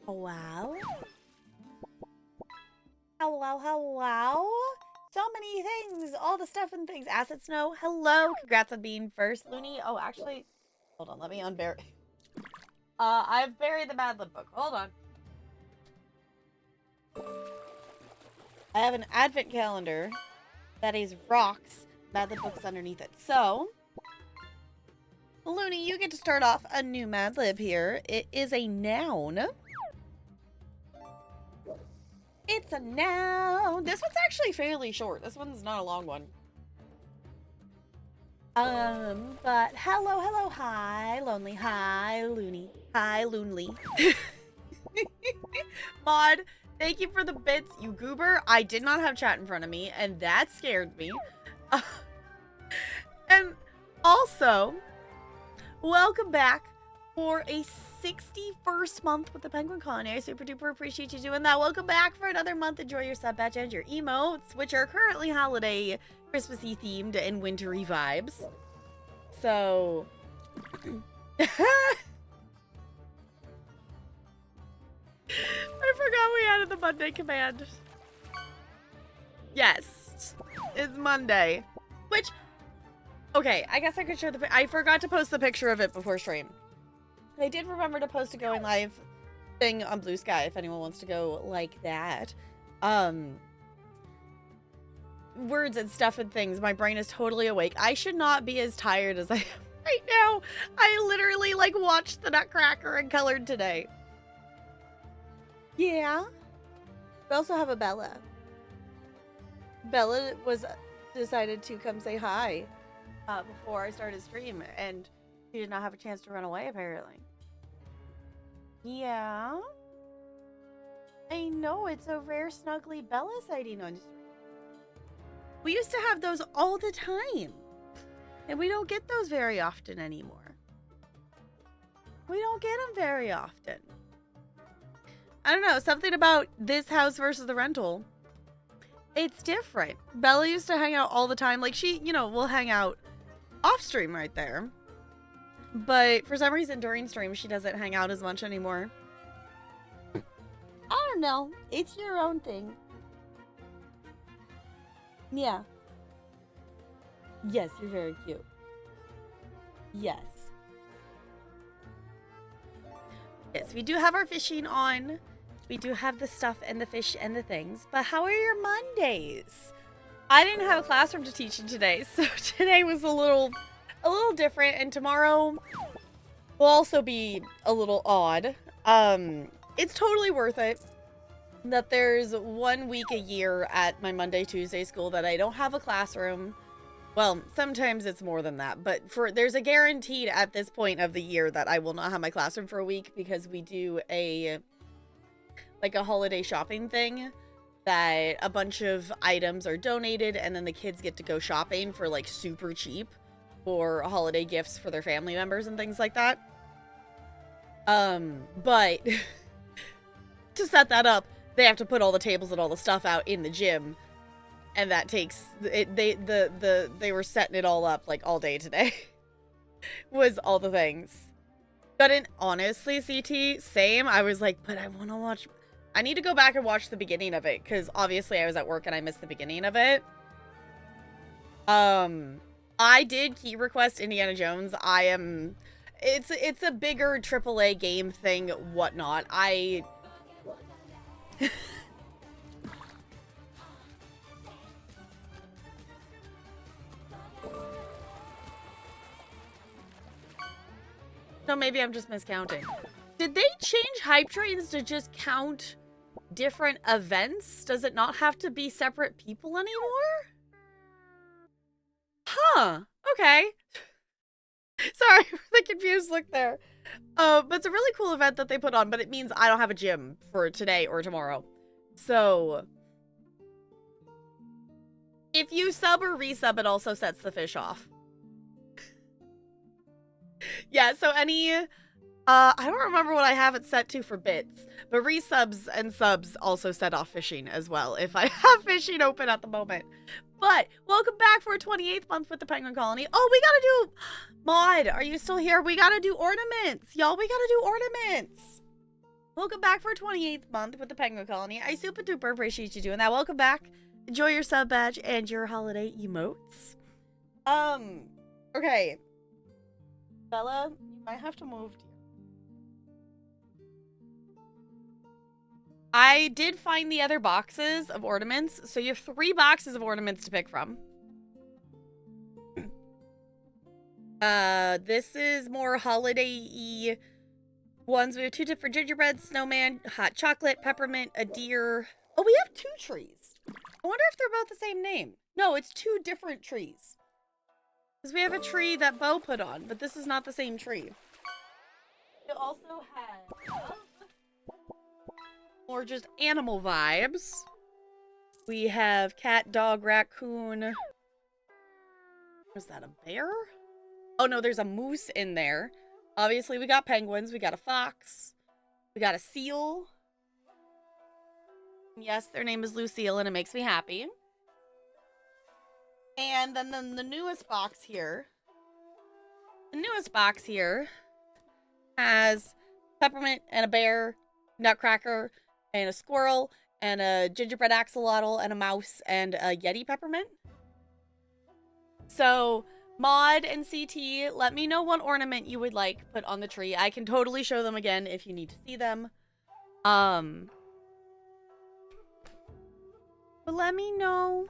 Hello? Hello, hello? So many things. All the stuff and things. Acid snow. Hello. Congrats on being first, Looney. Oh, actually, hold on. Let me unbury. I've buried the Mad Lib book. Hold on. I have an advent calendar that is rocks. Mad Lib book's underneath it. So, Looney, you get to start off a new Mad Lib here. It is a noun. It's a noun. This one's actually fairly short. This one's not a long one. But hello, hi, lonely, hi, loony, hi, loonly. Mod, thank you for the bits, you goober. I did not have chat in front of me, and that scared me. And also, welcome back for a 61st month with the Penguin Colony. I super duper appreciate you doing that. Welcome back for another month. Enjoy your sub badge and your emotes, which are currently holiday, Christmassy themed and wintry vibes. So, I forgot we added the Monday command. Yes, it's Monday. Which, okay, I guess I could share I forgot to post the picture of it before stream. I did remember to post a going live thing on Blue Sky if anyone wants to go like that. Words and stuff and things. My brain is totally awake. I should not be as tired as I am right now. I literally like watched the Nutcracker and colored today. Yeah. We also have a Bella. Bella was decided to come say hi before I started stream, and she did not have a chance to run away apparently. Yeah. I know, it's a rare snuggly Bella sighting on stream. We used to have those all the time. And we don't get those very often anymore. We don't get them very often. I don't know, something about this house versus the rental. It's different. Bella used to hang out all the time. Like, she, you know, will hang out off stream right there. But for some reason during stream, she doesn't hang out as much anymore. I don't know. It's your own thing. Yeah. Yes, you're very cute. Yes. Yes, we do have our fishing on. We do have the stuff and the fish and the things. But how are your Mondays? I didn't have a classroom to teach in today, so today was a little different, and tomorrow will also be a little odd. It's totally worth it that there's 1 week a year at my Monday, Tuesday school that I don't have a classroom. Well, sometimes it's more than that, but there's a guaranteed at this point of the year that I will not have my classroom for a week because we do a holiday shopping thing that a bunch of items are donated and then the kids get to go shopping for like super cheap for holiday gifts for their family members and things like that. But to set that up, they have to put all the tables and all the stuff out in the gym, and that takes it. They were setting it all up like all day today. Was all the things. But honestly, CT, same. I was like, but I want to watch. I need to go back and watch the beginning of it because obviously I was at work and I missed the beginning of it. I did key request Indiana Jones. It's a bigger AAA game thing, whatnot. No, maybe I'm just miscounting. Did they change hype trains to just count different events? Does it not have to be separate people anymore? Huh. Okay. Sorry for the confused look there. But it's a really cool event that they put on, but it means I don't have a gym for today or tomorrow. So, if you sub or resub, it also sets the fish off. Yeah, so any, I don't remember what I have it set to for bits, but resubs and subs also set off fishing as well, if I have fishing open at the moment. But, welcome back for a 28th month with the Penguin Colony. Oh, we gotta do, Maud, are you still here? We gotta do ornaments. Y'all, we gotta do ornaments. welcome back for 28th month with the Penguin Colony. I super duper appreciate you doing that. Welcome back. Enjoy your sub badge and your holiday emotes. Okay. Bella, you might have to move. I did find the other boxes of ornaments, so you have 3 boxes of ornaments to pick from. This is more holiday-y ones. We have 2 different gingerbread, snowman, hot chocolate, peppermint, a deer. Oh, we have 2 trees. I wonder if they're both the same name. No, it's 2 different trees. Because we have a tree that Bo put on, but this is not the same tree. It also has more just animal vibes. We have cat, dog, raccoon. Was that a bear? Oh no, there's a moose in there. Obviously, we got penguins. We got a fox. We got a seal. Yes, their name is Lucille, and it makes me happy. And then the newest box here. The newest box here has peppermint and a bear, nutcracker, and a squirrel, and a gingerbread axolotl, and a mouse, and a yeti peppermint. So, Mod and CT, let me know what ornament you would like put on the tree. I can totally show them again if you need to see them. But let me know.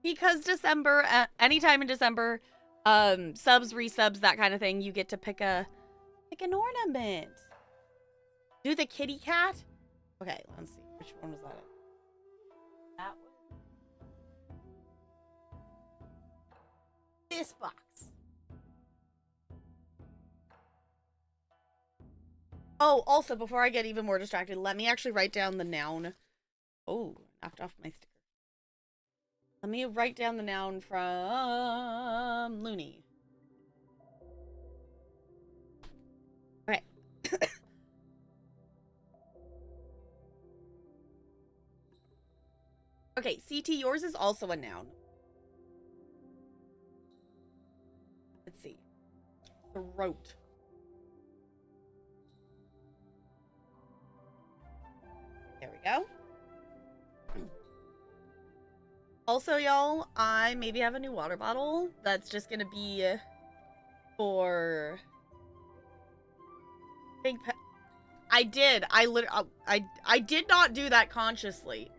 Because December, anytime in December, subs, resubs, that kind of thing, you get to pick an ornament. Do the kitty cat? Okay, let's see. Which one was that? That one. This box. Oh, also, before I get even more distracted, let me actually write down the noun. Oh, knocked off my sticker. Let me write down the noun from Looney. Okay. Okay, CT, yours is also a noun. Let's see. Throat. There we go. Also, y'all, I maybe have a new water bottle that's just gonna be for big pet. I did. I did not do that consciously.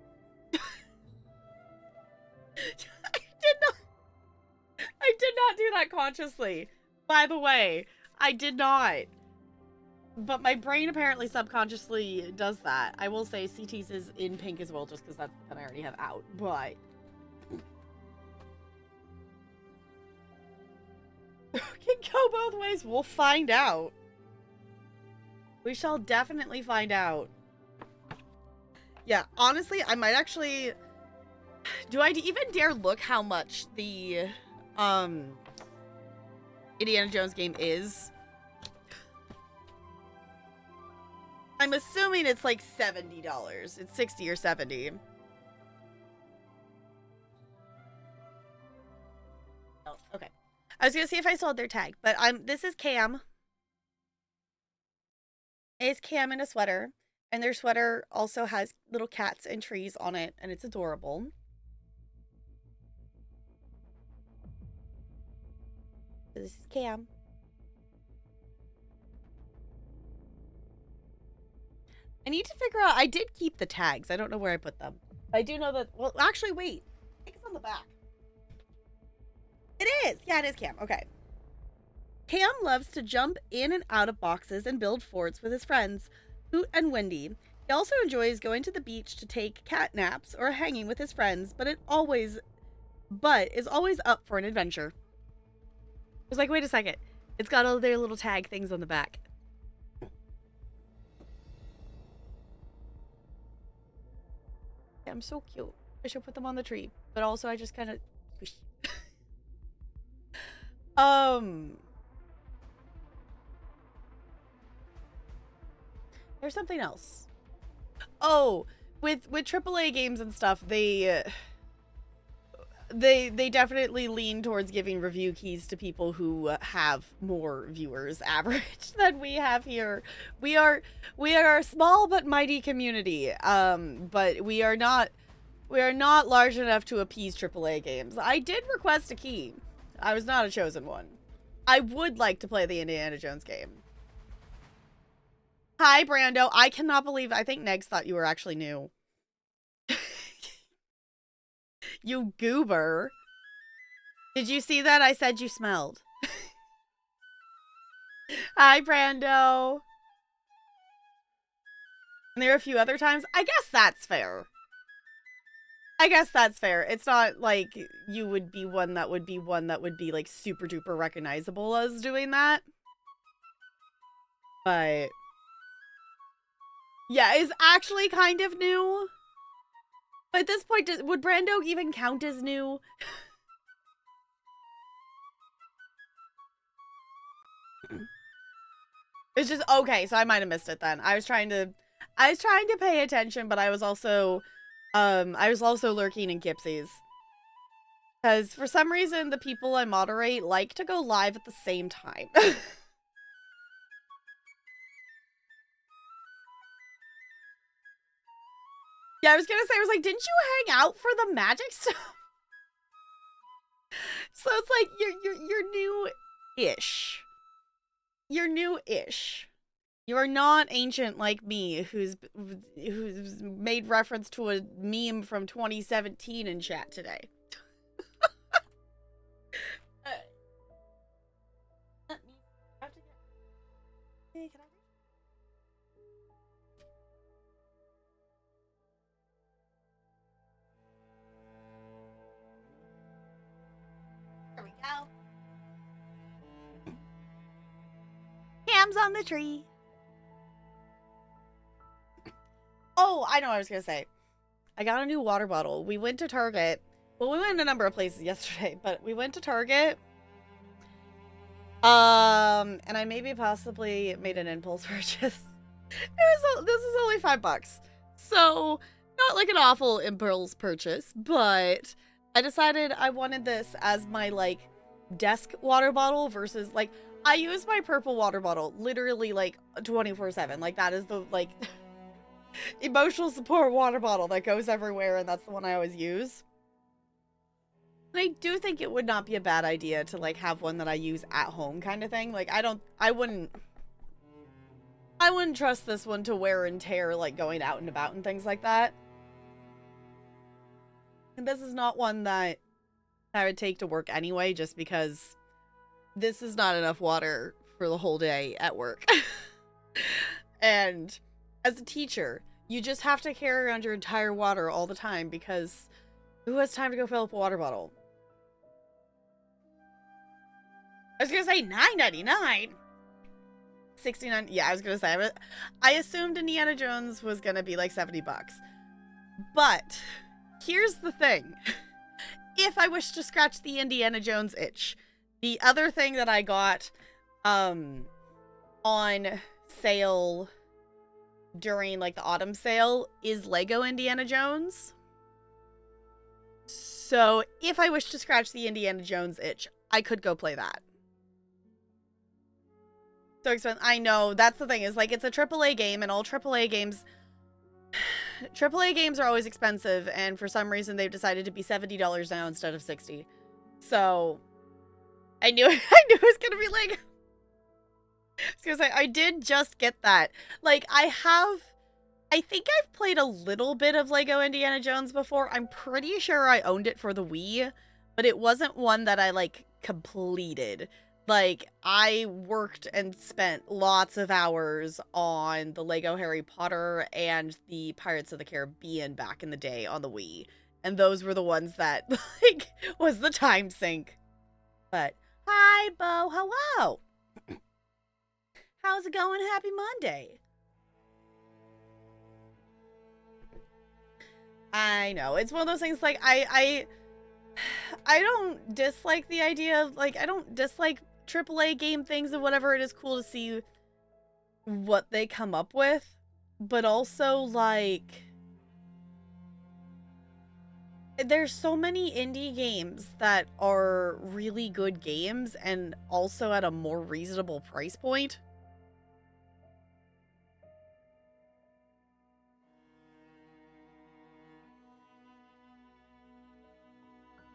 I did not do that consciously. By the way, I did not. But my brain apparently subconsciously does that. I will say CT's is in pink as well, just because that's the pen I already have out. But can go both ways. We'll find out. We shall definitely find out. Yeah, honestly, I might actually... Do I even dare look how much the Indiana Jones game is? I'm assuming it's like $70. It's 60 or 70. Oh, okay. I was gonna see if I sold their tag, but this is Cam. It's Cam in a sweater, and their sweater also has little cats and trees on it, and it's adorable. This is Cam. I need to figure out, I did keep the tags. I don't know where I put them. I do know that, well, actually, wait. I think it's on the back. It is. Yeah, it is Cam. Okay. Cam loves to jump in and out of boxes and build forts with his friends, Hoot and Wendy. He also enjoys going to the beach to take cat naps or hanging with his friends, but is always up for an adventure. I was like, wait a second. It's got all their little tag things on the back. I'm so cute. I should put them on the tree, but also I just kind of squish. There's something else. Oh, with AAA games and stuff, they definitely lean towards giving review keys to people who have more viewers average than we have here. We are a small but mighty community. But we are not large enough to appease AAA games. I did request a key. I was not a chosen one. I would like to play the Indiana Jones game. Hi, Brando. I cannot believe, I think Negs thought you were actually new. You goober. Did you see that? I said you smelled. Hi, Brando. And there are a few other times. I guess that's fair. It's not like you would be one that would be like super duper recognizable as doing that. But yeah, it's actually kind of new. But at this point, would Brando even count as new? It's just, okay, so I might have missed it then. I was trying to pay attention, but I was also lurking in Kipsies. Because for some reason, the people I moderate like to go live at the same time. Yeah, I was gonna say, I was like, didn't you hang out for the magic stuff? So it's like, you're new-ish. You're new-ish. You're not ancient like me, who's made reference to a meme from 2017 in chat today. Hey, can I? There we go. Ham's on the tree. Oh, I know what I was gonna say. I got a new water bottle. We went to Target. Well, we went a number of places yesterday, but we went to Target. And I maybe possibly made an impulse purchase. This is only $5. So, not like an awful impulse purchase, but I decided I wanted this as my, like, desk water bottle versus, like, I use my purple water bottle literally, like, 24/7. Like, that is the, like, emotional support water bottle that goes everywhere, and that's the one I always use. And I do think it would not be a bad idea to, like, have one that I use at home kind of thing. Like, I wouldn't trust this one to wear and tear, like, going out and about and things like that. And this is not one that I would take to work anyway, just because this is not enough water for the whole day at work. And as a teacher, you just have to carry around your entire water all the time, because who has time to go fill up a water bottle? I was gonna say $9.99. $69. Yeah, I was gonna say. I assumed Indiana Jones was gonna be like $70. But here's the thing: if I wish to scratch the Indiana Jones itch, the other thing that I got, on sale during like the autumn sale is Lego Indiana Jones. So if I wish to scratch the Indiana Jones itch, I could go play that. So expensive. I know, that's the thing, is like, it's a AAA game, and all AAA games are always expensive, and for some reason they've decided to be $70 now instead of $60. So I knew it was gonna be like, I was gonna say, I did just get that. Like, I think I've played a little bit of Lego Indiana Jones before. I'm pretty sure I owned it for the Wii, but it wasn't one that I, like, completed. Like, I worked and spent lots of hours on the Lego Harry Potter and the Pirates of the Caribbean back in the day on the Wii. And those were the ones that, like, was the time sink. But, hi, Bo. Hello. How's it going? Happy Monday. I know. It's one of those things, like, I don't dislike the idea of, like, I don't dislike AAA game things and whatever. It is cool to see what they come up with. But also, like, there's so many indie games that are really good games and also at a more reasonable price point.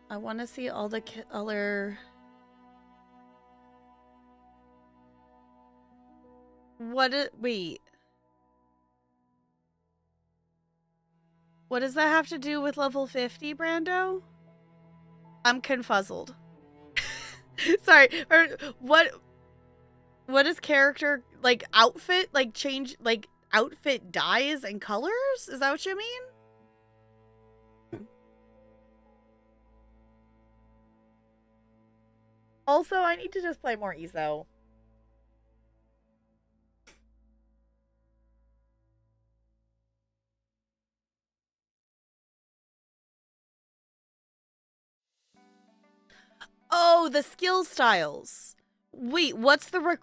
I want to see all the other... Wait. What does that have to do with level 50, Brando? I'm confuzzled. Sorry. What is character, like, outfit, like, change, like, outfit dyes and colors? Is that what you mean? Also, I need to just play more ESO. Oh, the skill styles. Wait, what's the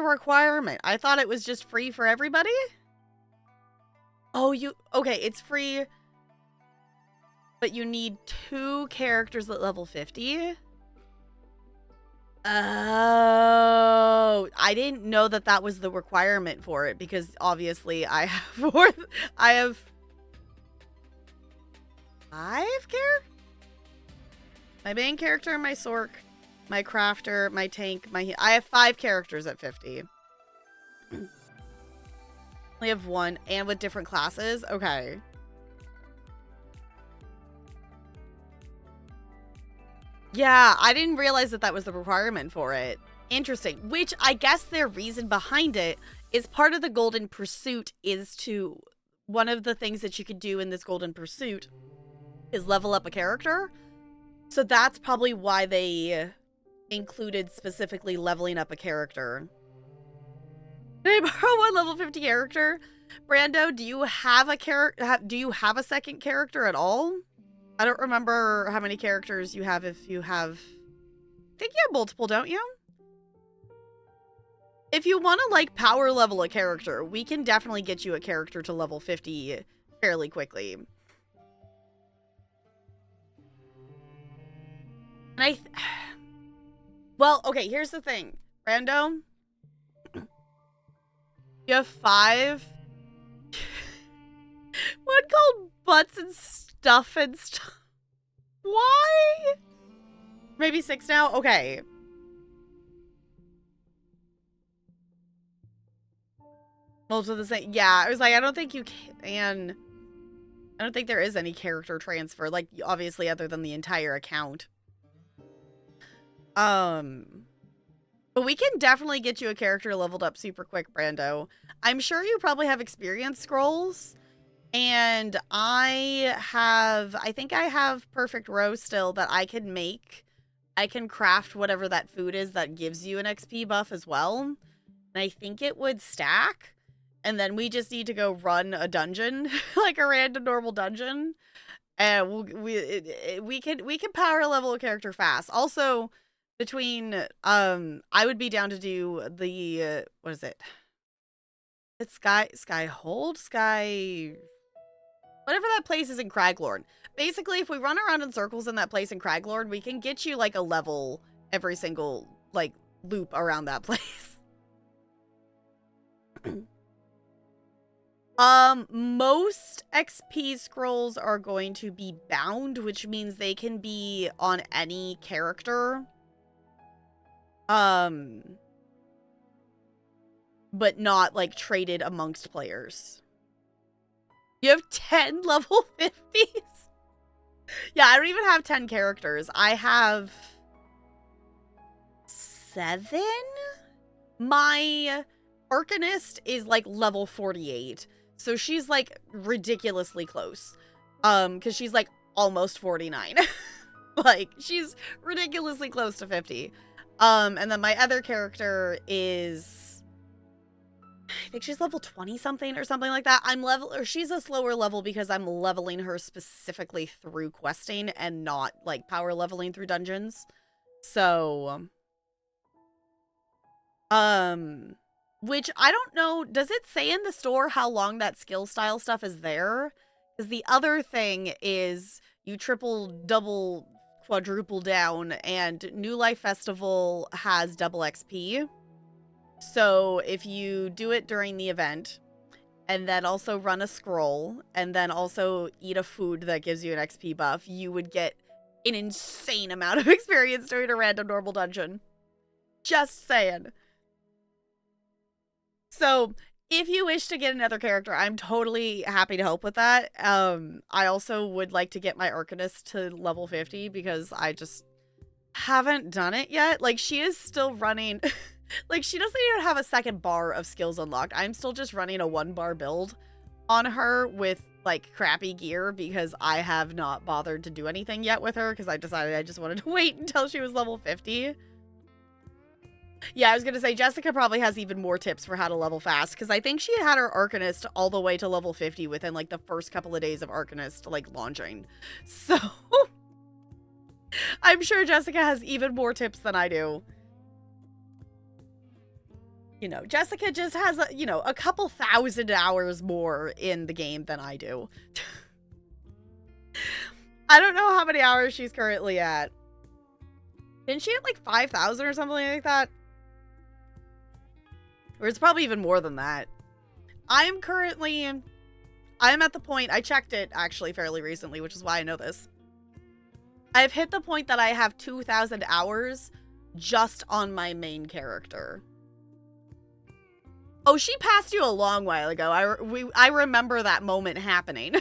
requirement? I thought it was just free for everybody? Oh, okay, it's free, but you need 2 characters at level 50? Oh, I didn't know that that was the requirement for it, because obviously I have 5 characters? My main character, my Sork, my crafter, my tank, I have 5 characters at 50. We have 1, and with different classes? Okay. Yeah, I didn't realize that that was the requirement for it. Interesting. Which, I guess their reason behind it is part of the Golden Pursuit is to... One of the things that you could do in this Golden Pursuit is level up a character. So that's probably why they included specifically leveling up a character. Can I borrow one level 50 character? Brando, do you have a do you have a second character at all? I don't remember how many characters you have if you have... I think you have multiple, don't you? If you want to, like, power level a character, we can definitely get you a character to level 50 fairly quickly. And well, okay, here's the thing. Brando, you have 5. One called Butts and Stuff and Stuff. Why? Maybe 6 now? Okay. Most of the same. Yeah, I was like, I don't think you can. I don't think there is any character transfer, like, obviously, other than the entire account. But we can definitely get you a character leveled up super quick, Brando. I'm sure you probably have experience scrolls. And I think I have Perfect Row still that I can make. I can craft whatever that food is that gives you an XP buff as well. And I think it would stack. And then we just need to go run a dungeon, like a random normal dungeon. And we can power level a character fast. Also, between I would be down to do the what is it? It's Skyhold? Whatever that place is in Craglorn. Basically, if we run around in circles in that place in Craglorn, we can get you, like, a level every single, like, loop around that place. Most XP scrolls are going to be bound, which means they can be on any character. But not, like, traded amongst players. You have 10 level 50s? Yeah, I don't even have 10 characters. I have 7? My Arcanist is, like, level 48. So she's, like, ridiculously close. Because she's, like, almost 49. Like, she's ridiculously close to 50. And then my other character is... I think she's level 20 something or something like that. She's a slower level because I'm leveling her specifically through questing and not, like, power leveling through dungeons. So, which I don't know, does it say in the store how long that skill style stuff is there? Because the other thing is you triple, double, quadruple down, and New Life Festival has double XP. So if you do it during the event, and then also run a scroll, and then also eat a food that gives you an XP buff, you would get an insane amount of experience doing a random normal dungeon. Just saying. So, if you wish to get another character, I'm totally happy to help with that. I also would like to get my Arcanist to level 50 because I just haven't done it yet. Like, she is still running... like, she doesn't even have a second bar of skills unlocked. I'm still just running a 1-bar build on her with, like, crappy gear because I have not bothered to do anything yet with her because I decided I just wanted to wait until she was level 50. Yeah, I was going to say, Jessica probably has even more tips for how to level fast, because I think she had her Arcanist all the way to level 50 within, like, the first couple of days of Arcanist, like, launching. So, I'm sure Jessica has even more tips than I do. You know, Jessica just has, a couple thousand hours more in the game than I do. I don't know how many hours she's currently at. Didn't she hit, like, 5,000 or something like that? Or it's probably even more than that. I'm at the point, I checked it actually fairly recently, which is why I know this. I've hit the point that I have 2,000 hours just on my main character. Oh, she passed you a long while ago. I remember that moment happening.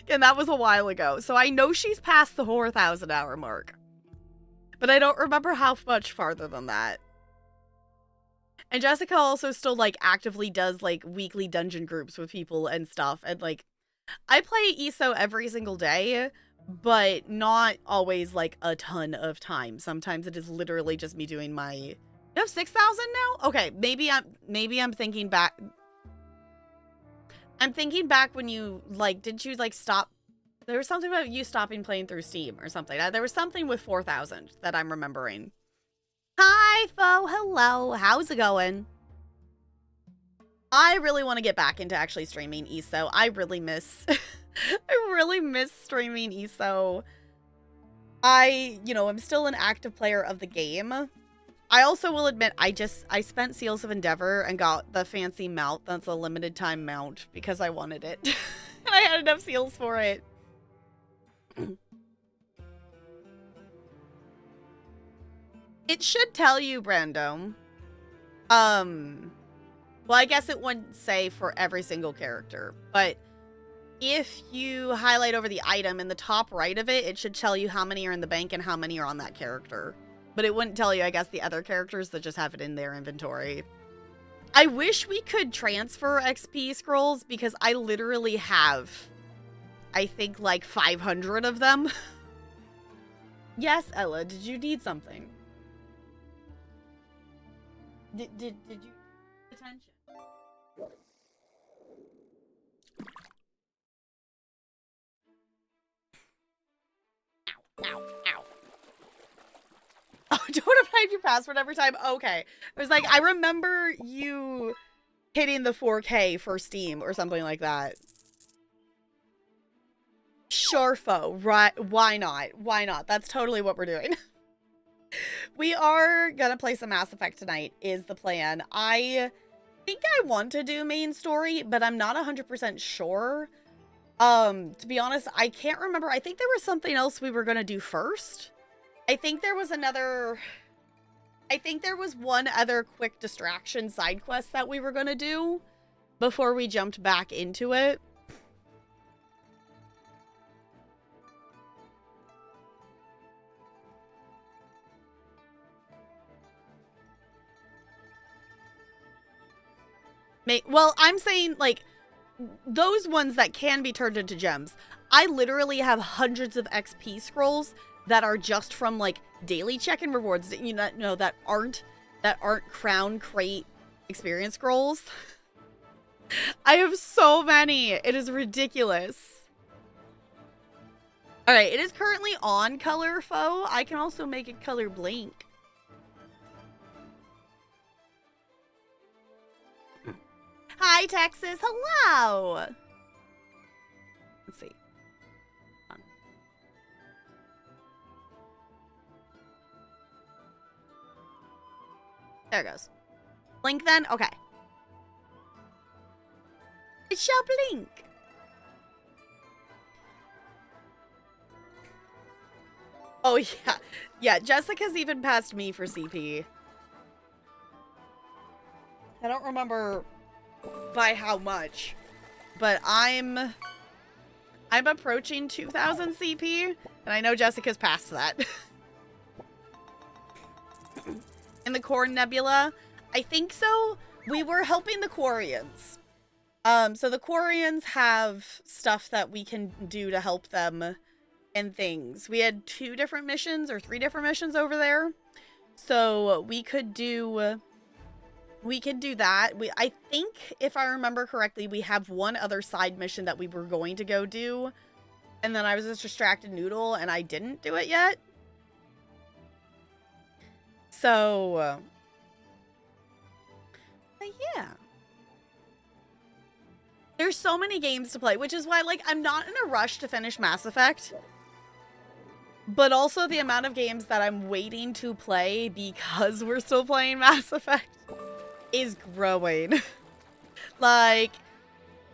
And that was a while ago. So I know she's past the 4,000 hour mark. But I don't remember how much farther than that. And Jessica also still, like, actively does, like, weekly dungeon groups with people and stuff. And, like, I play ESO every single day, but not always, like, a ton of time. Sometimes it is literally just me doing my... You have 6,000 now? Okay, maybe I'm thinking back... I'm thinking back when you, like, didn't you, like, stop... There was something about you stopping playing through Steam or something. There was something with 4,000 that I'm remembering. Hi, Fo. Hello. How's it going? I really want to get back into actually streaming ESO. I really miss... I really miss streaming ESO. I'm still an active player of the game. I also will admit, I spent Seals of Endeavor and got the fancy mount that's a limited time mount because I wanted it. And I had enough seals for it. It should tell you, Brando. Well, I guess it wouldn't say for every single character, but if you highlight over the item in the top right of it, it should tell you how many are in the bank and how many are on that character. But it wouldn't tell you, I guess, the other characters that just have it in their inventory. I wish we could transfer XP scrolls because I literally have, I think, like 500 of them. Yes, Ella, did you need something? Did you attention? Ow, ow. Oh, don't update your password every time? Okay. I was like, I remember you hitting the 4K for Steam or something like that. Sure, Fo. Right. Why not? Why not? That's totally what we're doing. We are gonna play some Mass Effect tonight, is the plan. I think I want to do main story, but I'm not 100% sure. To be honest, I can't remember. I think there was something else we were gonna do first. I think there was one other quick distraction side quest that we were gonna do before we jumped back into it. Well, I'm saying, like, those ones that can be turned into gems. I literally have hundreds of XP scrolls that are just from, like, daily check-in rewards, that aren't crown crate experience scrolls. I have so many. It is ridiculous. All right, it is currently on color, Fo. I can also make it color blink. Hi, Texas. Hello. Let's see. There it goes. Blink then? Okay. It shall blink. Oh, yeah. Yeah, Jessica's even passed me for CP. I don't remember by how much, but I'm approaching 2,000 CP, and I know Jessica's past that. In the Corn Nebula, I think so. We were helping the Quarians. So the Quarians have stuff that we can do to help them and things. We had 2 different missions or 3 different missions over there. So we could do that. I think, if I remember correctly, we have one other side mission that we were going to go do. And then I was just distracted noodle and I didn't do it yet. So, but yeah. There's so many games to play, which is why, like, I'm not in a rush to finish Mass Effect. But also the amount of games that I'm waiting to play because we're still playing Mass Effect is growing. Like,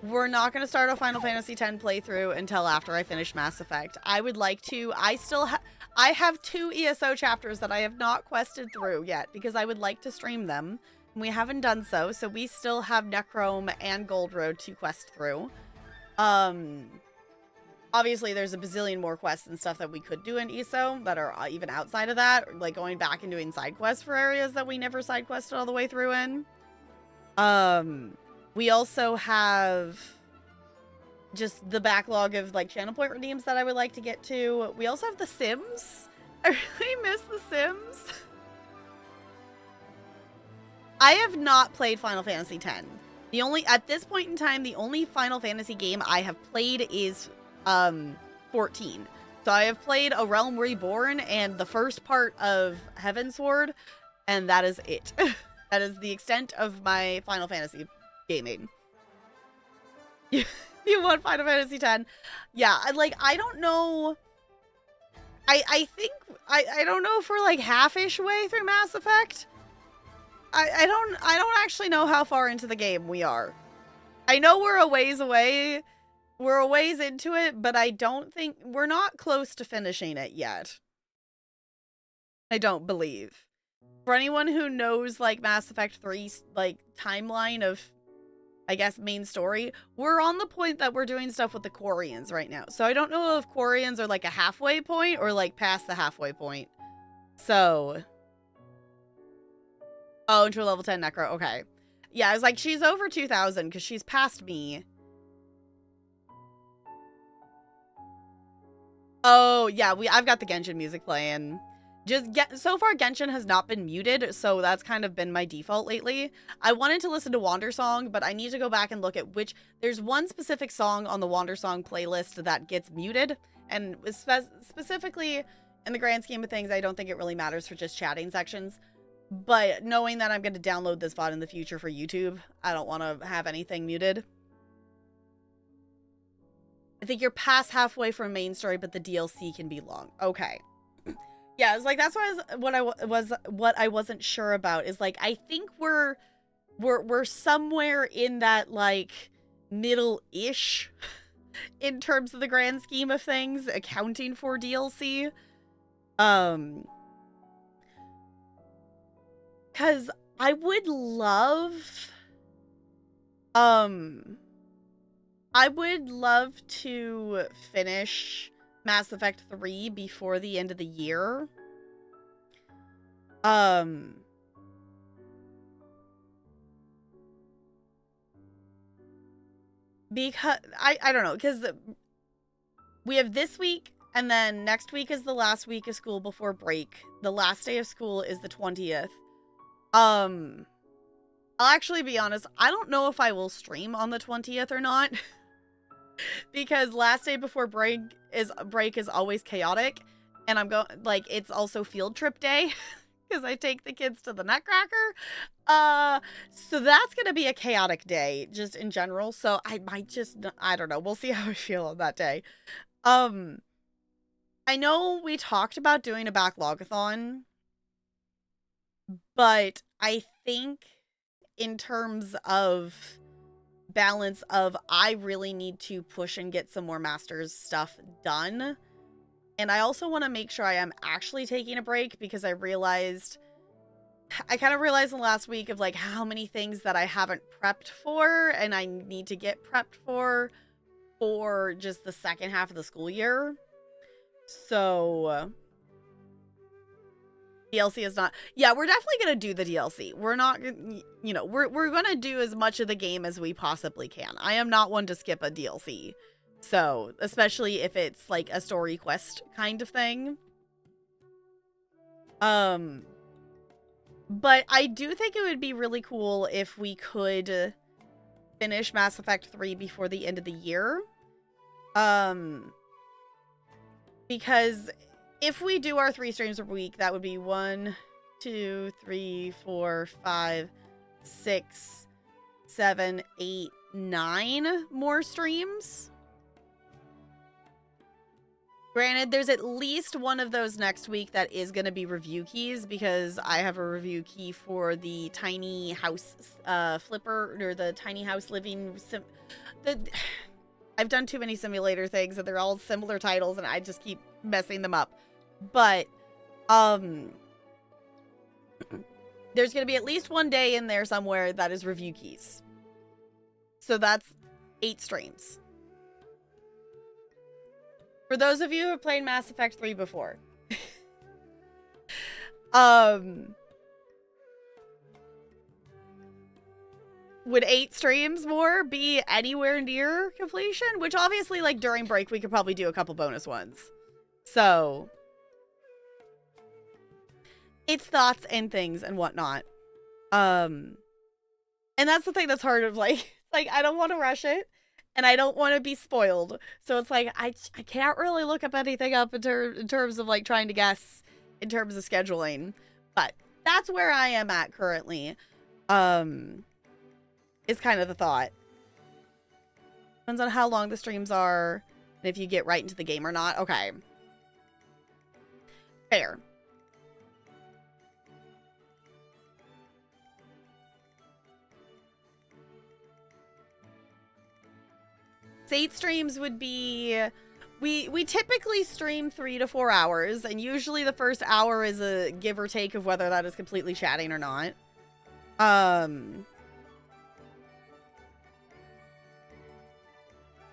we're not going to start a Final Fantasy X playthrough until after I finish Mass Effect. I would like to. I have 2 ESO chapters that I have not quested through yet because I would like to stream them. We haven't done so, so we still have Necrome and Gold Road to quest through. Obviously, there's a bazillion more quests and stuff that we could do in ESO that are even outside of that, like going back and doing side quests for areas that we never side quested all the way through in. We also have just the backlog of like channel point redeems that I would like to get to. We also have The Sims. I really miss The Sims. I have not played Final Fantasy X. At this point in time, the only Final Fantasy game I have played is 14. So I have played A Realm Reborn and the first part of Heavensward, and that is it. That is the extent of my Final Fantasy gaming. You want Final Fantasy X? Yeah, I don't know. I think I don't know if we're like half-ish way through Mass Effect. I don't actually know how far into the game we are. I know we're a ways away. We're a ways into it, but I don't think we're not close to finishing it yet. I don't believe. For anyone who knows like Mass Effect 3's like timeline of, I guess, main story, we're on the point that we're doing stuff with the Quarians right now. So I don't know if Quarians are like a halfway point or like past the halfway point. So, oh, into a level 10 Necro. Okay. Yeah, I was like, she's over 2,000 because she's past me. Oh, yeah, I've got the Genshin music playing. So far, Genshin has not been muted, so that's kind of been my default lately. I wanted to listen to Wander Song, but I need to go back and look at there's one specific song on the Wander Song playlist that gets muted, and specifically, in the grand scheme of things, I don't think it really matters for just chatting sections. But knowing that I'm going to download this VOD in the future for YouTube, I don't want to have anything muted. I think you're past halfway from main story, but the DLC can be long. Okay. Yeah, it's like that's what I wasn't sure about is like I think we're somewhere in that like middle-ish in terms of the grand scheme of things, accounting for DLC. Cause I would love to finish Mass Effect 3 before the end of the year. Because I don't know, because we have this week and then next week is the last week of school before break. The last day of school is the 20th. I'll actually be honest, I don't know if I will stream on the 20th or not. Because last day before break is always chaotic, and I'm going like it's also field trip day because I take the kids to the Nutcracker. So that's going to be a chaotic day just in general. So I might just, I don't know. We'll see how I feel on that day. I know we talked about doing a backlogathon, but I think in terms of balance of I really need to push and get some more Masters stuff done. And I also want to make sure I am actually taking a break because I kind of realized in the last week of like how many things that I haven't prepped for and I need to get prepped for just the second half of the school year. So DLC is not, yeah, we're definitely going to do the DLC. We're not, you know, we're going to do as much of the game as we possibly can. I am not one to skip a DLC. So, especially if it's like a story quest kind of thing. But I do think it would be really cool if we could finish Mass Effect 3 before the end of the year. Because if we do our 3 streams a week, that would be 1, 2, 3, 4, 5, 6, 7, 8, 9 more streams. Granted, there's at least one of those next week that is going to be review keys because I have a review key for the tiny house flipper or the tiny house living I've done too many simulator things and they're all similar titles and I just keep messing them up. But there's going to be at least one day in there somewhere that is review keys. So that's 8 streams. For those of you who have played Mass Effect 3 before. Would 8 streams more be anywhere near completion? Which obviously, like, during break, we could probably do a couple bonus ones. So, it's thoughts and things and whatnot. And that's the thing that's hard of, like, I don't want to rush it. And I don't want to be spoiled. So it's like, I can't really look up anything up in terms of, like, trying to guess in terms of scheduling. But that's where I am at currently. Is kind of the thought. Depends on how long the streams are. And if you get right into the game or not. Okay. Fair. Eight streams would be, we typically stream 3 to 4 hours, and usually the first hour is a give or take of whether that is completely chatting or not.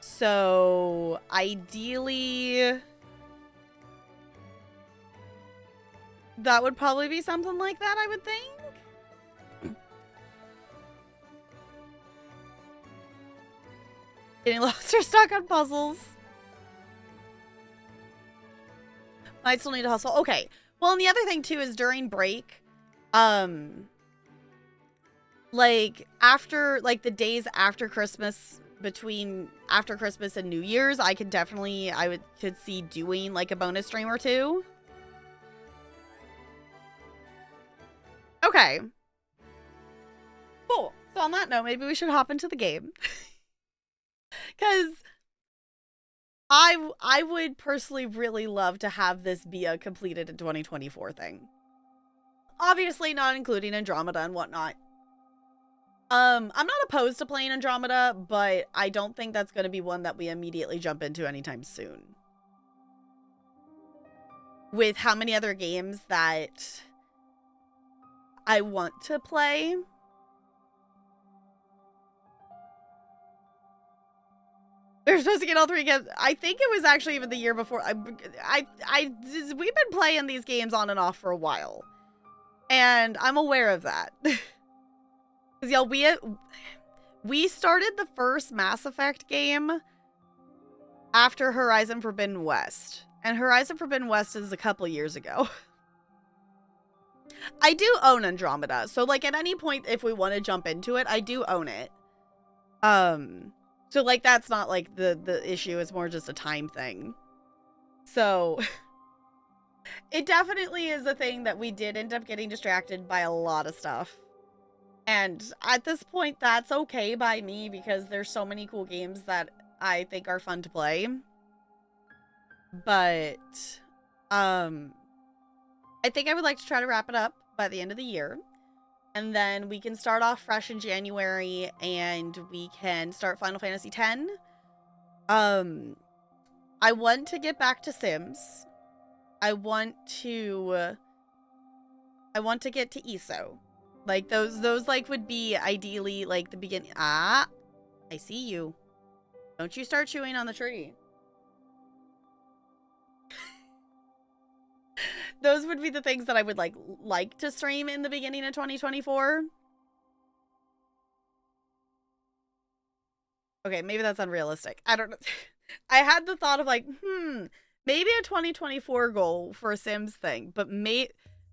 So ideally that would probably be something like that, I would think. Getting lost or stuck on puzzles. Might still need to hustle. Okay. Well, and the other thing too is during break, like after, like the days after Christmas, between after Christmas and New Year's, I could definitely, could see doing like a bonus stream or 2. Okay. Cool. So on that note, maybe we should hop into the game. Because I would personally really love to have this be a completed in 2024 thing. Obviously not including Andromeda and whatnot. I'm not opposed to playing Andromeda, but I don't think that's going to be one that we immediately jump into anytime soon. With how many other games that I want to play. We're supposed to get all 3 games. I think it was actually even the year before. We've been playing these games on and off for a while. And I'm aware of that. Because, y'all, we started the first Mass Effect game after Horizon Forbidden West. And Horizon Forbidden West is a couple years ago. I do own Andromeda. So, like, at any point, if we want to jump into it, I do own it. So, like, that's not, like, the issue. It's more just a time thing. So, It definitely is a thing that we did end up getting distracted by a lot of stuff. And at this point, that's okay by me because there's so many cool games that I think are fun to play. But, I think I would like to try to wrap it up by the end of the year. And then we can start off fresh in January and we can start Final Fantasy X. I want to get back to Sims. I want to get to ESO. Like those like would be ideally like the beginning. Ah, I see you. Don't you start chewing on the tree. Those would be the things that I would like to stream in the beginning of 2024. Okay, maybe that's unrealistic. I don't know. I had the thought of like, maybe a 2024 goal for a Sims thing, but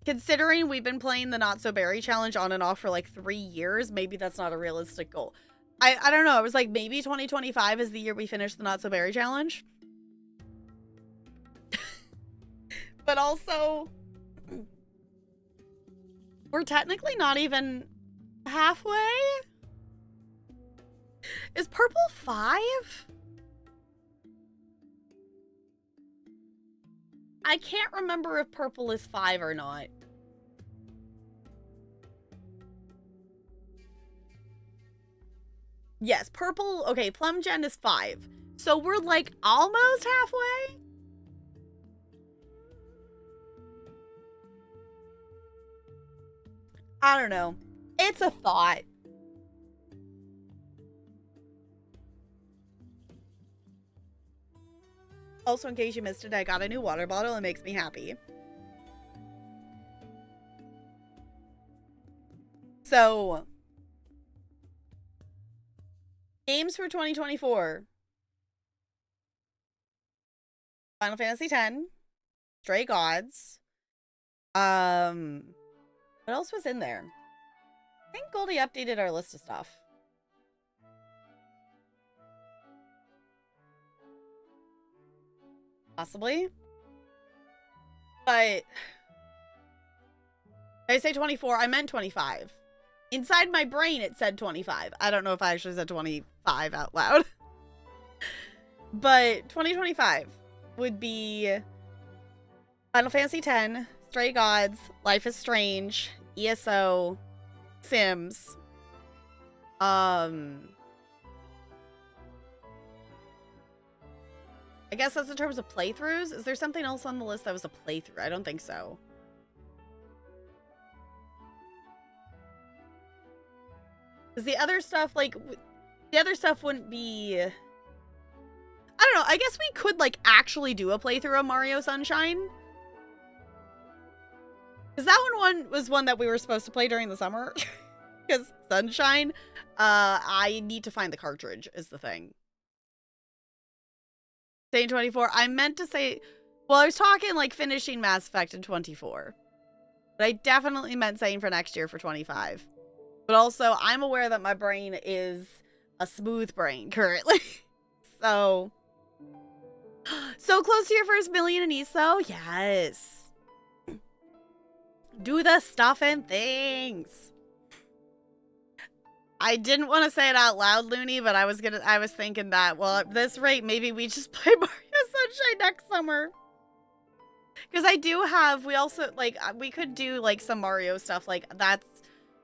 considering we've been playing the Not So Berry challenge on and off for like 3 years, maybe that's not a realistic goal. I don't know. It was like maybe 2025 is the year we finish the Not So Berry challenge. But also, we're technically not even halfway. Is purple 5? I can't remember if purple is 5 or not. Yes, purple. Okay, Plum Gen is 5. So we're like almost halfway. I don't know. It's a thought. Also, in case you missed it, I got a new water bottle. It makes me happy. So, games for 2024. Final Fantasy X. Stray Gods. What else was in there? I think Goldie updated our list of stuff. Possibly. But I say 24, I meant 25. Inside my brain, it said 25. I don't know if I actually said 25 out loud. But 2025 would be Final Fantasy X, Stray Gods, Life is Strange, ESO, Sims. I guess that's in terms of playthroughs. Is there something else on the list that was a playthrough? I don't think so. Because the other stuff, like, the other stuff wouldn't be... I don't know. I guess we could, like, actually do a playthrough of Mario Sunshine. Because that one was one that we were supposed to play during the summer. Because Sunshine, I need to find the cartridge is the thing. Saying 24. I meant to say... Well, I was talking, like, finishing Mass Effect in 24. But I definitely meant saying for next year for 25. But also, I'm aware that my brain is a smooth brain currently. So close to your first million in ESO? Yes. Do the stuff and things. I didn't want to say it out loud, Looney, but I was thinking that, well, at this rate, maybe we just play Mario Sunshine next summer. Because I do have, we also, like, we could do, like, some Mario stuff. Like, that's,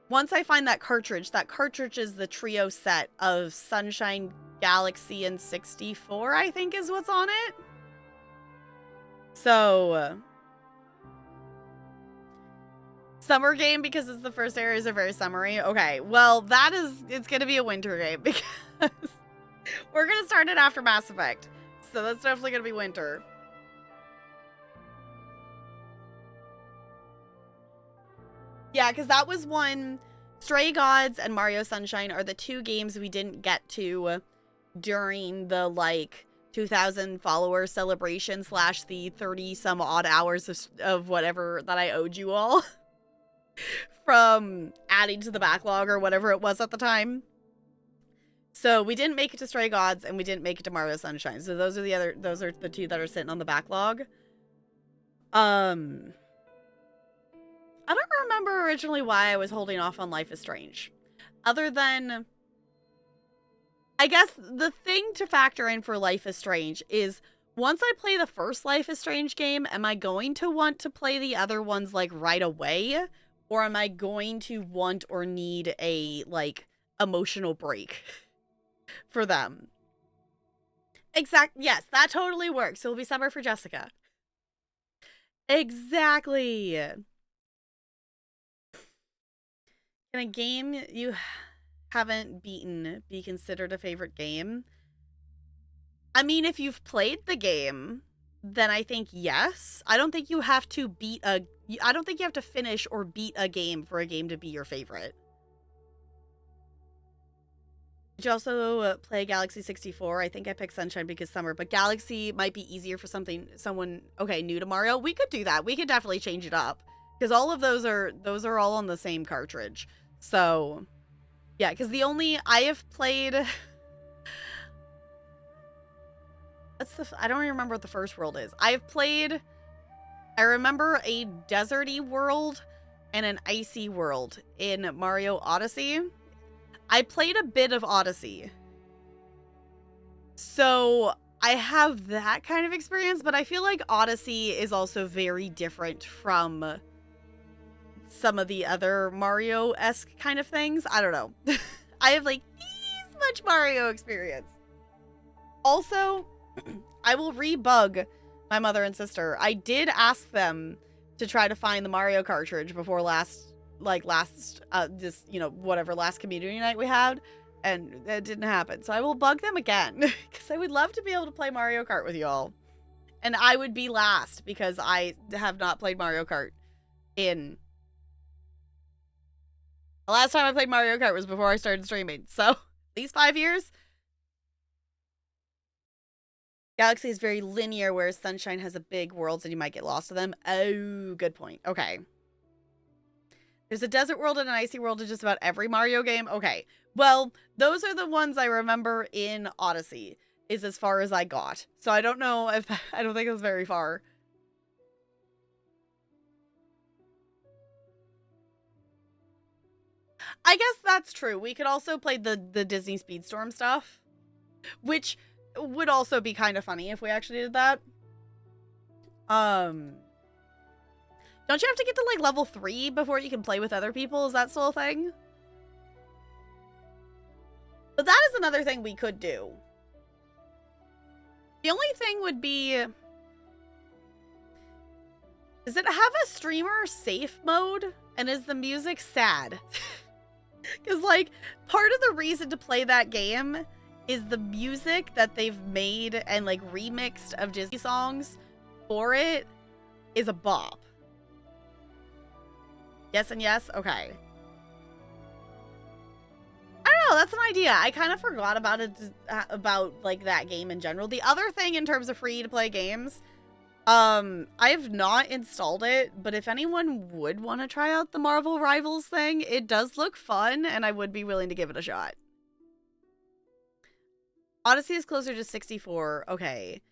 once I find that cartridge is the trio set of Sunshine, Galaxy, and 64, I think is what's on it. So, summer game because it's the first areas are very summery. Okay, well, it's going to be a winter game because we're going to start it after Mass Effect. So that's definitely going to be winter. Yeah, because that was one. Stray Gods and Mario Sunshine are the two games we didn't get to during the, like, 2,000 follower celebration / the 30 some odd hours of whatever that I owed you all from adding to the backlog or whatever it was at the time. So we didn't make it to Stray Gods and we didn't make it to Mario Sunshine. So those are the two that are sitting on the backlog. Um, I don't remember originally why I was holding off on Life is Strange. Other than, I guess the thing to factor in for Life is Strange is once I play the first Life is Strange game, am I going to want to play the other ones like right away? Or am I going to want or need a like emotional break for them? Yes, that totally works. It'll be summer for Jessica. Exactly. Can a game you haven't beaten be considered a favorite game? I mean, if you've played the game, then I think yes. I don't think you have to I don't think you have to finish or beat a game for a game to be your favorite. Did you also play Galaxy 64? I think I picked Sunshine because summer, but Galaxy might be easier for someone new to Mario. We could do that. We could definitely change it up because all of those are all on the same cartridge. So, yeah, because I have played. I don't even remember what the first world is. I remember a deserty world and an icy world in Mario Odyssey. I played a bit of Odyssey. So I have that kind of experience, but I feel like Odyssey is also very different from some of the other Mario-esque kind of things. I don't know. I have like this much Mario experience. Also, I will rebug my mother and sister. I did ask them to try to find the Mario cartridge before last community night we had, and that didn't happen. So I will bug them again because I would love to be able to play Mario Kart with y'all. And I would be last because I have not played Mario Kart in... The last time I played Mario Kart was before I started streaming. So, at least 5 years. Galaxy is very linear, whereas Sunshine has a big worlds and you might get lost to them. Oh, good point. Okay. There's a desert world and an icy world in just about every Mario game. Okay. Well, those are the ones I remember in Odyssey, is as far as I got. So I don't know if... I don't think it was very far. I guess that's true. We could also play the Disney Speedstorm stuff, which would also be kind of funny if we actually did that. Don't you have to get to like level 3 before you can play with other people? Is that still a thing? But that is another thing we could do. The only thing would be... Does it have a streamer safe mode? And is the music sad? Because, like, part of the reason to play that game is the music that they've made and, like, remixed of Disney songs for it is a bop. Yes and yes? Okay. I don't know, that's an idea. I kind of forgot about it, like, that game in general. The other thing in terms of free-to-play games... I have not installed it, but if anyone would want to try out the Marvel Rivals thing, it does look fun, and I would be willing to give it a shot. Odyssey is closer to 64. Okay.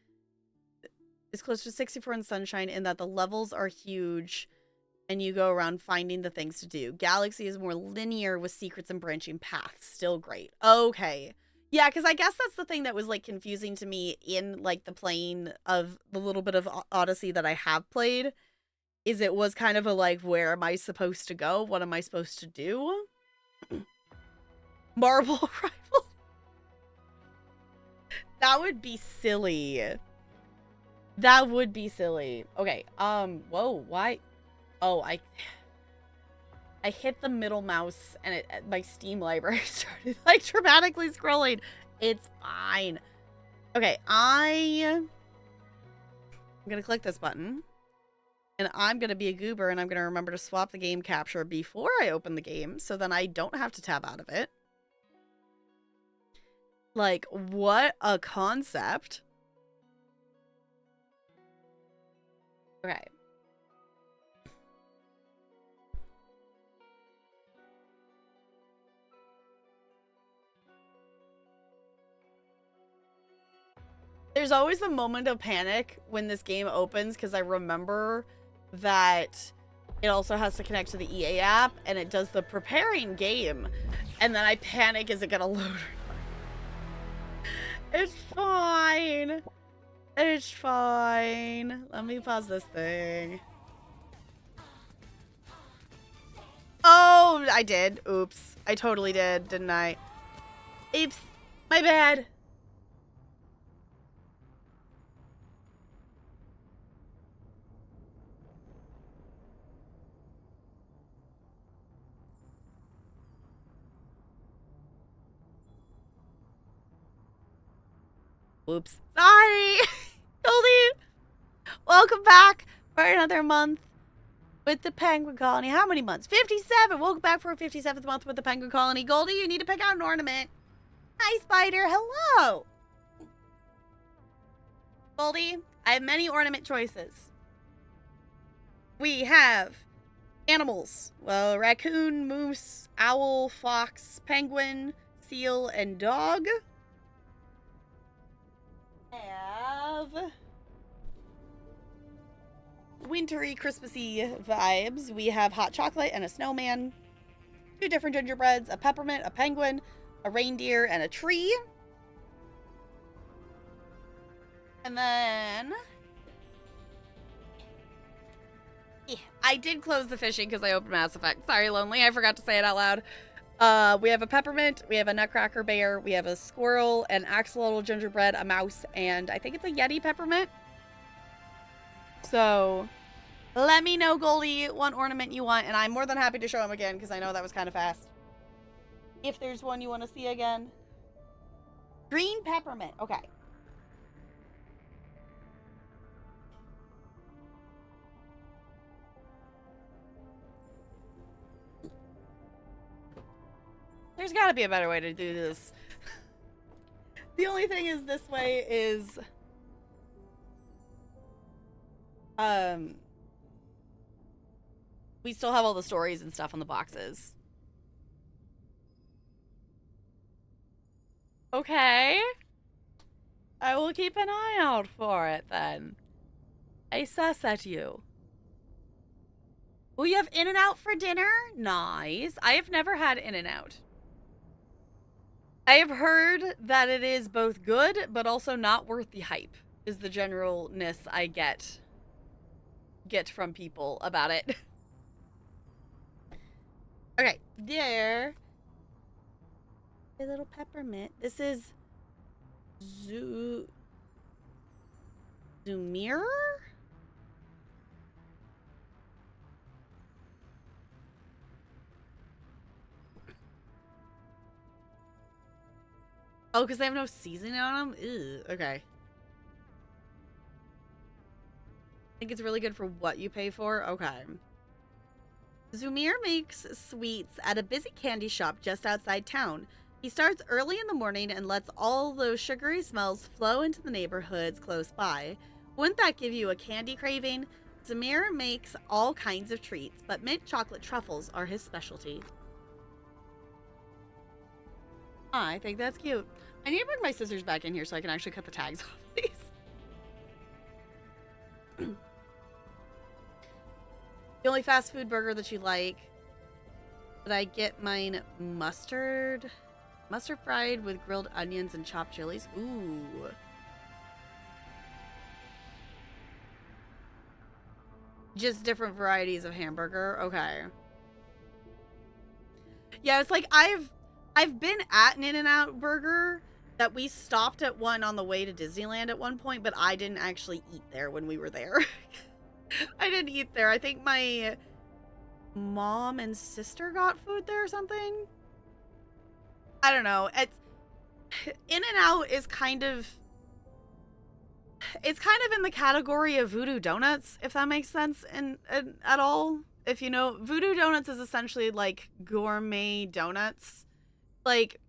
It's closer to 64 in Sunshine in that the levels are huge, and you go around finding the things to do. Galaxy is more linear with secrets and branching paths. Still great. Okay. Yeah, because I guess that's the thing that was, like, confusing to me in, like, the playing of the little bit of Odyssey that I have played, is it was kind of a, like, where am I supposed to go? What am I supposed to do? Marble Rival? That would be silly. That would be silly. Okay, whoa, why? Oh, I hit the middle mouse and my Steam library started like dramatically scrolling. It's fine. Okay, I'm gonna click this button and I'm gonna be a goober and I'm gonna remember to swap the game capture before I open the game so then I don't have to tab out of it. Like, what a concept. Okay. There's always a moment of panic when this game opens because I remember that it also has to connect to the EA app and it does the preparing game. And then I panic, is it gonna load or not? It's fine. It's fine. Let me pause this thing. Oh, I did. Oops. I totally did, didn't I? Oops. My bad. Whoops. Sorry. Goldie. Welcome back for another month with the Penguin Colony. How many months? 57. Welcome back for a 57th month with the Penguin Colony. Goldie, you need to pick out an ornament. Hi, Spider. Hello. Goldie, I have many ornament choices. We have animals. Well, raccoon, moose, owl, fox, penguin, seal, and dog. Have wintry, Christmassy vibes. We have hot chocolate and a snowman. 2 different gingerbreads, a peppermint, a penguin, a reindeer, and a tree. And then I did close the fishing because I opened Mass Effect. Sorry, Lonely. I forgot to say it out loud. We have a peppermint, we have a nutcracker bear, we have a squirrel, an axolotl gingerbread, a mouse, and I think it's a Yeti peppermint. So let me know, Goldie, what ornament you want, and I'm more than happy to show them again because I know that was kind of fast. If there's one you want to see again. Green peppermint. Okay. There's got to be a better way to do this. The only thing is this way is we still have all the stories and stuff on the boxes. Okay. I will keep an eye out for it then. I sus at you. Oh, you have In-N-Out for dinner? Nice. I have never had In-N-Out. I have heard that it is both good, but also not worth the hype, is the generalness I get from people about it. Okay, there. A little peppermint. This is Zumir? Oh, because they have no seasoning on them? Ew, okay. I think it's really good for what you pay for? Okay. Zumir makes sweets at a busy candy shop just outside town. He starts early in the morning and lets all those sugary smells flow into the neighborhoods close by. Wouldn't that give you a candy craving? Zumir makes all kinds of treats, but mint chocolate truffles are his specialty. I think that's cute. I need to bring my scissors back in here so I can actually cut the tags off of these. The only fast food burger that you like. Did I get mine mustard? Mustard fried with grilled onions and chopped chilies. Ooh. Just different varieties of hamburger. Okay. Yeah, it's like I've been at an In-N-Out burger that we stopped at one on the way to Disneyland at one point, but I didn't actually eat there when we were there. I didn't eat there. I think my mom and sister got food there or something. I don't know. It's In-N-Out is kind of, it's kind of in the category of Voodoo Donuts, if that makes sense at all. If you know, Voodoo Donuts is essentially like gourmet donuts. Like,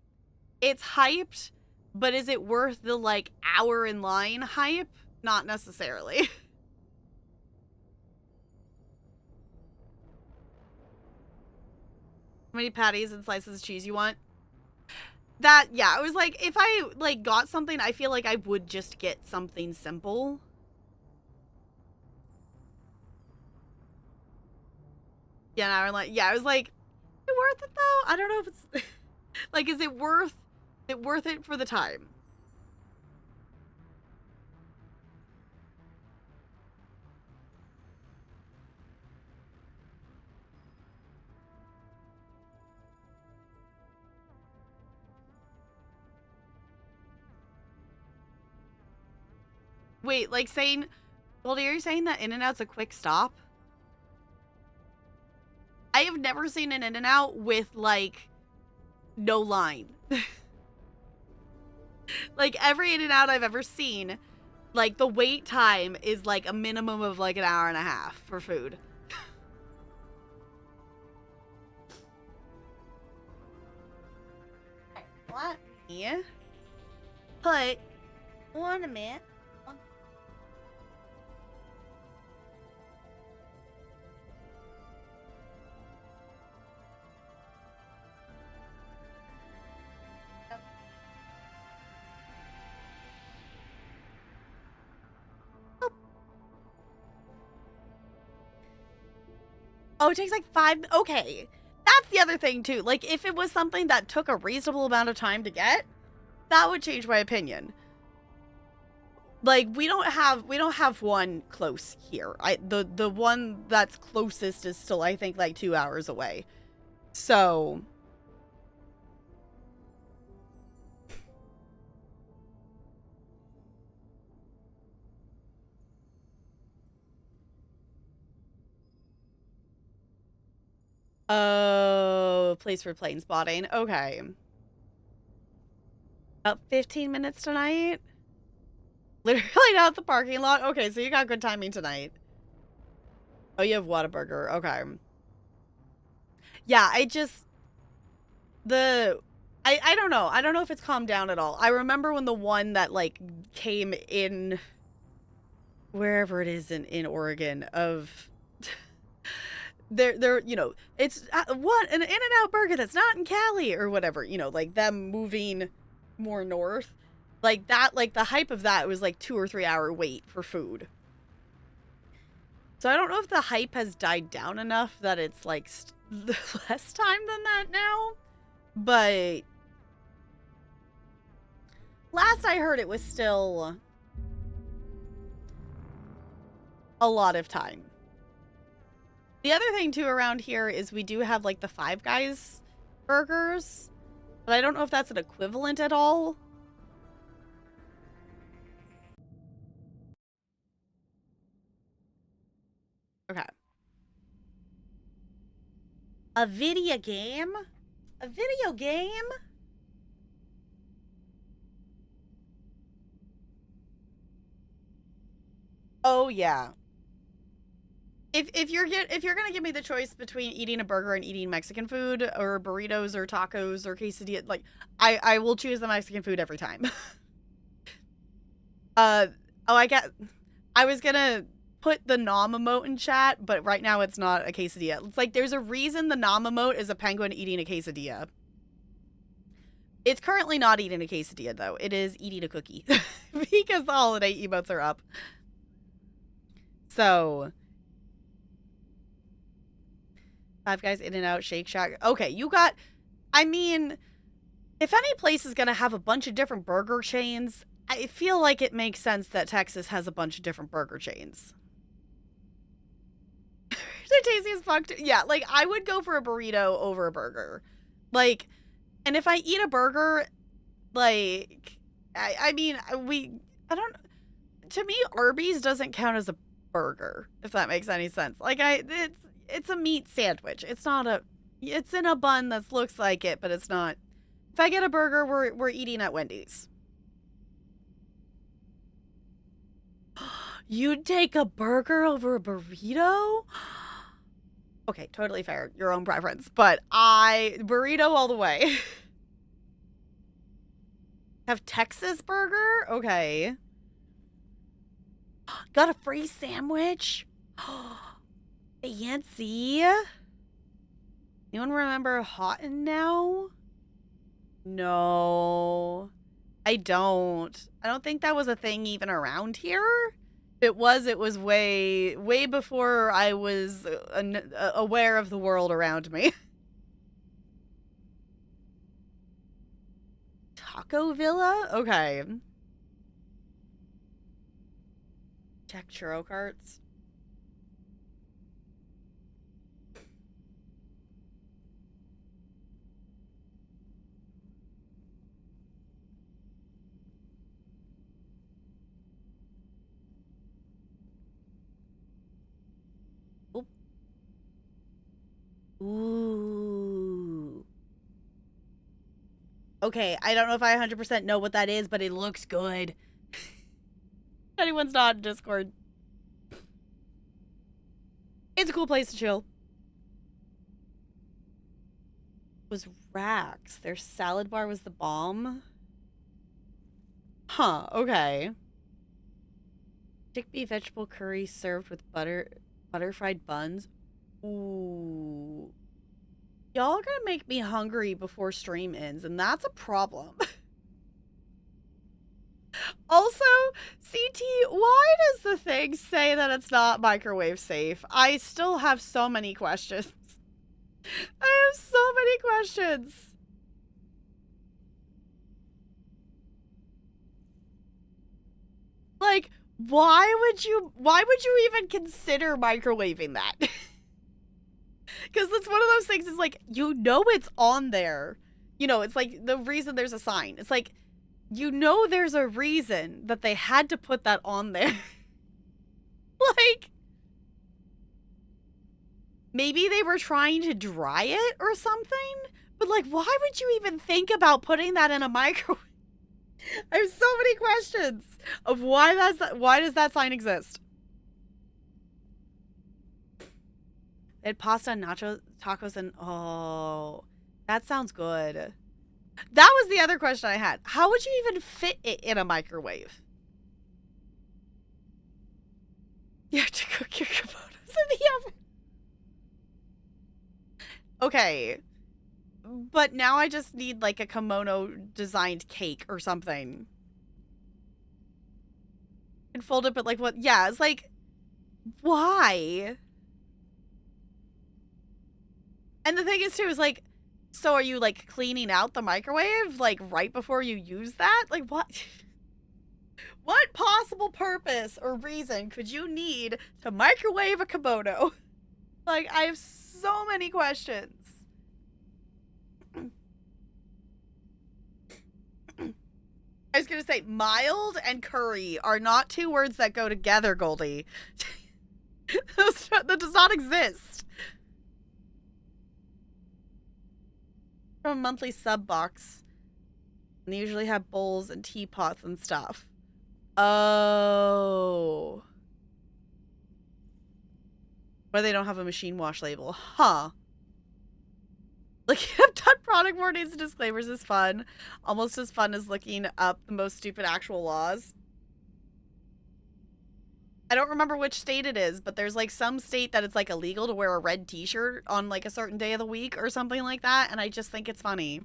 it's hyped, but is it worth the like hour in line hype? Not necessarily. How many patties and slices of cheese you want? Yeah, it was like, if I, like, got something, I feel like I would just get something simple. Yeah, and I was like, yeah, I was like, is it worth it though? I don't know if it's, like, is it worth it for the time? Wait, like saying, well, are you saying that In-N-Out's a quick stop? I have never seen an In-N-Out with, like, no line. Like, every In-N-Out I've ever seen, like, the wait time is, like, a minimum of, like, an hour and a half for food. Let me put ornament on. Oh, it takes like 5. Okay. That's the other thing too. Like, if it was something that took a reasonable amount of time to get, that would change my opinion. Like, we don't have one close here. The one that's closest is still, I think, like 2 hours away. So oh, place for plane spotting. Okay. About 15 minutes tonight? Literally out the parking lot? Okay, so you got good timing tonight. Oh, you have Whataburger. Okay. Yeah, I don't know. I don't know if it's calmed down at all. I remember when the one that, like, came in wherever it is in Oregon of they're you know, it's what an In-N-Out burger that's not in Cali or whatever, you know, like them moving more north. Like that, like the hype of that was like 2 or 3 hour wait for food. So I don't know if the hype has died down enough that it's like less time than that now. But last I heard it was still a lot of time. The other thing too around here is we do have like the Five Guys burgers, but I don't know if that's an equivalent at all. Okay. A video game? A video game? Oh yeah. If you're gonna give me the choice between eating a burger and eating Mexican food or burritos or tacos or quesadilla, like I will choose the Mexican food every time. Oh, I was gonna put the nom emote in chat, but right now it's not a quesadilla. It's like there's a reason the nom emote is a penguin eating a quesadilla. It's currently not eating a quesadilla though. It is eating a cookie because the holiday emotes are up. So Five Guys, In-N-Out, Shake Shack. Okay, you got, I mean, if any place is going to have a bunch of different burger chains, I feel like it makes sense that Texas has a bunch of different burger chains. They're tasty as fuck. Yeah, like, I would go for a burrito over a burger. Like, and if I eat a burger, like, I mean, I don't, to me, Arby's doesn't count as a burger, if that makes any sense. Like, it's a meat sandwich. It's not a, it's in a bun that looks like it, but it's not. If I get a burger, we're eating at Wendy's. You'd take a burger over a burrito? Okay, totally fair. Your own preference. But burrito all the way. Have Texas burger? Okay. Got a free sandwich? Fancy. Anyone remember Hot and Now? No, I don't. I don't think that was a thing even around here. If it was way, way before I was aware of the world around me. Taco Villa? Okay. Check churro carts. Oop. Ooh. Okay, I don't know if I 100% know what that is, but it looks good. If anyone's not in Discord, it's a cool place to chill. It was Rax. Their salad bar was the bomb. Huh, okay. Chickpea vegetable curry served with butter fried buns. Ooh. Y'all are gonna make me hungry before stream ends, and that's a problem. Also, CT, why does the thing say that it's not microwave safe? I still have so many questions. I have so many questions. Like, why would you even consider microwaving that? Because it's one of those things, it's like, you know it's on there. You know, it's like the reason there's a sign. It's like, you know there's a reason that they had to put that on there. Like, maybe they were trying to dry it or something? But like, why would you even think about putting that in a microwave? I have so many questions of why does that sign exist? They had pasta and nacho tacos and oh, that sounds good. That was the other question I had. How would you even fit it in a microwave? You have to cook your kimonos in the oven. Okay. But now I just need like a kimono designed cake or something. And fold it, but like what? Yeah, it's like, why? And the thing is too, is like, so are you like cleaning out the microwave like right before you use that? Like what? What possible purpose or reason could you need to microwave a kimono? Like, I have so many questions. I was gonna say, mild and curry are not two words that go together, Goldie. That does not exist. From a monthly sub box. And they usually have bowls and teapots and stuff. Oh. But they don't have a machine wash label. Huh. Looking up done product warnings and disclaimers is fun. Almost as fun as looking up the most stupid actual laws. I don't remember which state it is, but there's like some state that it's like illegal to wear a red t-shirt on like a certain day of the week or something like that, and I just think it's funny.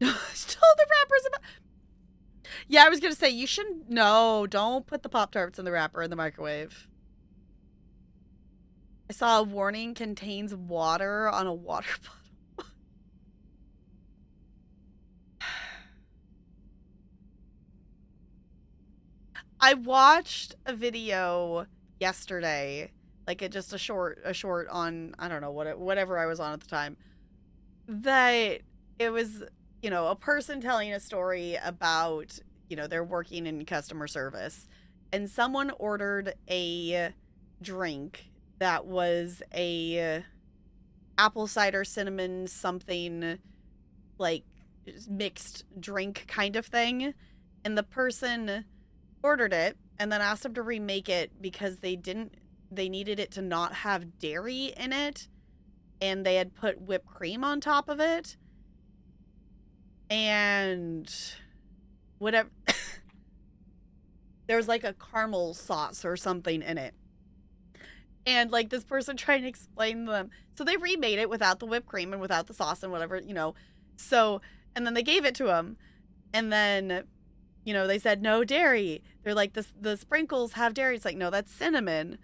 Still the wrappers about. Yeah, I was gonna say you shouldn't. No, don't put the Pop-Tarts in the wrapper in the microwave. I saw a warning contains water on a water bottle. I watched a video yesterday, like just a short on, I don't know, whatever I was on at the time, that it was, you know, a person telling a story about, you know, they're working in customer service and someone ordered a drink that was a apple cider cinnamon something, like mixed drink kind of thing, and the person ordered it and then asked them to remake it because they needed it to not have dairy in it, and they had put whipped cream on top of it and whatever. There was like a caramel sauce or something in it, And like this person trying to explain to them. So they remade it without the whipped cream and without the sauce and whatever, you know. So, and then they gave it to him. And then, you know, they said no dairy. They're like, the sprinkles have dairy. It's like, no, that's cinnamon.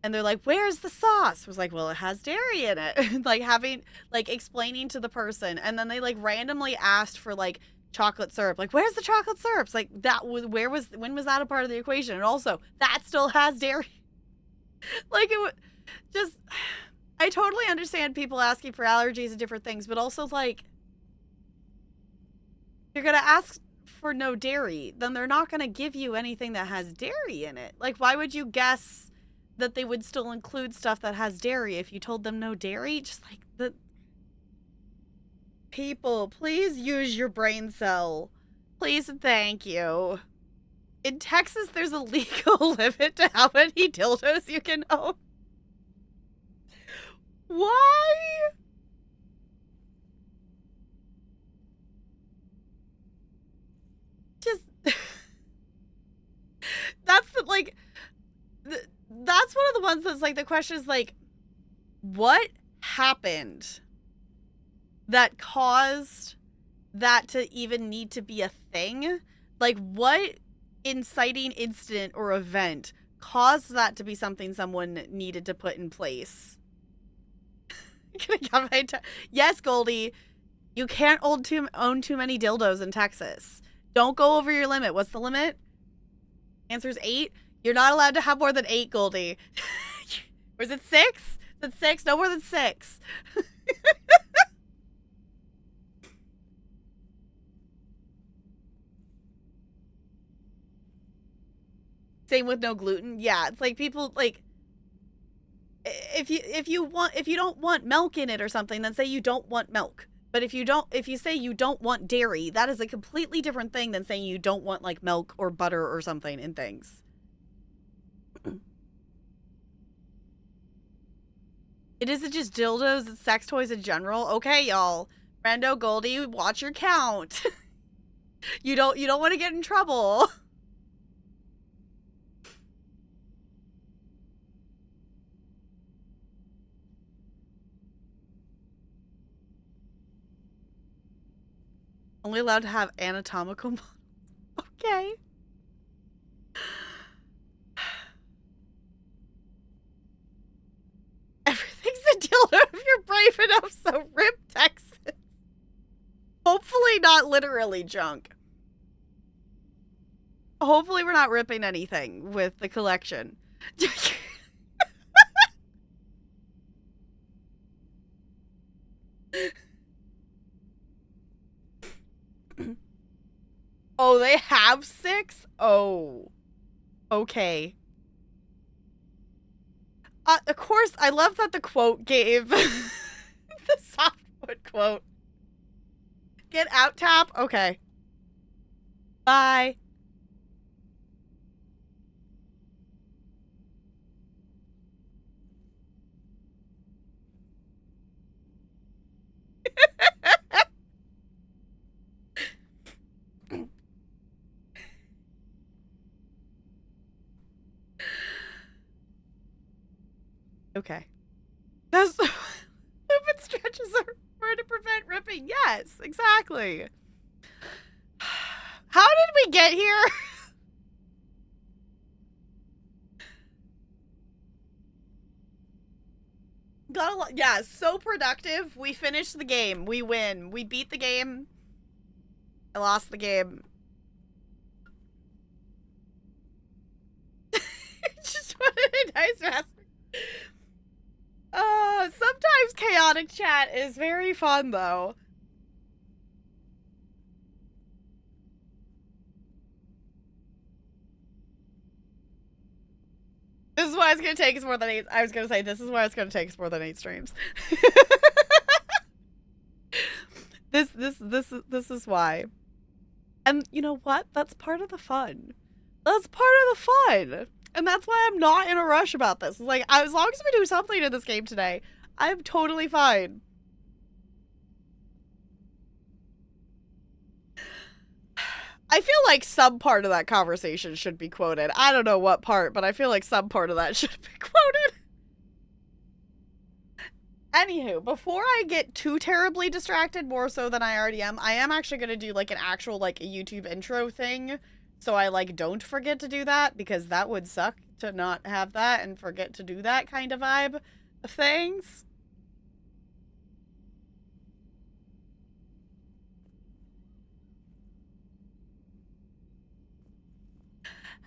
And they're like, where's the sauce? I was like, well, it has dairy in it. Like having, like explaining to the person. And then they like randomly asked for like chocolate syrup. Like, where's the chocolate syrup? It's like, when was that a part of the equation? And also, that still has dairy. Like it would just, I totally understand people asking for allergies and different things, but also like, you're going to ask for no dairy, then they're not going to give you anything that has dairy in it. Like, why would you guess that they would still include stuff that has dairy if you told them no dairy? Just like the people, please use your brain cell. Please and thank you. In Texas, there's a legal limit to how many dildos you can own. Why? Just that's the like that's one of the ones that's like the question is like, what happened that caused that to even need to be a thing? Like, what inciting incident or event caused that to be something someone needed to put in place? Yes, Goldie, you can't own too many dildos in Texas. Don't go over your limit. What's the limit? Answer's 8. You're not allowed to have more than 8, Goldie. Or is it 6? Is it 6? No more than 6. Same with no gluten. Yeah, it's like people like if you don't want milk in it or something, then say you don't want milk. But if you say you don't want dairy, that is a completely different thing than saying you don't want like milk or butter or something in things. It isn't just dildos, it's sex toys in general. Okay, y'all. Brando, Goldie, watch your count. You don't want to get in trouble. Only allowed to have anatomical models. Okay. Everything's a dildo if you're brave enough, so rip Texas. Hopefully not literally junk. Hopefully we're not ripping anything with the collection. Oh, they have 6? Oh. Okay. Of course, I love that the quote gave the softwood quote. Get out, tap? Okay. Bye. Okay. That's open stretches are to prevent ripping. Yes, exactly. How did we get here? Got a lot. Yeah, so productive. We finished the game. We win. We beat the game. I lost the game. Just wanted a nice rest. Sometimes chaotic chat is very fun, though. This is why it's gonna take us more than 8. I was gonna say this is why it's gonna take us more than 8 streams. This is why. And you know what? That's part of the fun. That's part of the fun. And that's why I'm not in a rush about this. Like, as long as we do something in this game today, I'm totally fine. I feel like some part of that conversation should be quoted. I don't know what part, but I feel like some part of that should be quoted. Anywho, before I get too terribly distracted, more so than I already am, I am actually going to do like an actual like a YouTube intro thing. So I like don't forget to do that, because that would suck to not have that and forget to do that kind of vibe of things.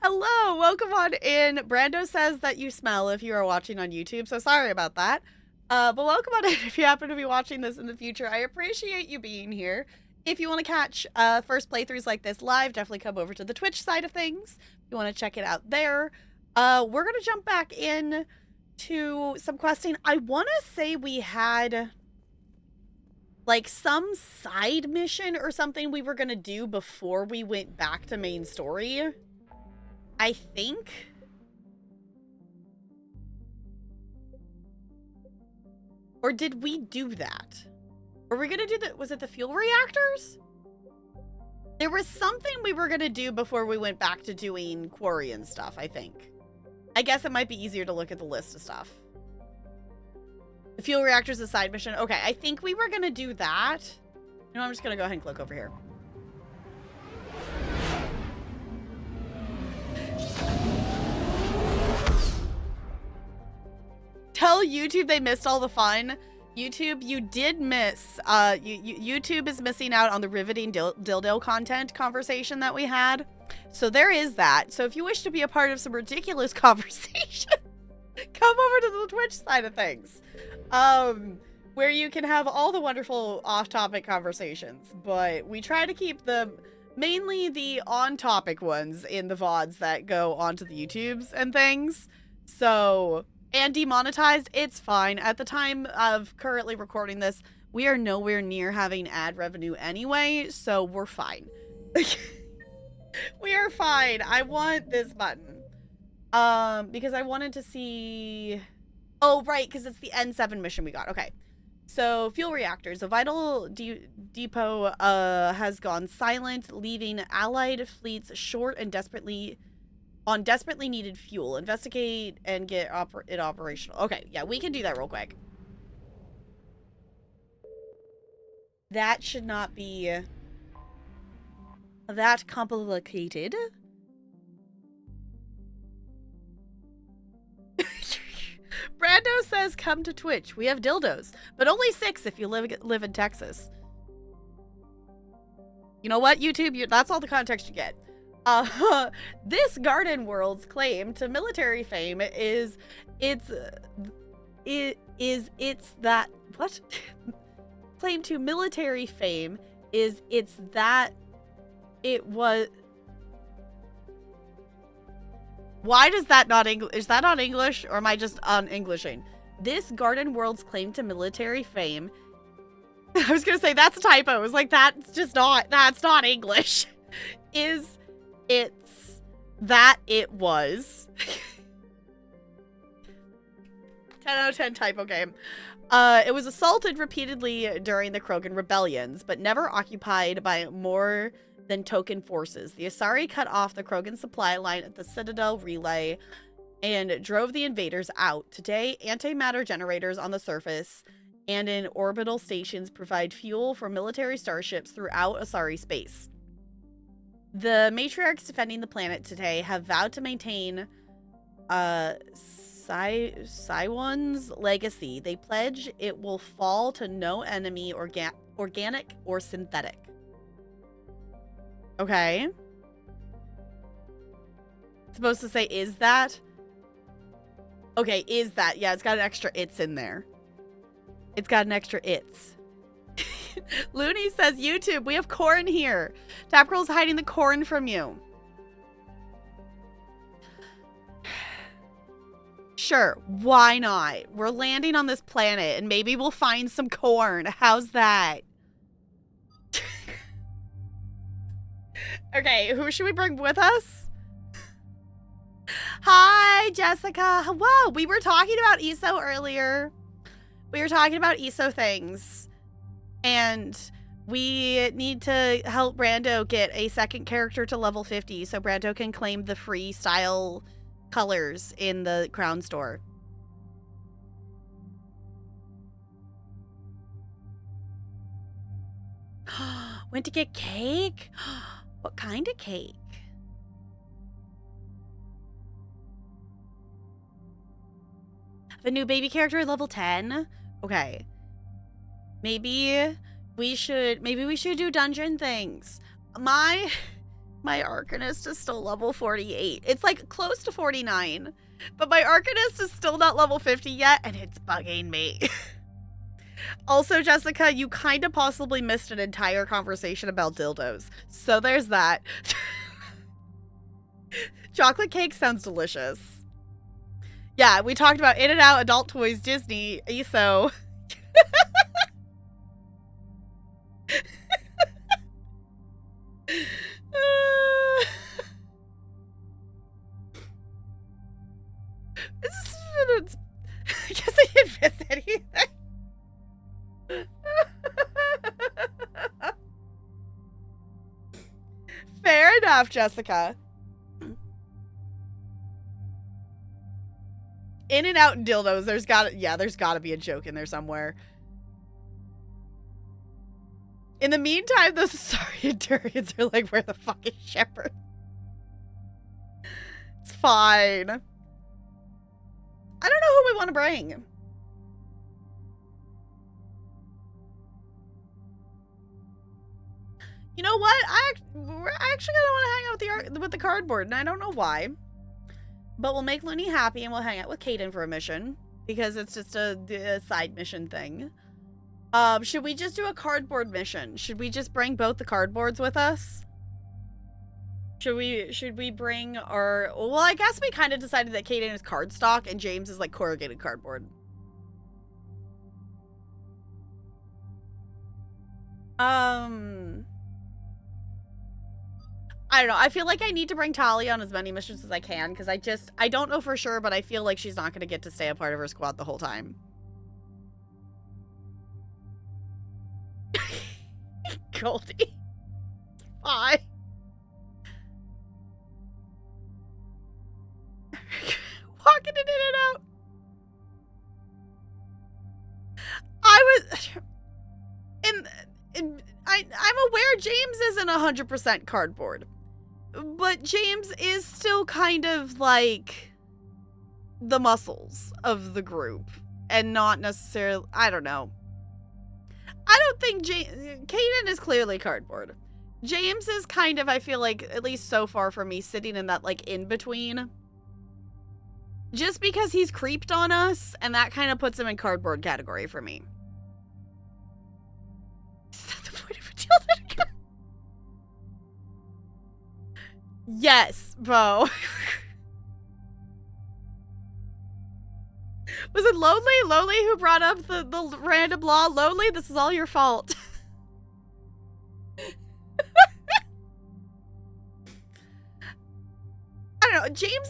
Hello, welcome on in. Brando says that you smell if you are watching on YouTube, so sorry about that. But welcome on in if you happen to be watching this in the future. I appreciate you being here. If you want to catch first playthroughs like this live, definitely come over to the Twitch side of things. If you want to check it out there. We're going to jump back in to some questing. I want to say we had like some side mission or something we were going to do before we went back to main story. I think. Or did we do that? Were we gonna do the, was it the fuel reactors? There was something we were gonna do before we went back to doing Quarian stuff, I think. I guess it might be easier to look at the list of stuff. The fuel reactors, a side mission. Okay, I think we were gonna do that. You know, I'm just gonna go ahead and click over here. Tell YouTube they missed all the fun. YouTube, you did miss. YouTube is missing out on the riveting dildo content conversation that we had. So there is that. So if you wish to be a part of some ridiculous conversation, come over to the Twitch side of things, where you can have all the wonderful off-topic conversations. But we try to keep the mainly the on-topic ones in the VODs that go onto the YouTubes and things. So. And demonetized, it's fine. At the time of currently recording this, we are nowhere near having ad revenue anyway, so we're fine. We are fine. I want this button. Because I wanted to see... Oh, right, because it's the N7 mission we got. Okay. So, fuel reactors. A vital depot has gone silent, leaving allied fleets short and desperately needed fuel. Investigate and get it operational. Okay, yeah, we can do that real quick. That should not be that complicated. Brando says, come to Twitch. We have dildos, but only 6 if you live in Texas. You know what, YouTube? That's all the context you get. This Garden World's claim to military fame is that what? Claim to military fame is that it was. Why does that not English? Is that not English, or am I just un-Englishing? This Garden World's claim to military fame. I was gonna say that's a typo. It was like that's not English. It's that it was 10 out of 10 typo game. It was assaulted repeatedly during the Krogan rebellions, but never occupied by more than token forces. The Asari cut off the Krogan supply line at the Citadel Relay and drove the invaders out. Today, antimatter generators on the surface and in orbital stations provide fuel for military starships throughout Asari space. The matriarchs defending the planet today have vowed to maintain Siwon's legacy. They pledge it will fall to no enemy, organic or synthetic. Okay. It's supposed to say, is that? Okay, is that? Yeah, it's got an extra it's in there. It's got an extra it's. Looney says, YouTube, we have corn here. Tapgirl's hiding the corn from you. Sure, why not? We're landing on this planet and maybe we'll find some corn. How's that? Okay, who should we bring with us? Hi, Jessica. Whoa, we were talking about ESO earlier. We were talking about ESO things. And we need to help Brando get a second character to level 50 so Brando can claim the free style colors in the crown store. Went to get cake? What kind of cake? The new baby character level 10? Okay. Maybe we should do dungeon things. My Arcanist is still level 48. It's like close to 49. But my Arcanist is still not level 50 yet, and it's bugging me. Also, Jessica, you kind of possibly missed an entire conversation about dildos. So there's that. Chocolate cake sounds delicious. Yeah, we talked about In-N-Out, Adult Toys, Disney, ESO. I guess I didn't miss anything. Fair enough, Jessica. In-N-Out and dildos, there's gotta be a joke in there somewhere. In the meantime, those Saurians are like, where the fuck is Shepard? It's fine. I don't know who we want to bring. You know what? I actually kind of want to hang out with the cardboard, and I don't know why. But we'll make Looney happy, and we'll hang out with Kaden for a mission, because it's just a side mission thing. Should we just do a cardboard mission? Should we just bring both the cardboards with us? Should we bring our... Well, I guess we kind of decided that Kaden is cardstock and James is like corrugated cardboard. I don't know. I feel like I need to bring Talia on as many missions as I can, because I don't know for sure, but I feel like she's not going to get to stay a part of her squad the whole time. Goldie. Bye. Walking in and out. I'm aware James isn't 100% cardboard, but James is still kind of like the muscles of the group, and not necessarily, I don't know. I don't think Kaden is clearly cardboard. James is kind of, I feel like, at least so far for me, sitting in that, like, in-between. Just because he's creeped on us, and that kind of puts him in cardboard category for me. Is that the point of a deal? Yes, Bo. Was it Lonely who brought up the random law? Lonely, this is all your fault. I don't know. James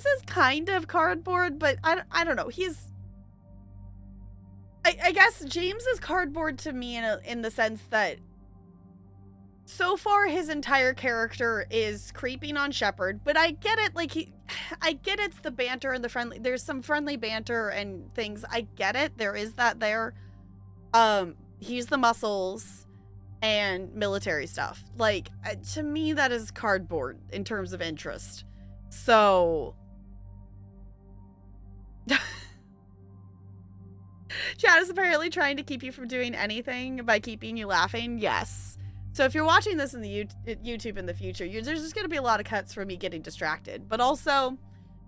is kind of cardboard, but I don't know. I guess James is cardboard to me in the sense that so far his entire character is creeping on Shepard, but I get it. Like I get it's the banter and the friendly. There's some friendly banter and things. I get it. There is that there. He's the muscles and military stuff. Like to me, that is cardboard in terms of interest. So. Chad is apparently trying to keep you from doing anything by keeping you laughing. Yes. So if you're watching this in the YouTube in the future, there's just going to be a lot of cuts for me getting distracted. But also,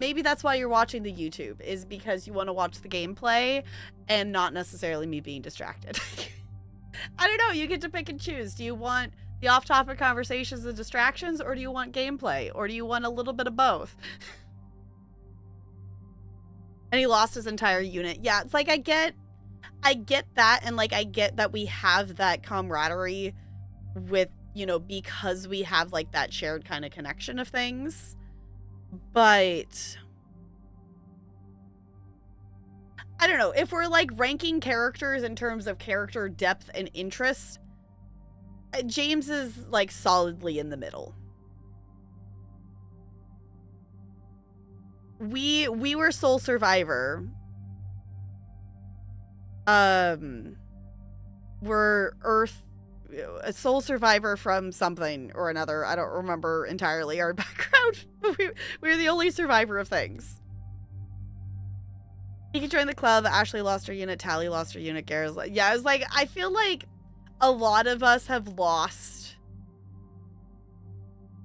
maybe that's why you're watching the YouTube, is because you want to watch the gameplay and not necessarily me being distracted. I don't know. You get to pick and choose. Do you want the off-topic conversations and distractions, or do you want gameplay, or do you want a little bit of both? And he lost his entire unit. Yeah, it's like I get that, and like I get that we have that camaraderie with, you know, because we have like that shared kind of connection of things. But I don't know, if we're like ranking characters in terms of character depth and interest, James is like solidly in the middle. We were Soul Survivor. We're Earth. a soul survivor from something or another. I don't remember entirely our background. We're the only survivor of things. You can join the club. Ashley lost her unit. Tally lost her unit. Garrett's like, yeah, I was like, I feel like a lot of us have lost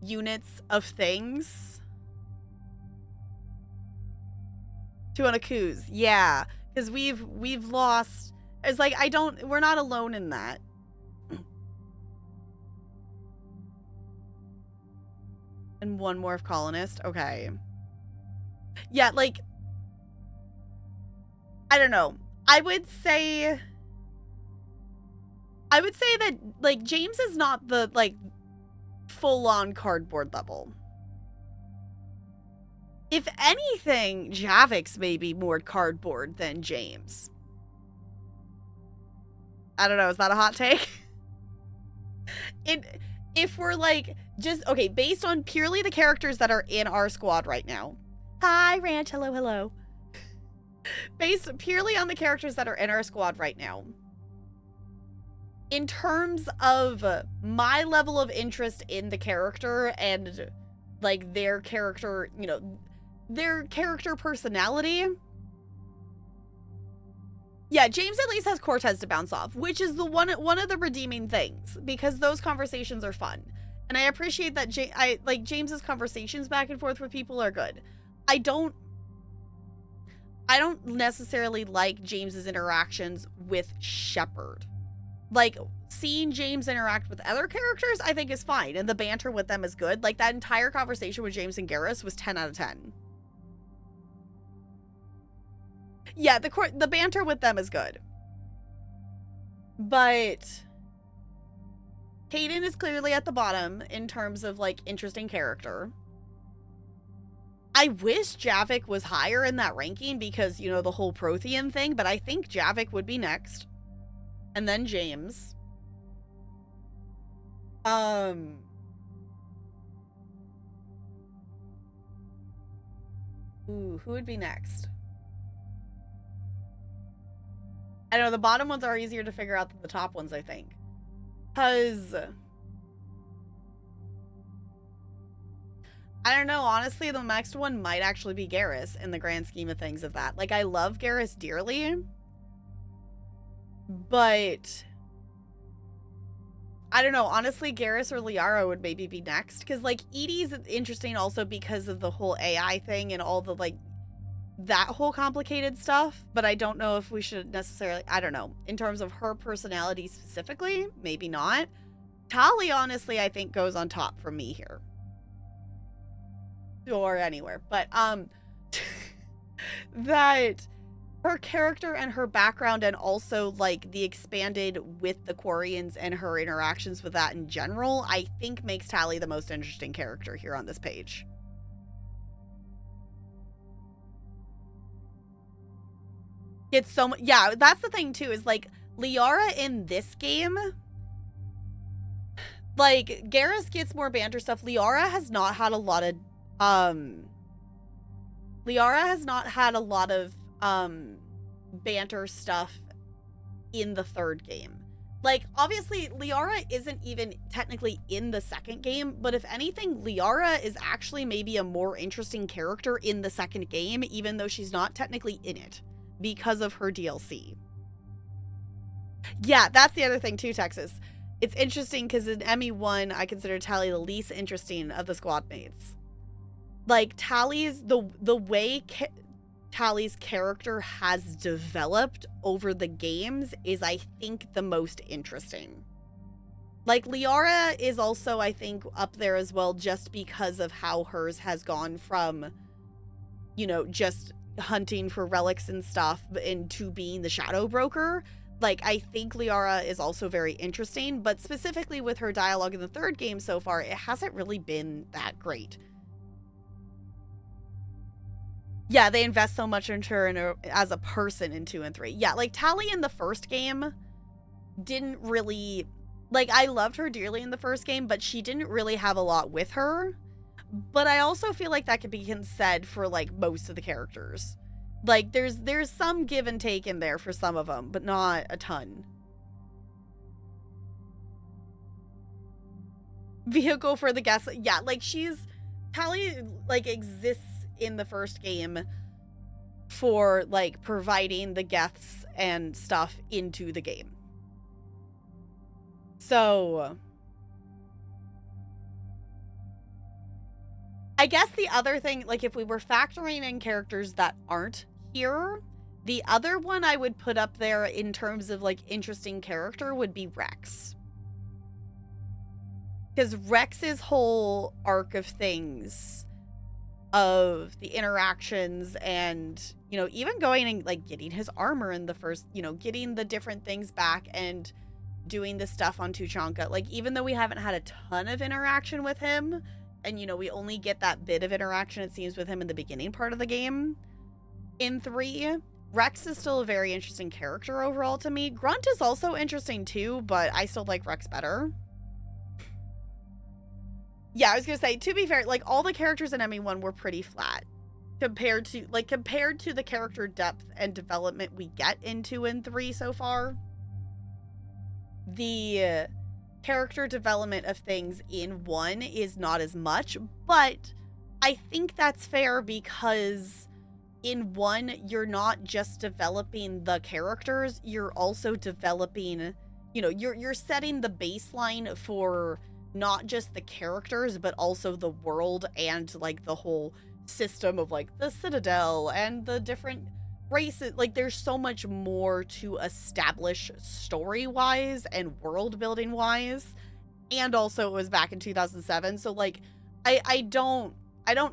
units of things. 200 coups. Yeah. Because we've lost. It's like, we're not alone in that. And one more of colonist. Okay. Yeah, like, I don't know. I would say that, like, James is not the, like, full-on cardboard level. If anything, Javik's maybe more cardboard than James. I don't know. Is that a hot take? If we're, like, just, okay, based on purely the characters that are in our squad right now. Hi, Ranch. Hello, hello. Based purely on the characters that are in our squad right now. In terms of my level of interest in the character and, like, their character, you know, their character personality. Yeah, James at least has Cortez to bounce off, which is the one of the redeeming things, because those conversations are fun. And I appreciate that James's conversations back and forth with people are good. I don't necessarily like James's interactions with Shepard. Like, seeing James interact with other characters, I think is fine. And the banter with them is good. Like, that entire conversation with James and Garrus was 10 out of 10. Yeah, the banter with them is good. But Hayden is clearly at the bottom in terms of, like, interesting character. I wish Javik was higher in that ranking because, you know, the whole Prothean thing, but I think Javik would be next. And then James. Ooh, who would be next? I don't know, the bottom ones are easier to figure out than the top ones, I think. Because I don't know, honestly, the next one might actually be Garrus in the grand scheme of things of that. Like, I love Garrus dearly. But I don't know, honestly, Garrus or Liara would maybe be next. Because, like, Edie's interesting also because of the whole AI thing and all the, like, that whole complicated stuff, but I don't know if we should necessarily, I don't know, in terms of her personality specifically, maybe not. Tali, honestly, I think goes on top for me here. Or anywhere, but, that her character and her background and also, like, the expanded with the Quarians and her interactions with that in general, I think makes Tali the most interesting character here on this page. It's so much. Yeah, that's the thing too, is like Liara in this game, like, Garrus gets more banter stuff. Liara has not had a lot of banter stuff in the third game. Like, obviously Liara isn't even technically in the second game, but if anything, Liara is actually maybe a more interesting character in the second game, even though she's not technically in it, because of her DLC. Yeah, that's the other thing too, Texas. It's interesting because in ME1, I consider Tali the least interesting of the squad mates. Like, Tali's, the way Tali's character has developed over the games is, I think, the most interesting. Like, Liara is also, I think, up there as well, just because of how hers has gone from, you know, just hunting for relics and stuff into being the shadow broker. Like, I think Liara is also very interesting, but specifically with her dialogue in the third game so far, it hasn't really been that great. Yeah, they invest so much into her as a person in 2 and 3. Yeah, like, Tali in the first game didn't really, like, I loved her dearly in the first game, but she didn't really have a lot with her. But I also feel like that could be said for, like, most of the characters. Like, there's some give and take in there for some of them, but not a ton. vehicle for the guests. Yeah, like Tally like exists in the first game for like providing the guests and stuff into the game. So I guess the other thing, like if we were factoring in characters that aren't here, the other one I would put up there in terms of like interesting character would be Rex. Because Rex's whole arc of things, of the interactions and, you know, even going and like getting his armor in the first, you know, getting the different things back and doing the stuff on Tuchanka. Like, even though we haven't had a ton of interaction with him, and, you know, we only get that bit of interaction, it seems, with him in the beginning part of the game, in 3, Rex is still a very interesting character overall to me. Grunt is also interesting too, but I still like Rex better. Yeah, I was gonna say, to be fair, like, all the characters in ME1 were pretty flat compared to the character depth and development we get into in 3 so far. The character development of things in 1 is not as much, but I think that's fair because in 1, you're not just developing the characters, you're also developing, you know, you're setting the baseline for not just the characters, but also the world and, like, the whole system of, like, the Citadel and the different races. Like, there's so much more to establish story-wise and world-building-wise. And also, it was back in 2007, so, like, I don't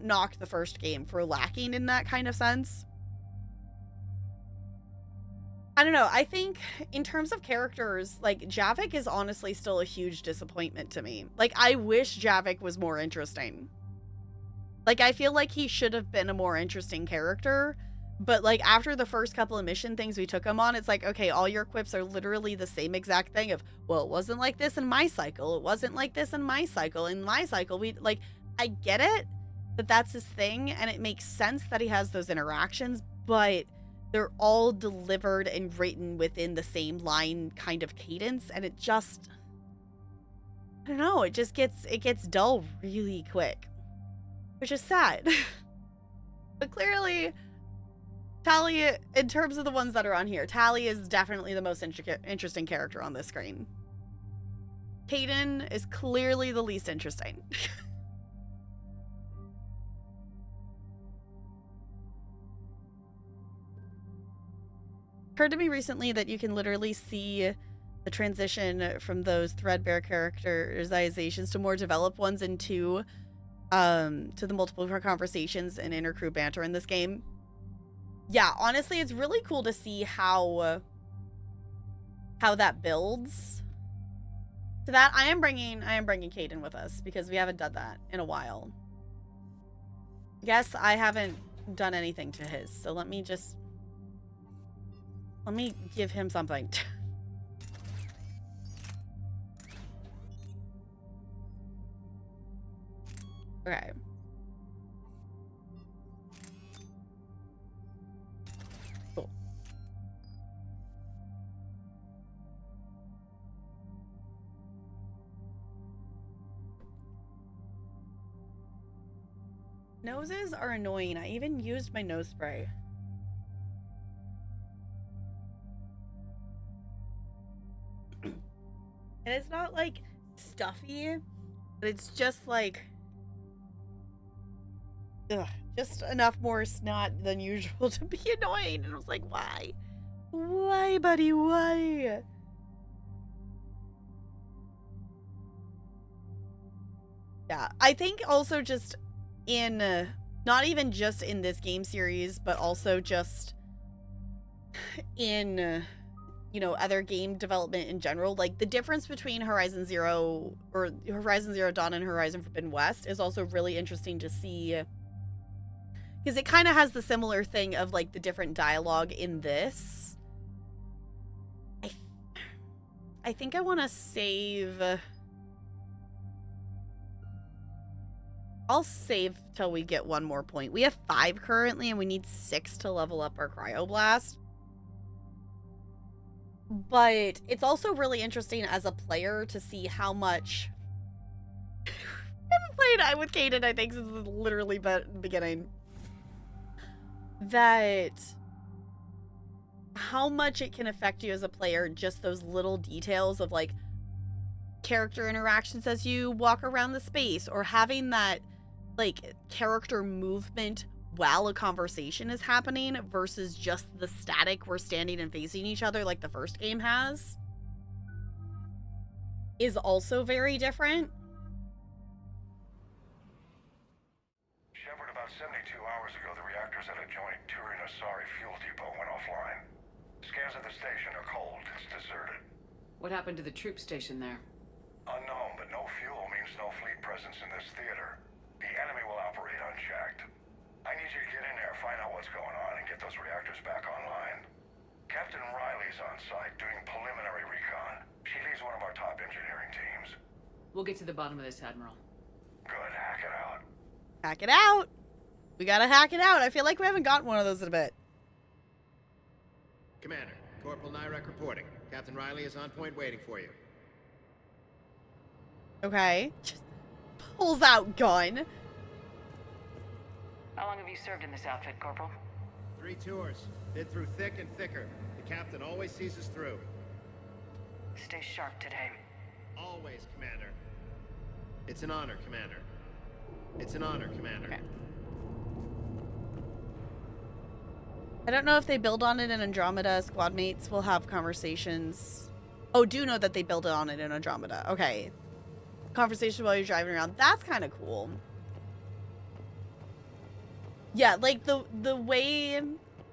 knock the first game for lacking in that kind of sense. I don't know. I think in terms of characters, like, Javik is honestly still a huge disappointment to me. Like, I wish Javik was more interesting. Like, I feel like he should have been a more interesting character, but, like, after the first couple of mission things we took him on, it's like, okay, all your quips are literally the same exact thing of, well, it wasn't like this in my cycle. It wasn't like this in my cycle. In my cycle, we, like, I get it that that's his thing, and it makes sense that he has those interactions, but they're all delivered and written within the same line kind of cadence, and it just, I don't know, it gets dull really quick, which is sad. But clearly, Tally, in terms of the ones that are on here, Tally is definitely the most interesting character on this screen. Caden is clearly the least interesting. Occurred to me recently that you can literally see the transition from those threadbare characterizations to more developed ones in 2, to the multiple conversations and intercrew banter in this game. Yeah, honestly, it's really cool to see how that builds. To that, I am bringing Caden with us because we haven't done that in a while. Yes, I haven't done anything to his, so let me give him something. Okay. Cool. Noses are annoying. I even used my nose spray. And it's not, like, stuffy, but it's just, like, ugh, just enough more snot than usual to be annoying. And I was like, why? Why, buddy? Why? Yeah, I think also just in, not even just in this game series, but also just in, you know, other game development in general, like the difference between Horizon Zero Dawn and Horizon Forbidden West is also really interesting to see, because it kind of has the similar thing of like the different dialogue in this. I think I want to save. I'll save till we get one more point. We have 5 currently, and we need 6 to level up our Cryoblast. But it's also really interesting as a player to see how much I'm with Kaden, I think, since the literally beginning. That how much it can affect you as a player, just those little details of like character interactions as you walk around the space, or having that like character movement while a conversation is happening versus just the static we're standing and facing each other like the first game has, is also very different. Shepard, about 72 hours ago, the reactors at a joint Turin-Asari fuel depot went offline. Scans of the station are cold. It's deserted. What happened to the troop station there? Unknown, but no fuel means no fleet presence in this theater. The enemy will operate unchecked. I need you to get in there, find out what's going on, and get those reactors back online. Captain Riley's on site doing preliminary recon. She leads one of our top engineering teams. We'll get to the bottom of this, Admiral. Good, hack it out. Hack it out. We gotta hack it out. I feel like we haven't gotten one of those in a bit. Commander, Corporal Nyrek reporting. Captain Riley is on point waiting for you. Okay. Just pulls out gun. How long have you served in this outfit, Corporal? 3 tours. Been through thick and thicker. The captain always sees us through. Stay sharp today. Always, Commander. It's an honor, Commander. It's an honor, Commander. Okay. I don't know if they build on it in Andromeda. Squad mates will have conversations. Oh, do know that they build on it in Andromeda. Okay. Conversation while you're driving around. That's kind of cool. Yeah, like the way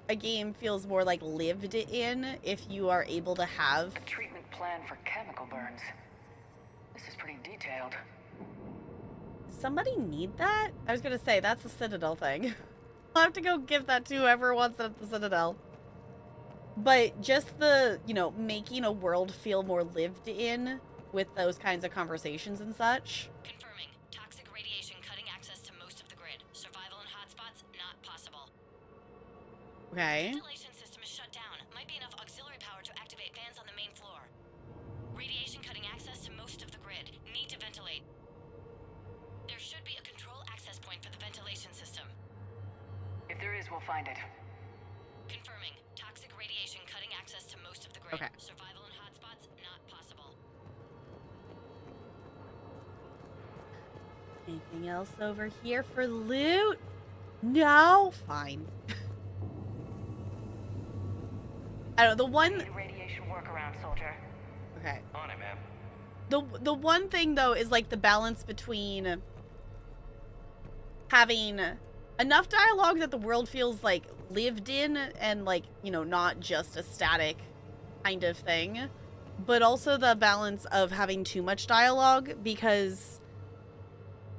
a game feels more like lived in if you are able to have A treatment plan for chemical burns. This is pretty detailed. somebody need that? I was gonna say that's a Citadel thing. I'll have to go give that to whoever wants it at the Citadel. But just the, you know, making a world feel more lived in with those kinds of conversations and such. Confirming. Toxic radiation cutting access to most of the grid. Survival in hotspots not possible. Okay. Ventilation system is shut down. Might be enough auxiliary power to activate fans on the main floor. Radiation cutting access to most of the grid. Need to ventilate. There should be a control access point for the ventilation system. If there is, we'll find it. Confirming. Toxic radiation cutting access to most of the grid. Okay. Survival in hotspots not possible. Anything else over here for loot? No? Fine. I don't know, the one... Need a radiation workaround, soldier. Okay. On it, ma'am. The one thing, though, is, like, the balance between having enough dialogue that the world feels, like, lived in and, like, you know, not just a static kind of thing, but also the balance of having too much dialogue, because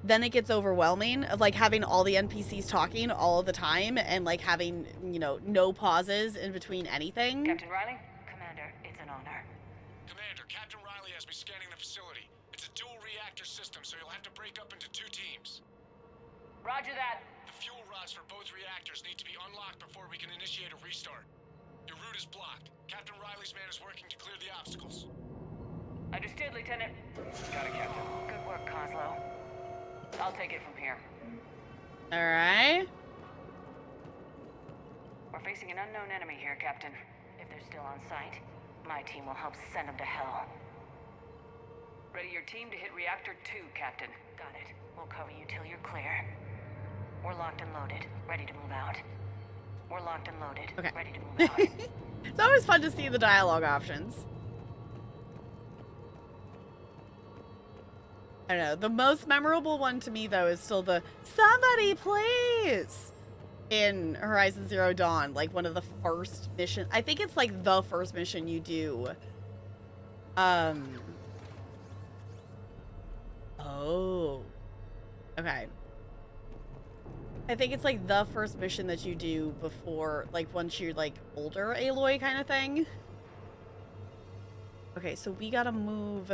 then it gets overwhelming of, like, having all the NPCs talking all of the time and, like, having, you know, no pauses in between anything. Captain Riley? Commander, it's an honor. Commander, Captain Riley has me scanning the facility. It's a dual reactor system, so you'll have to break up into 2 teams. Roger that. The fuel rods for both reactors need to be unlocked before we can initiate a restart. Your route is blocked. Captain Riley's man is working to clear the obstacles. Understood, Lieutenant. Got it, Captain. Good work, Coslow. I'll take it from here. Alright. We're facing an unknown enemy here, Captain. If they're still on site, my team will help send them to hell. Ready your team to hit Reactor 2, Captain. Got it. We'll cover you till you're clear. We're locked and loaded, ready to move out. We're locked and loaded, Okay. ready to move out. It's always fun to see the dialogue options. I don't know. The most memorable one to me, though, is still the "somebody please" in Horizon Zero Dawn. Like, one of the first missions. I think it's, like, the first mission you do. Oh. Okay. I think it's, like, the first mission that you do before, like, once you're, like, older Aloy kind of thing. Okay, so we gotta move...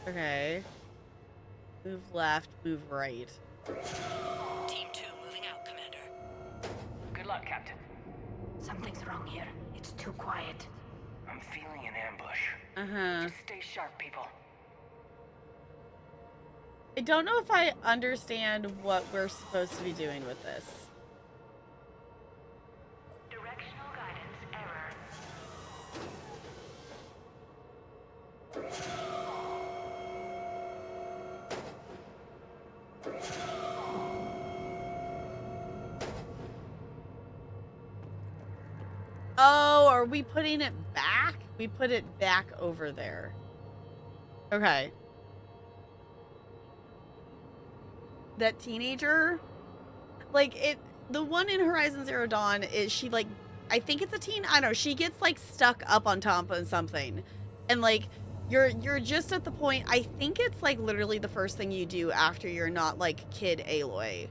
Okay. Move left, move right. Team 2 moving out, Commander. Good luck, Captain. Something's wrong here. It's too quiet. I'm feeling an ambush. Uh-huh. Just stay sharp, people. I don't know if I understand what we're supposed to be doing with this. Directional guidance error. Oh, are we putting it back? We put it back over there. Okay. That teenager, like the one in Horizon Zero Dawn is she like, I think it's a teen. I don't know. She gets like stuck up on top of something, and like you're just at the point. I think it's like literally the first thing you do after you're not like Kid Aloy,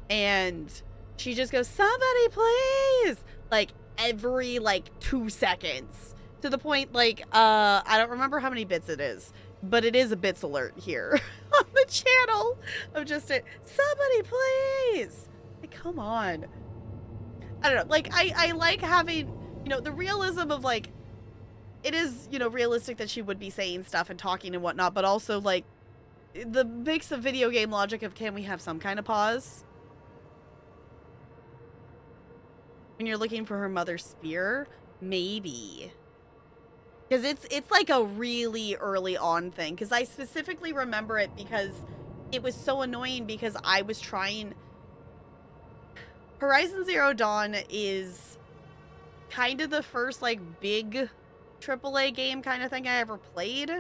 and she just goes, "Somebody please!" Like every like 2 seconds, to the point like I don't remember how many bits it is, but it is a bits alert here on the channel of just it. Somebody please! Like, come on. I don't know. Like, I like having, you know, the realism of like, it is, you know, realistic that she would be saying stuff and talking and whatnot, but also like the mix of video game logic of, can we have some kind of pause? When you're looking for her mother's spear, maybe. Because it's like a really early on thing. Because I specifically remember it because it was so annoying because I was trying... Horizon Zero Dawn is kind of the first like big AAA game kind of thing I ever played.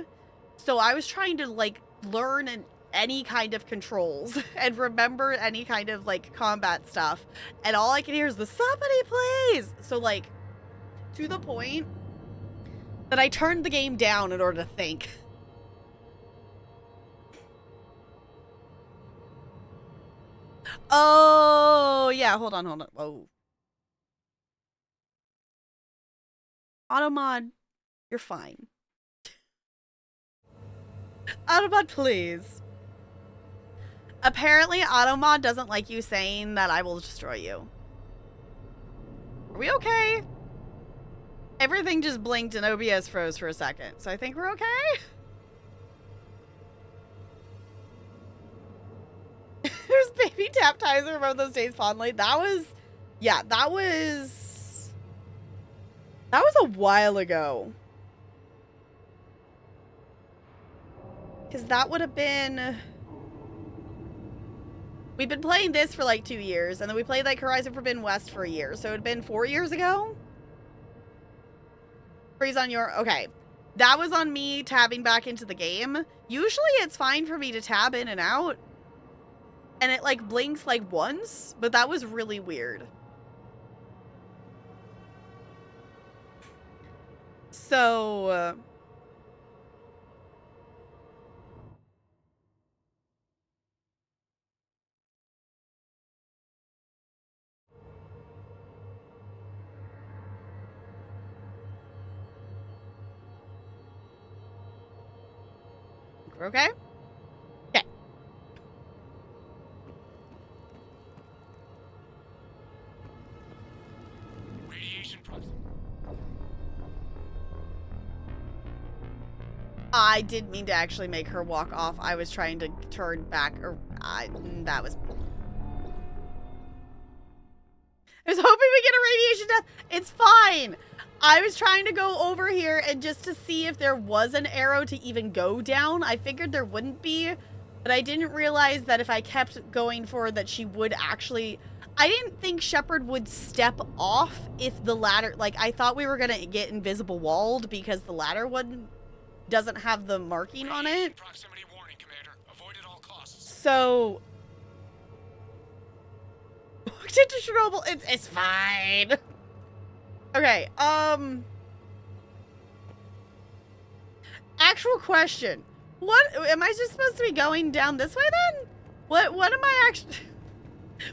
So I was trying to like learn any kind of controls and remember any kind of like combat stuff. And all I can hear is the "somebody please." So like to the point that I turned the game down in order to think. Oh, yeah. Hold on. Whoa. Automod, you're fine. Automod, please. Apparently, Automod doesn't like you saying that I will destroy you. Are we okay? Everything just blinked and OBS froze for a second, so I think we're okay? There's Baby Taptizer. Remember those days fondly? That was... Yeah, that was a while ago. Because that would have been... We've been playing this for like 2 years, and then we played like Horizon Forbidden West for a year, so it had been 4 years ago? Freeze on your... Okay. That was on me tabbing back into the game. Usually it's fine for me to tab in and out. And it like blinks like once, but that was really weird. So... We're okay? Okay. Radiation present. I didn't mean to actually make her walk off. I was trying to turn back, or that was... I was hoping we get a radiation death. It's fine. I was trying to go over here and just to see if there was an arrow to even go down. I figured there wouldn't be, but I didn't realize that if I kept going forward that she would actually... I didn't think Shepard would step off if the ladder... Like, I thought we were going to get invisible walled because the ladder doesn't have the marking on it. Proximity warning, Commander. Avoid at all costs. So... Walked into Chernobyl. It's fine. Okay, actual question. What, am I just supposed to be going down this way then? What am I actually...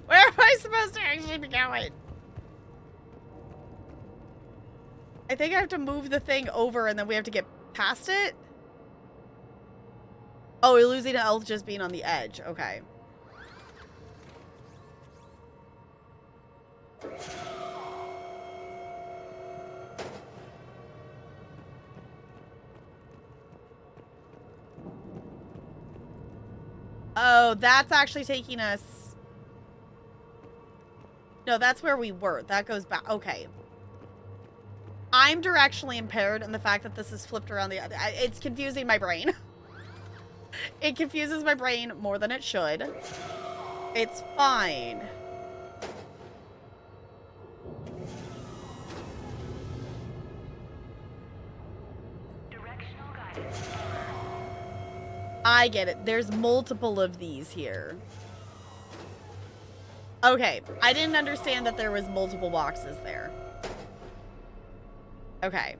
Where am I supposed to actually be going? I think I have to move the thing over and then we have to get past it. Oh, we're losing health just being on the edge. Okay. no, that's actually taking us... No, that's where we were. That goes back. Okay. I'm directionally impaired, and the fact that this is flipped around the other... It's confusing my brain. It confuses my brain more than it should. It's fine. Directional guidance. I get it. There's multiple of these here. Okay. I didn't understand that there was multiple boxes there. Okay.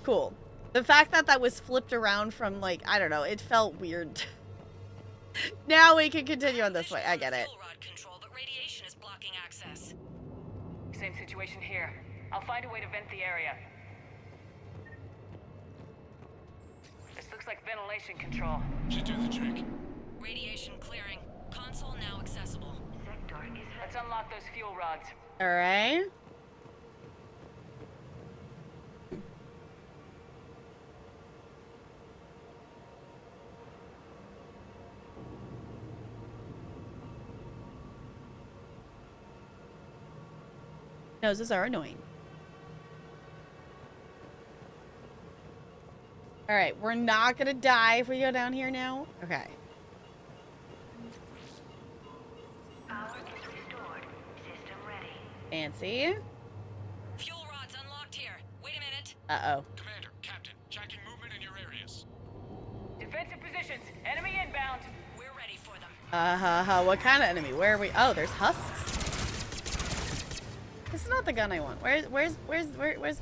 Cool. The fact that that was flipped around from, like, I don't know, it felt weird. Now we can continue on this way. I get it. Control, but radiation is blocking access. Same situation here. I'll find a way to vent the area. This looks like ventilation control. Should do the trick. Radiation clearing. Console now accessible. Sector is Let's unlock those fuel rods. All right. Noses are annoying. All right, we're not gonna die if we go down here now. Okay. power is restored. System ready. Fancy. Fuel rods unlocked here. Wait a minute. Uh-oh. Commander, Captain, tracking movement in your areas. Defensive positions. Enemy inbound. We're ready for them. What kind of enemy? Where are we? Oh, there's husks. This is not the gun I want. Where's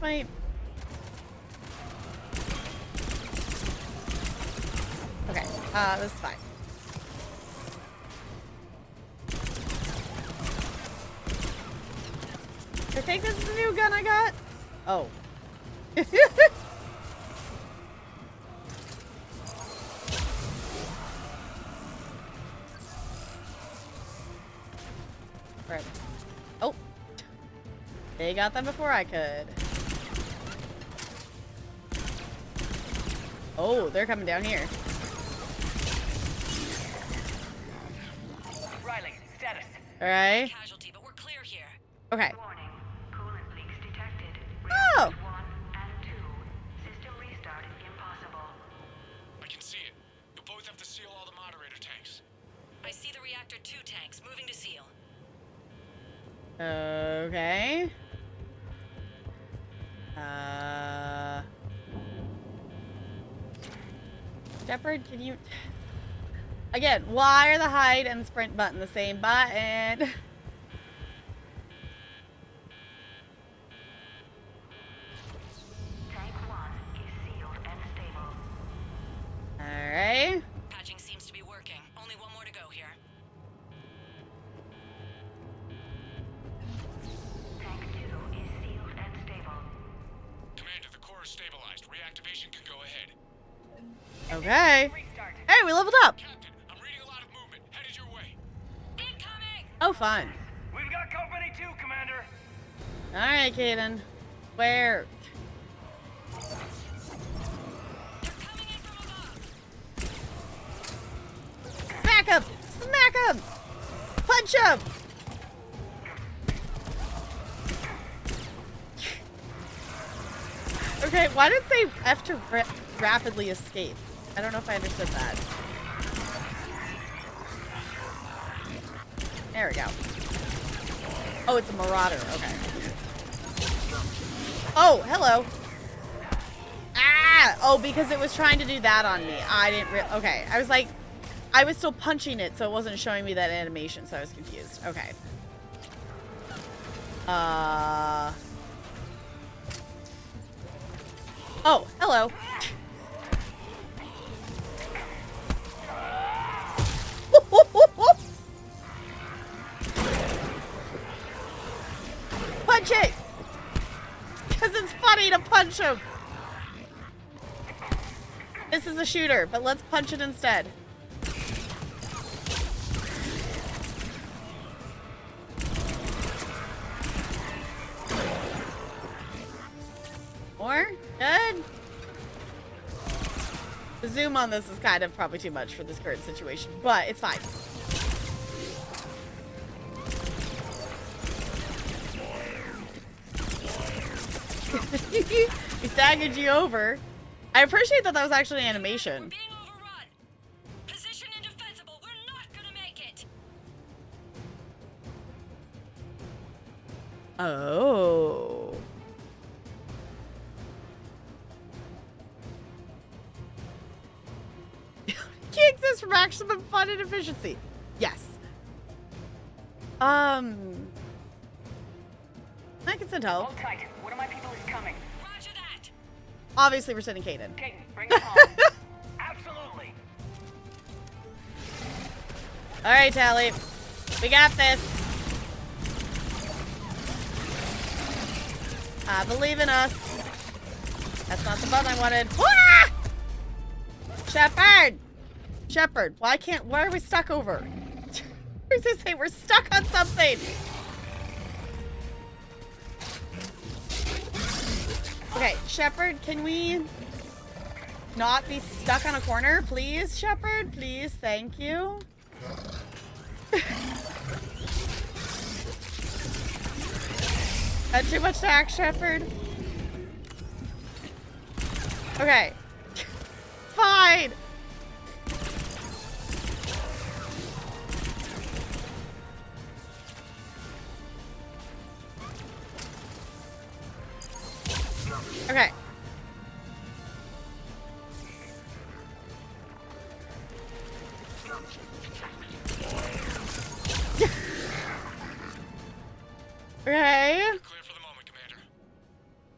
my... Okay, this is fine. I think this is the new gun I got. Oh. Right. Oh. They got them before I could. Oh, they're coming down here. Riley, status. All right. Casualty, but we're clear here. Okay. Warning. Coolant leaks detected. Oh. Reactors 1 and 2. System restart impossible. I can see it. You'll both have to seal all the moderator tanks. I see the reactor 2 tanks moving to seal. Okay. Shepard, can you... Again, why are the hide and sprint button the same button? Tank 1 is sealed and stable. Alright. Patching seems to be working. Only one more to go here. Tank 2 is sealed and stable. Commander, the core is stabilized. Reactivation can go ahead. Okay. Restart. Hey, we leveled up. Captain, I'm reading a lot of movement. Headed your way. Incoming! Oh, fun. We've got company too, Commander. Alright, Kaden. Where? They're coming in from above. Smack him! Smack him! Punch him! Okay, why did it say F to rapidly escape? I don't know if I understood that. There we go. Oh, it's a marauder. Okay. Oh, hello. Ah! Oh, because it was trying to do that on me. I didn't okay. I was like, I was still punching it, so it wasn't showing me that animation, so I was confused. Okay. Oh, hello. Punch it! Because it's funny to punch him. This is a shooter, but let's punch it instead. More? Good. The zoom on this is kind of probably too much for this current situation, but it's fine. He staggered you over. I appreciate that that was actually an animation. We're being overrun. Position indefensible. We're not gonna make it. Oh. Key exists for maximum fun and efficiency. Yes. I can send help. Hold tight. One of my people is coming. Roger that. Obviously, we're sending Kaden. Caden, bring it home. Absolutely. All right, Tally. We got this. I believe in us. That's not the button I wanted. Ah! Shepard! Shepard, why are we stuck over? What does this say? We're stuck on something. Okay, Shepard, can we not be stuck on a corner? Please, Shepard? Please, thank you. Had too much to act, Shepard. Okay. Fine. Okay. Okay. Clear for the moment, Commander.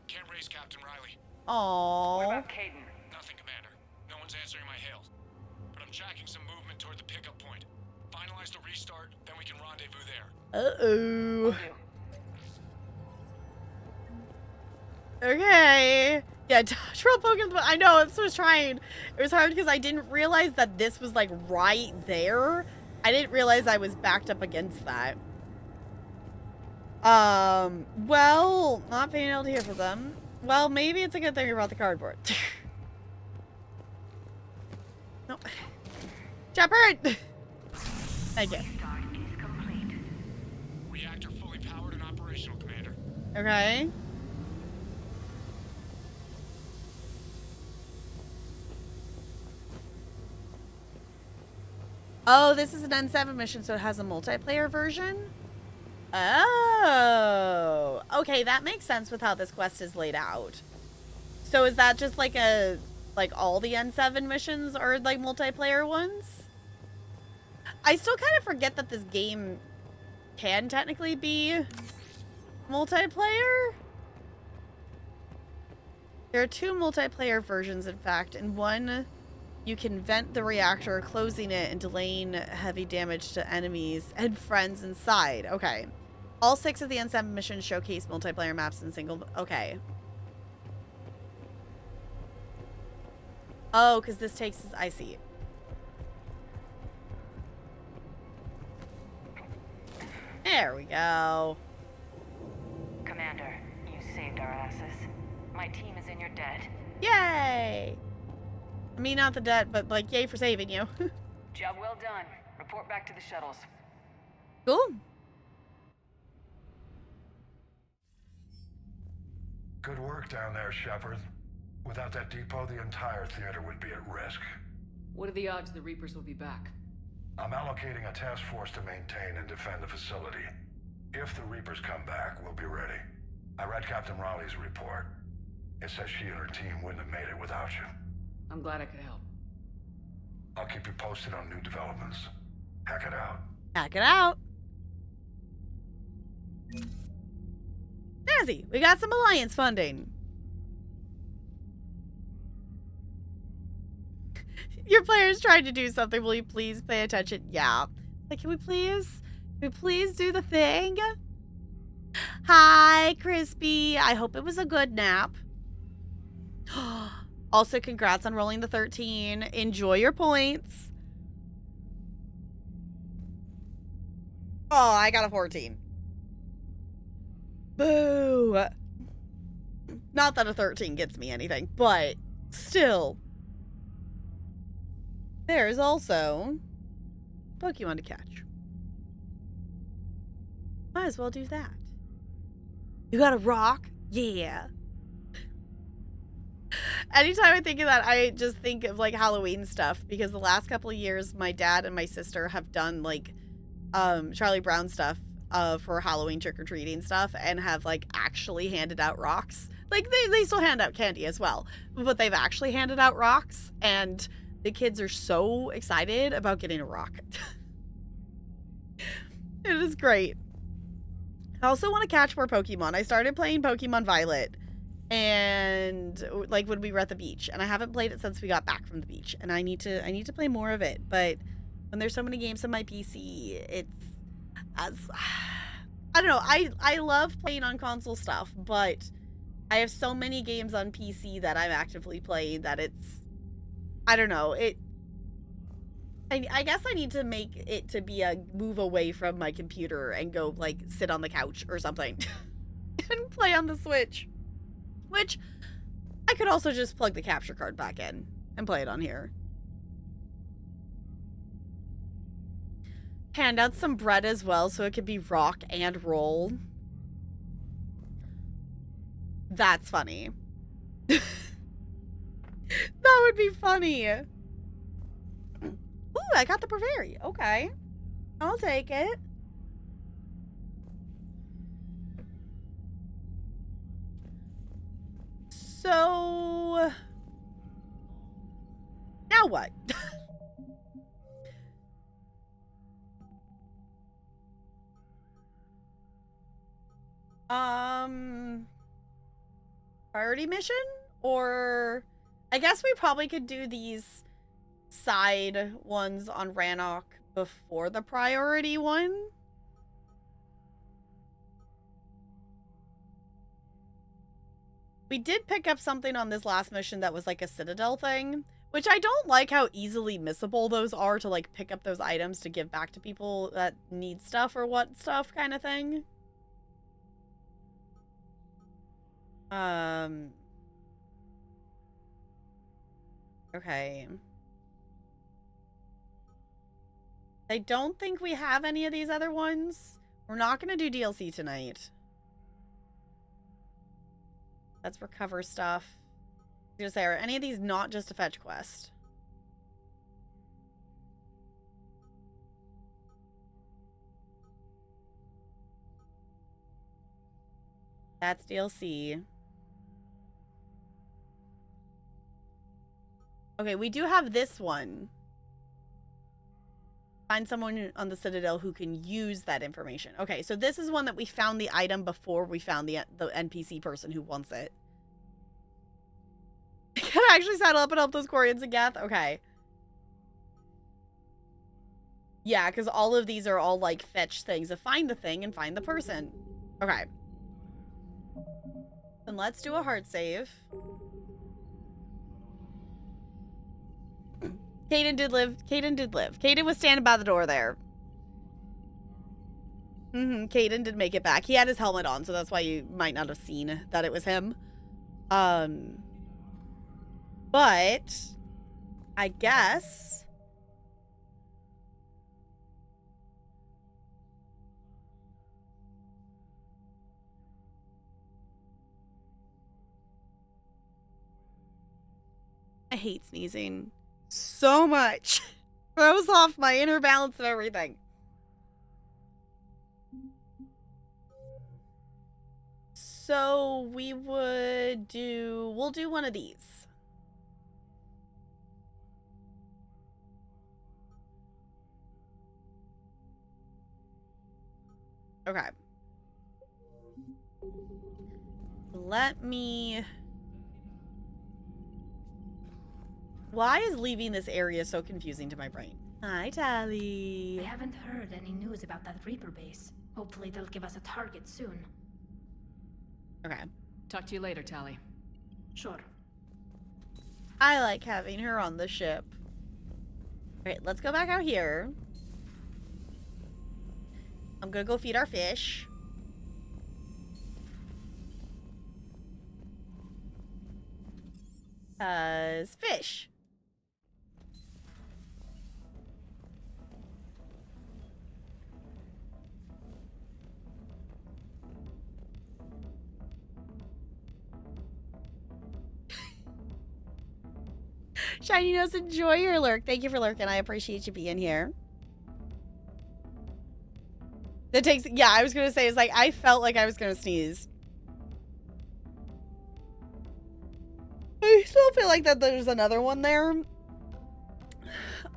Can't raise Captain Riley. What Aww. about Caden? Nothing, Commander. No one's answering my hails. But I'm tracking some movement toward the pickup point. Finalize the restart, then we can rendezvous there. Uh-oh. Do. Okay. Yeah, dodge roll poking. I know, that's what I was trying. It was hard because I didn't realize that this was like right there. I didn't realize I was backed up against that. Well, not being able to hear from them. Well, maybe it's a good thing about the cardboard. No. Shepard! Thank you. Restart is complete. Reactor fully powered and operational, Commander. Okay. Oh, this is an N7 mission, so it has a multiplayer version? Oh. Okay, that makes sense with how this quest is laid out. So is that just like all the N7 missions are like multiplayer ones? I still kind of forget that this game can technically be multiplayer. There are 2 multiplayer versions, in fact, and one you can vent the reactor, closing it and delaying heavy damage to enemies and friends inside. Okay. All 6 of the N7 missions showcase multiplayer maps and single... Okay. Oh, because this takes... I see. There we go. Commander, you saved our asses. My team is in your debt. Yay! I mean, not the debt, but like, yay for saving you. Job well done. Report back to the shuttles. Cool. Good work down there, Shepard. Without that depot, the entire theater would be at risk. What are the odds the Reapers will be back? I'm allocating a task force to maintain and defend the facility. If the Reapers come back, we'll be ready. I read Captain Raleigh's report. It says she and her team wouldn't have made it without you. I'm glad I could help. I'll keep you posted on new developments. Hack it out. Hack it out. Nazi, we got some alliance funding. Your player's trying to do something. Will you please pay attention? Yeah. Like, can we please do the thing? Hi, Crispy. I hope it was a good nap. Also, congrats on rolling the 13. Enjoy your points. Oh, I got a 14. Boo. Not that a 13 gets me anything, but still. There's also Pokemon to catch. Might as well do that. You got a rock? Yeah. Anytime I think of that, I just think of like Halloween stuff because the last couple of years, my dad and my sister have done like Charlie Brown stuff for Halloween trick-or-treating stuff and have like actually handed out rocks. Like they still hand out candy as well, but they've actually handed out rocks and the kids are so excited about getting a rock. It is great. I also want to catch more Pokemon. I started playing Pokemon Violet and like when we were at the beach, and I haven't played it since we got back from the beach, and I need to play more of it. But when there's so many games on my PC, it's as I don't know. I love playing on console stuff, but I have so many games on PC that I'm actively playing that it's I don't know. I guess I need to make it to be a move away from my computer and go like sit on the couch or something and play on the Switch. Which I could also just plug the capture card back in and play it on here. Hand out some bread as well so it could be rock and roll. That's funny. That would be funny. Ooh, I got the Bravery. Okay. I'll take it. So... now what? Priority mission? Or... I guess we probably could do these side ones on Rannoch before the priority one. We did pick up something on this last mission that was like a Citadel thing, which I don't like how easily missable those are to like pick up those items to give back to people that need stuff or want stuff kind of thing. Okay. I don't think we have any of these other ones. We're not going to do DLC tonight. Let's recover stuff. I was gonna say, are any of these not just a fetch quest? That's DLC. Okay, we do have this one. Find someone on the Citadel who can use that information. Okay, so this is one that we found the item before we found the NPC person who wants it. Can I actually saddle up and help those Quarians and Geth? Okay. Yeah, because all of these are all like fetch things of find the thing and find the person. Okay. Then let's do a heart save. Caden did live. Caden did live. Caden was standing by the door there. Caden did make it back. He had his helmet on, so that's why you might not have seen that it was him. But I guess I hate sneezing so much. Throws off my inner balance and everything. So we'll do one of these. Okay. Let me... Why is leaving this area so confusing to my brain? Hi, Tally. I haven't heard any news about that Reaper base. Hopefully they'll give us a target soon. Okay. Talk to you later, Tally. Sure. I like having her on the ship. Alright, let's go back out here. I'm gonna go feed our fish. Fish. Shiny Nose, enjoy your lurk. Thank you for lurking. I appreciate you being here. That takes, yeah, I was gonna say, it's like, I felt like I was gonna sneeze. I still feel like that there's another one there.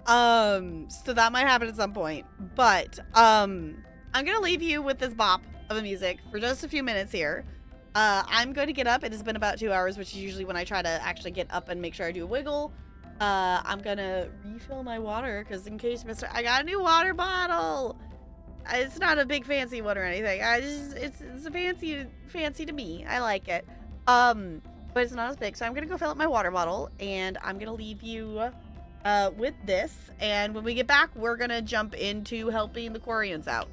So that might happen at some point. But, I'm gonna leave you with this bop of the music for just a few minutes here. I'm going to get up. It has been about 2 hours, which is usually when I try to actually get up and make sure I do a wiggle. I'm gonna refill my water, because in case I got a new water bottle! It's not a big fancy one or anything. It's a fancy to me. I like it. But it's not as big, so I'm gonna go fill up my water bottle, and I'm gonna leave you with this. And when we get back, we're gonna jump into helping the Quarians out.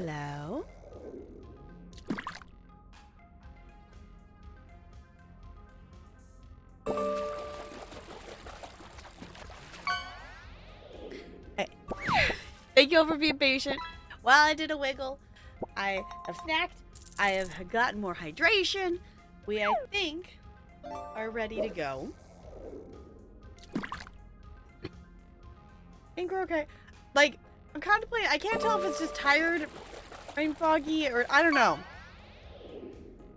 Hello. Hey. Thank you all for being patient. While I did a wiggle, I have snacked. I have gotten more hydration. We, I think, are ready to go. I think we're okay. Like, I'm contemplating. I can't tell if it's just tired, brain foggy, or I don't know.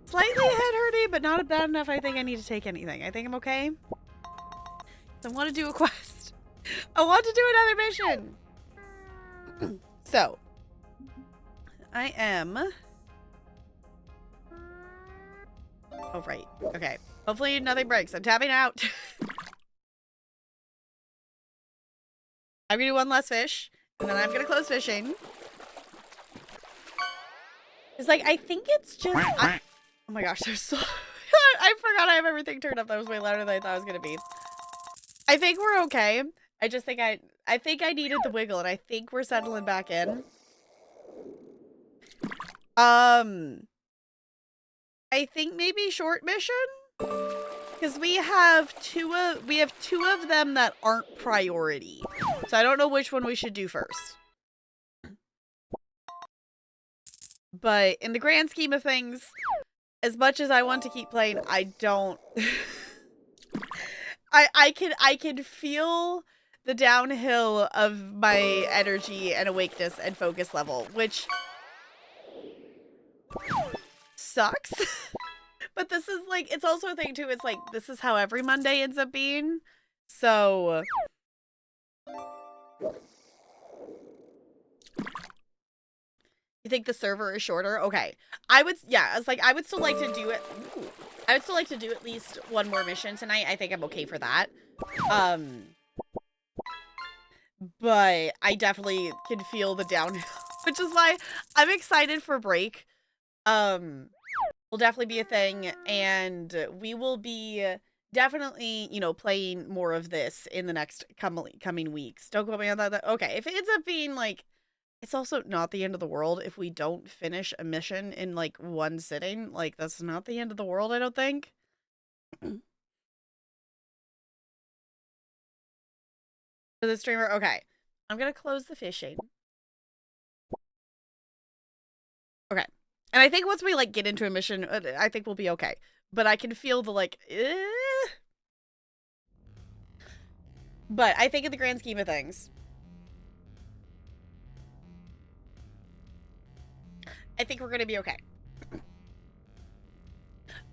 Slightly head hurty, but not bad enough. I think I need to take anything. I think I'm okay. So I want to do a quest. I want to do another mission. So, I am. Oh, right. Okay. Hopefully nothing breaks. I'm tapping out. I'm gonna do one less fish, and then I'm gonna close fishing. It's like, I think it's just... oh my gosh, there's so... I forgot I have everything turned up. That was way louder than I thought it was gonna be. I think we're okay. I just think I think I needed the wiggle, and I think we're settling back in. I think maybe short mission? Because we have two of them that aren't priority. So I don't know which one we should do first. But in the grand scheme of things, as much as I want to keep playing, I don't I can feel the downhill of my energy and awakeness and focus level, which sucks. But this is like, it's also a thing too, it's like, this is how every Monday ends up being. So you think the server is shorter? Okay. I would, yeah, I was like, I would still like to do it. Ooh, I would still like to do at least one more mission tonight. I think I'm okay for that. But I definitely can feel the downhill, which is why I'm excited for break. Will definitely be a thing, and we will be definitely, you know, playing more of this in the next coming weeks. Don't quote me on that. Okay, if it ends up being like, it's also not the end of the world if we don't finish a mission in like one sitting. Like, that's not the end of the world, I don't think. For the streamer, okay. I'm gonna close the fishing. Okay. And I think once we, like, get into a mission, I think we'll be okay. But I can feel the, like, But I think in the grand scheme of things, I think we're gonna be okay.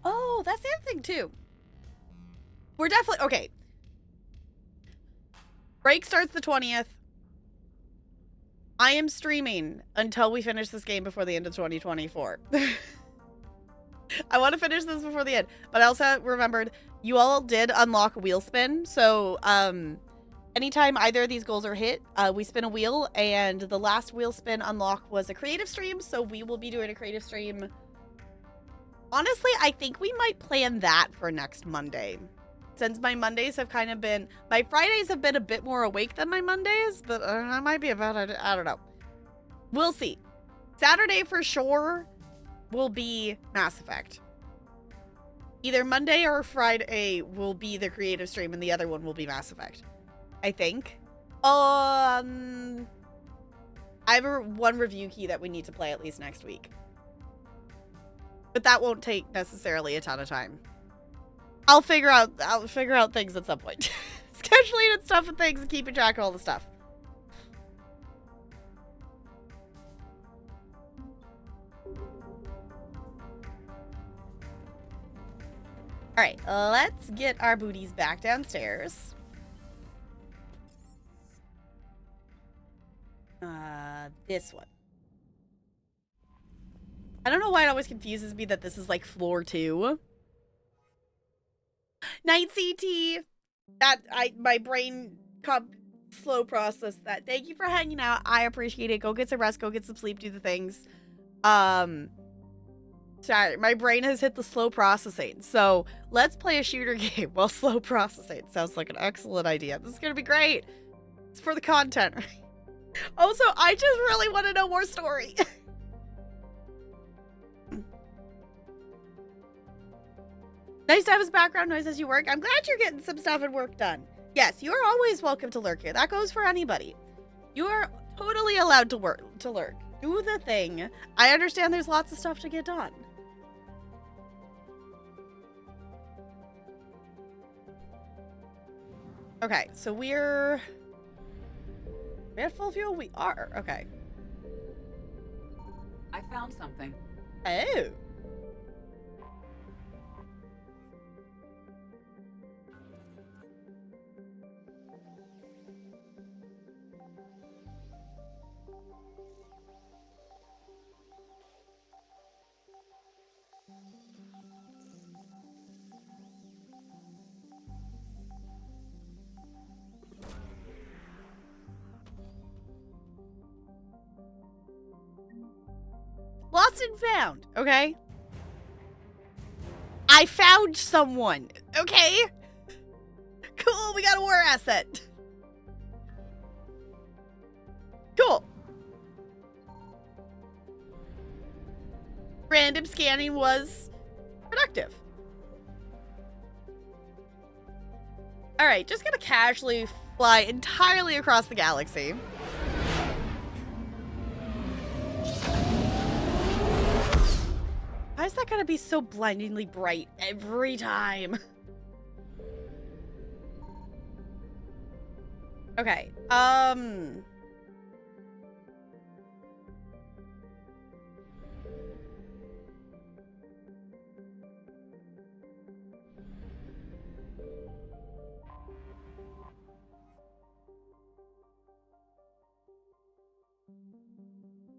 Oh, that's the other thing, too. We're definitely, okay. Break starts the 20th. I am streaming until we finish this game before the end of 2024. I want to finish this before the end, but I also remembered you all did unlock wheel spin. So, anytime either of these goals are hit, we spin a wheel, and the last wheel spin unlock was a creative stream. So we will be doing a creative stream. Honestly, I think we might plan that for next Monday. Since my Mondays have kind of been... My Fridays have been a bit more awake than my Mondays, but that might be a bad idea. I don't know. We'll see. Saturday for sure will be Mass Effect. Either Monday or Friday will be the creative stream, and the other one will be Mass Effect. I think. I have one review key that we need to play at least next week. But that won't take necessarily a ton of time. I'll figure out things at some point. Scheduling and stuff and things and keeping track of all the stuff. Alright, let's get our booties back downstairs. This one. I don't know why it always confuses me that this is like floor 2. Night CT. My brain slow process that. Thank you for hanging out. I appreciate it. Go get some rest. Go get some sleep. Do the things. Sorry, my brain has hit the slow processing. So let's play a shooter game while slow processing. Sounds like an excellent idea. This is gonna be great. It's for the content, right? Also, I just really want to know more story. Nice to have his background noise as you work. I'm glad you're getting some stuff and work done. Yes, you are always welcome to lurk here. That goes for anybody. You are totally allowed to lurk. Do the thing. I understand there's lots of stuff to get done. Okay, so we're at full fuel? We are. Okay. I found something. Oh. Lost and found, okay? I found someone, okay? Cool, we got a war asset. Cool. Random scanning was productive. All right, just gonna casually fly entirely across the galaxy. Why is that gonna be so blindingly bright every time? Okay,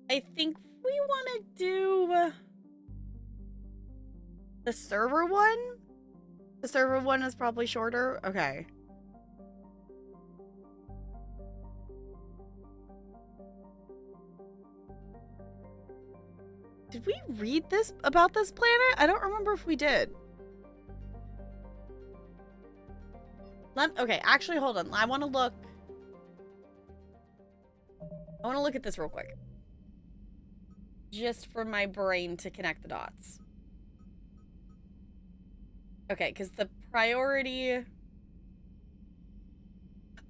I think we want to do the server one. The server one is probably shorter. Okay. Did we read this about this planet? I don't remember if we did. Okay, actually, hold on. I want to look at this real quick. Just for my brain to connect the dots. Okay, because the priority...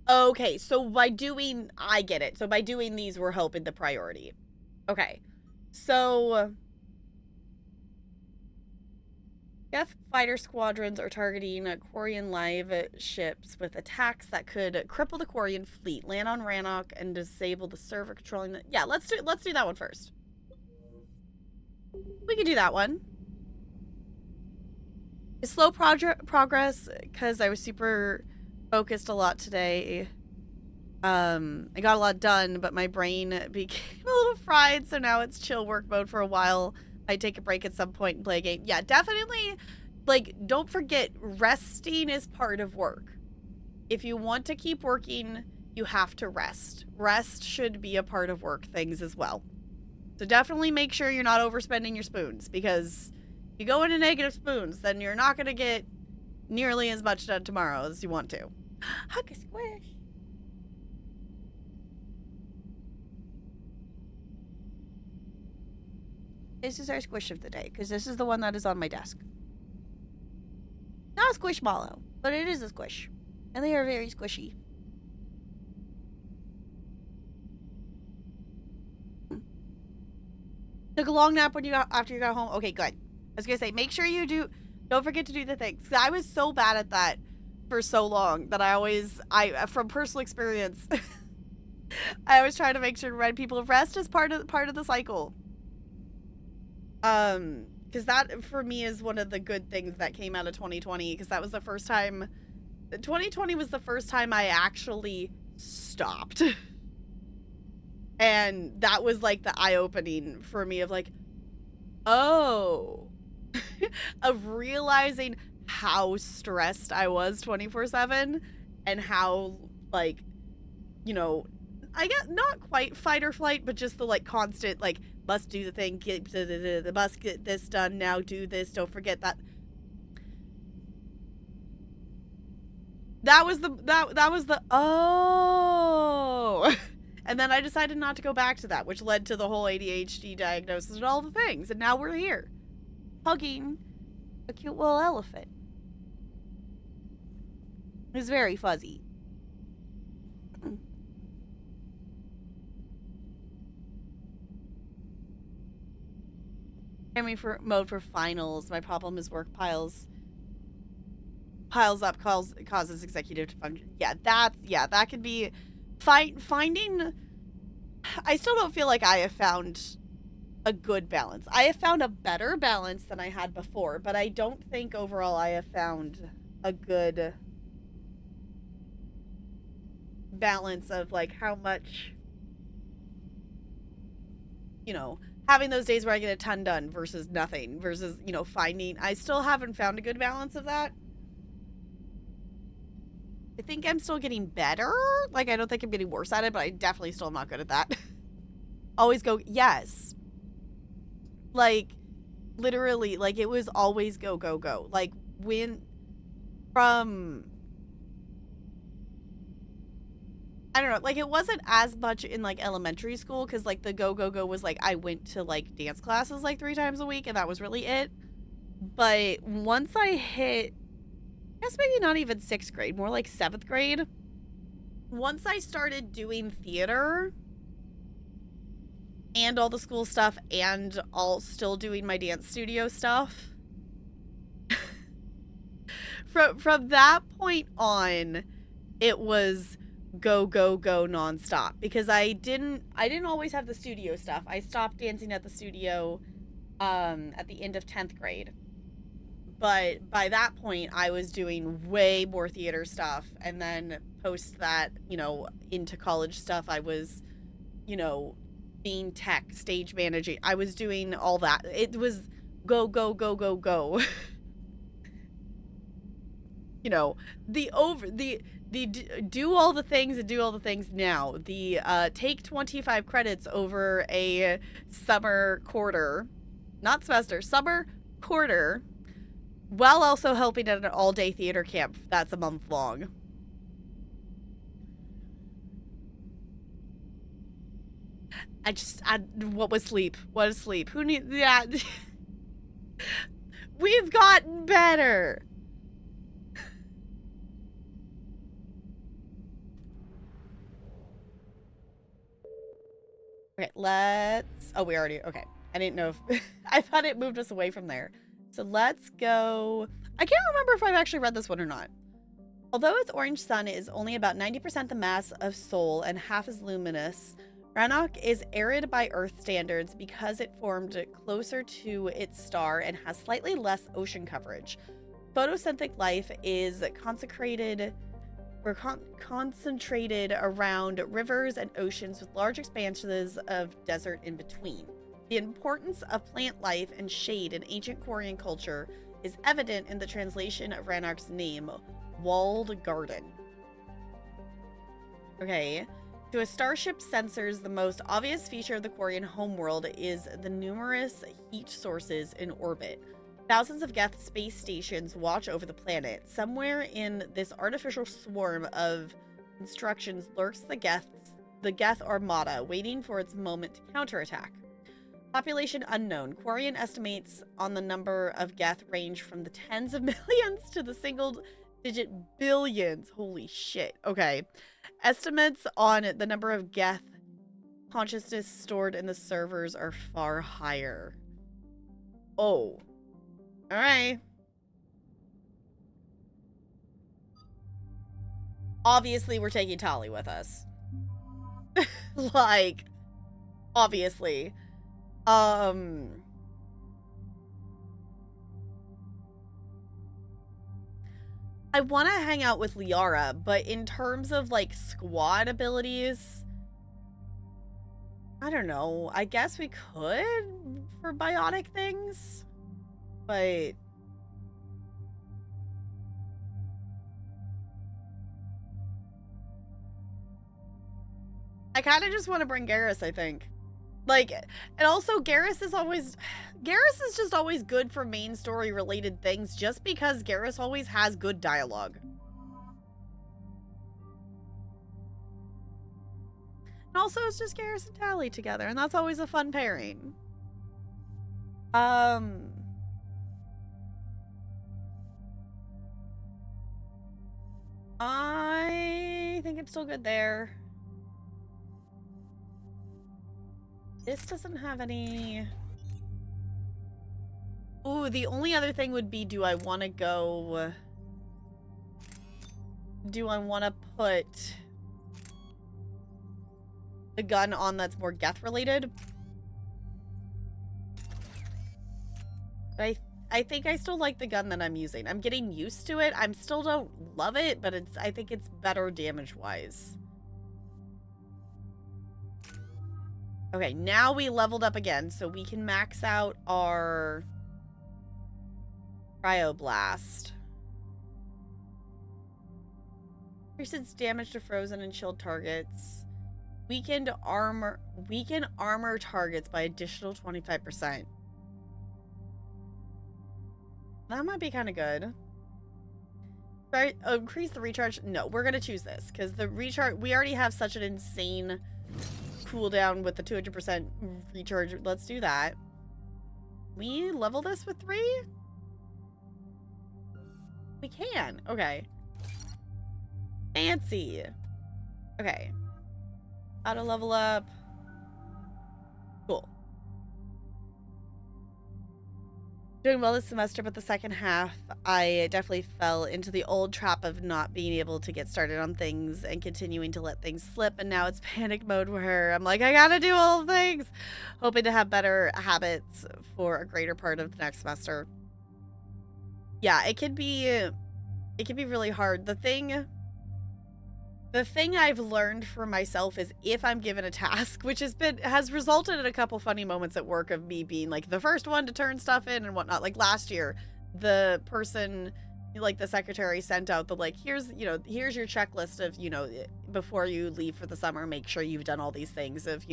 Okay, so by doing... I get it. So by doing these, we're helping the priority. Okay. So... F fighter squadrons are targeting Quarian live ships with attacks that could cripple the Quarian fleet, land on Rannoch, and disable the server controlling the... Yeah, let's do that one first. We can do that one. It's slow progress because I was super focused a lot today. I got a lot done, but my brain became a little fried, so now it's chill work mode for a while. I take a break at some point and play a game. Yeah, definitely. Like, don't forget, resting is part of work. If you want to keep working, you have to rest. Rest should be a part of work things as well. So definitely make sure you're not overspending your spoons, because if you go into negative spoons, then you're not going to get nearly as much done tomorrow as you want to. Hug a squish. This is our squish of the day, because this is the one that is on my desk. Not a squishmallow, but it is a squish. And they are very squishy. Took a long nap after you got home. Okay, good. I was gonna say, make sure you don't forget to do the things. I was so bad at that for so long that from personal experience, I always try to make sure to remind people rest is part of the cycle. Because that for me is one of the good things that came out of 2020, because that was the first time 2020 was the first time I actually stopped. And that was like the eye-opening for me of like, oh, of realizing how stressed I was 24/7 and how, like, you know, I get not quite fight or flight, but just the like constant, like, must do the thing, must get this done now, do this, don't forget that. That was the oh. And then I decided not to go back to that, which led to the whole ADHD diagnosis and all the things. And now we're here, hugging a cute little elephant. It's very fuzzy. I mean, for mode for finals, my problem is work piles up, causes executive to function. Yeah, that could be finding. I still don't feel like I have found a good balance. I have found a better balance than I had before, but I don't think overall I have found a good balance of like how much, you know, having those days where I get a ton done versus nothing versus, you know, finding. I still haven't found a good balance of that. I think I'm still getting better. Like, I don't think I'm getting worse at it, but I definitely still am not good at that. Always go, yes. Like, literally, like, it was always go, go, go. Like, when, from, I don't know, like, it wasn't as much in, like, elementary school, because, like, the go, go, go was, like, I went to, like, dance classes, like, 3 times a week, and that was really it. But once I hit, I guess maybe not even 6th grade, more like 7th grade, once I started doing theater and all the school stuff and all still doing my dance studio stuff, from that point on, it was go, go, go nonstop, because I didn't always have the studio stuff. I stopped dancing at the studio at the end of 10th grade. But by that point, I was doing way more theater stuff. And then post that, you know, into college stuff, I was, you know, being tech, stage managing. I was doing all that. It was go, go, go, go, go. You know, the do all the things and do all the things now. The take 25 credits over a summer quarter, not semester, summer quarter, while also helping at an all-day theater camp that's a month long. What was sleep? What is sleep? Who needs, yeah. We've gotten better. Okay, oh, we already, okay. I didn't know if, I thought it moved us away from there. So let's go. I can't remember if I've actually read this one or not. Although its orange sun is only about 90% the mass of Sol and half as luminous, Rannoch is arid by Earth standards because it formed closer to its star and has slightly less ocean coverage. Photosynthetic life is concentrated around rivers and oceans with large expanses of desert in between. The importance of plant life and shade in ancient Quarian culture is evident in the translation of Rannoch's name, Walled Garden. Okay. To a starship sensors, the most obvious feature of the Quarian homeworld is the numerous heat sources in orbit. Thousands of Geth space stations watch over the planet. Somewhere in this artificial swarm of constructions lurks the Geth Armada, waiting for its moment to counterattack. Population unknown. Quarian estimates on the number of Geth range from the tens of millions to the single-digit billions. Holy shit. Okay. Estimates on the number of Geth consciousness stored in the servers are far higher. Oh. Alright. Obviously, we're taking Tali with us. Like, obviously. I want to hang out with Liara, but in terms of, like, squad abilities, I don't know. I guess we could for biotic things, but I kind of just want to bring Garrus, I think. Like, and also Garrus is just always good for main story related things just because Garrus always has good dialogue. And also it's just Garrus and Tali together, and that's always a fun pairing. think I'm still good there. This doesn't have any... Ooh, the only other thing would be, do I want to go... Do I want to put the gun on that's more Geth related? But I think I still like the gun that I'm using. I'm getting used to it. I still don't love it, but I think it's better damage-wise. Okay, now we leveled up again, so we can max out our Cryoblast. Increases damage to frozen and chilled targets. Weaken armor targets by additional 25%. That might be kind of good. Right, increase the recharge. No, we're gonna choose this because the recharge. We already have such an insane cooldown with the 200% recharge. Let's do that. We level this with 3? We can. Okay. Fancy. Okay. Auto level up. Cool. Doing well this semester, but the second half, I definitely fell into the old trap of not being able to get started on things and continuing to let things slip. And now it's panic mode where I'm like, I gotta do all the things. Hoping to have better habits for a greater part of the next semester. Yeah, it can be really hard. The thing I've learned for myself is if I'm given a task, which has resulted in a couple funny moments at work of me being like the first one to turn stuff in and whatnot. Like last year, the person, like the secretary, sent out the like, here's your checklist of, before you leave for the summer, make sure you've done all these things of,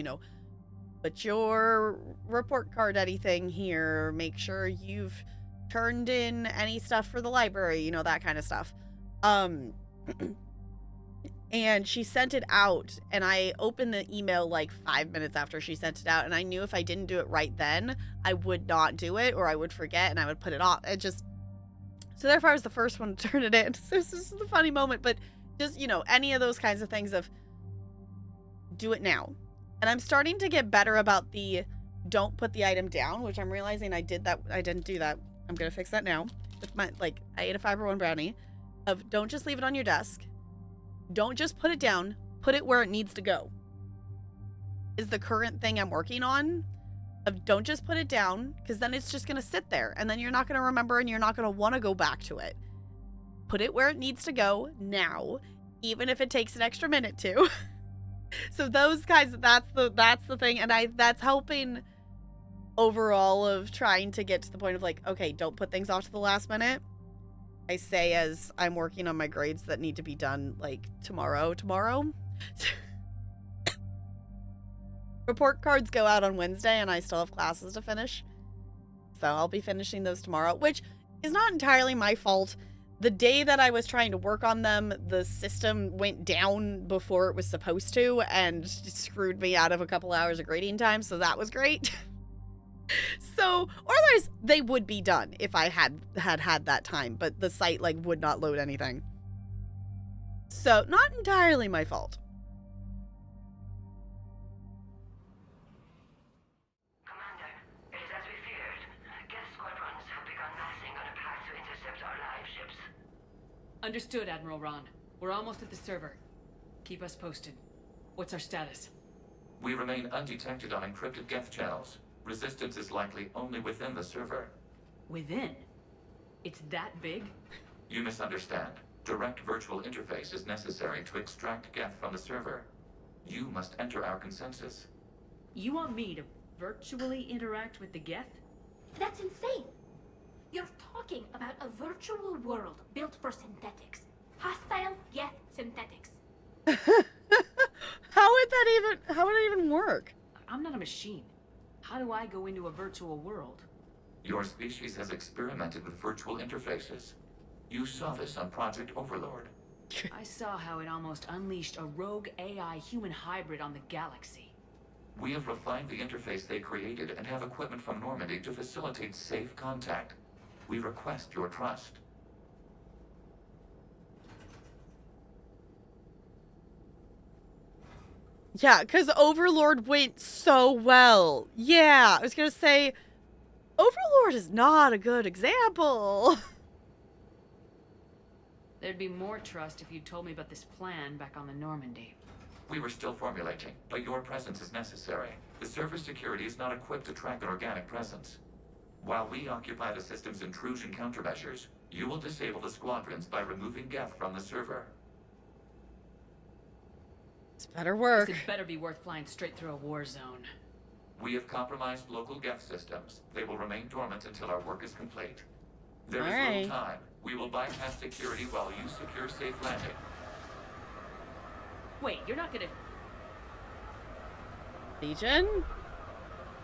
put your report card anything here, make sure you've turned in any stuff for the library, that kind of stuff. And she sent it out, and I opened the email like 5 minutes after she sent it out, and I knew if I didn't do it right then, I would not do it, or I would forget, and I would put it off. So therefore I was the first one to turn it in. So this is the funny moment, but just, any of those kinds of things of do it now. And I'm starting to get better about the don't put the item down, which I'm realizing I didn't do that. I'm going to fix that now. With my, I ate a Fiber One brownie of don't just leave it on your desk. Don't just put it down. Put it where it needs to go. Is the current thing I'm working on. Of don't just put it down, because then it's just going to sit there. And then you're not going to remember and you're not going to want to go back to it. Put it where it needs to go now, even if it takes an extra minute to. So those guys, that's the thing. And that's helping overall of trying to get to the point of like, okay, don't put things off to the last minute. I say as I'm working on my grades that need to be done like tomorrow. Report cards go out on Wednesday and I still have classes to finish. So I'll be finishing those tomorrow, which is not entirely my fault. The day that I was trying to work on them, the system went down before it was supposed to and screwed me out of a couple hours of grading time. So that was great. So, otherwise they would be done if I had that time, but the site would not load anything. So, not entirely my fault. Commander, it is as we feared. Geth squadrons have begun massing on a path to intercept our live ships. Understood, Admiral Ron. We're almost at the server. Keep us posted. What's our status? We remain undetected on encrypted Geth channels. Resistance is likely only within the server. Within? It's that big? You misunderstand. Direct virtual interface is necessary to extract Geth from the server. You must enter our consensus. You want me to virtually interact with the Geth? That's insane! You're talking about a virtual world built for synthetics. Hostile Geth synthetics. How would it even work? I'm not a machine. How do I go into a virtual world? Your species has experimented with virtual interfaces. You saw this on Project Overlord. I saw how it almost unleashed a rogue AI human hybrid on the galaxy. We have refined the interface they created and have equipment from Normandy to facilitate safe contact. We request your trust. Yeah, because Overlord went so well. Yeah, I was going to say, Overlord is not a good example. There'd be more trust if you'd told me about this plan back on the Normandy. We were still formulating, but your presence is necessary. The server security is not equipped to track an organic presence. While we occupy the system's intrusion countermeasures, you will disable the squadrons by removing Geth from the server. It's better work. This had better be worth flying straight through a war zone. We have compromised local Geth systems. They will remain dormant until our work is complete. There is Alright. little time. We will bypass security while you secure safe landing. Wait, you're not gonna... Legion?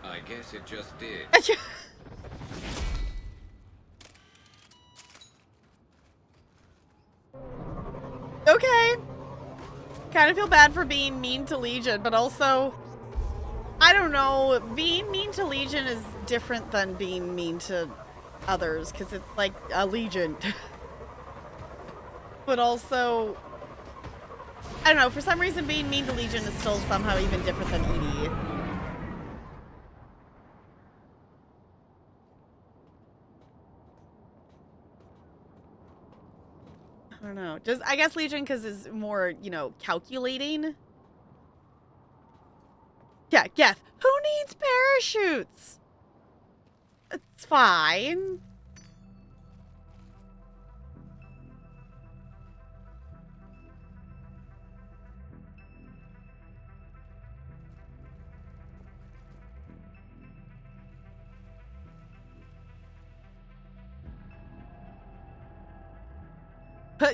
I guess it just did. Okay. Kind of feel bad for being mean to Legion, but also, I don't know, being mean to Legion is different than being mean to others, because it's like a Legion. But also, I don't know, for some reason being mean to Legion is still somehow even different than EDI. I don't know. Just, I guess Legion because it's more, you know, calculating. Yeah, Geth. Who needs parachutes? It's fine.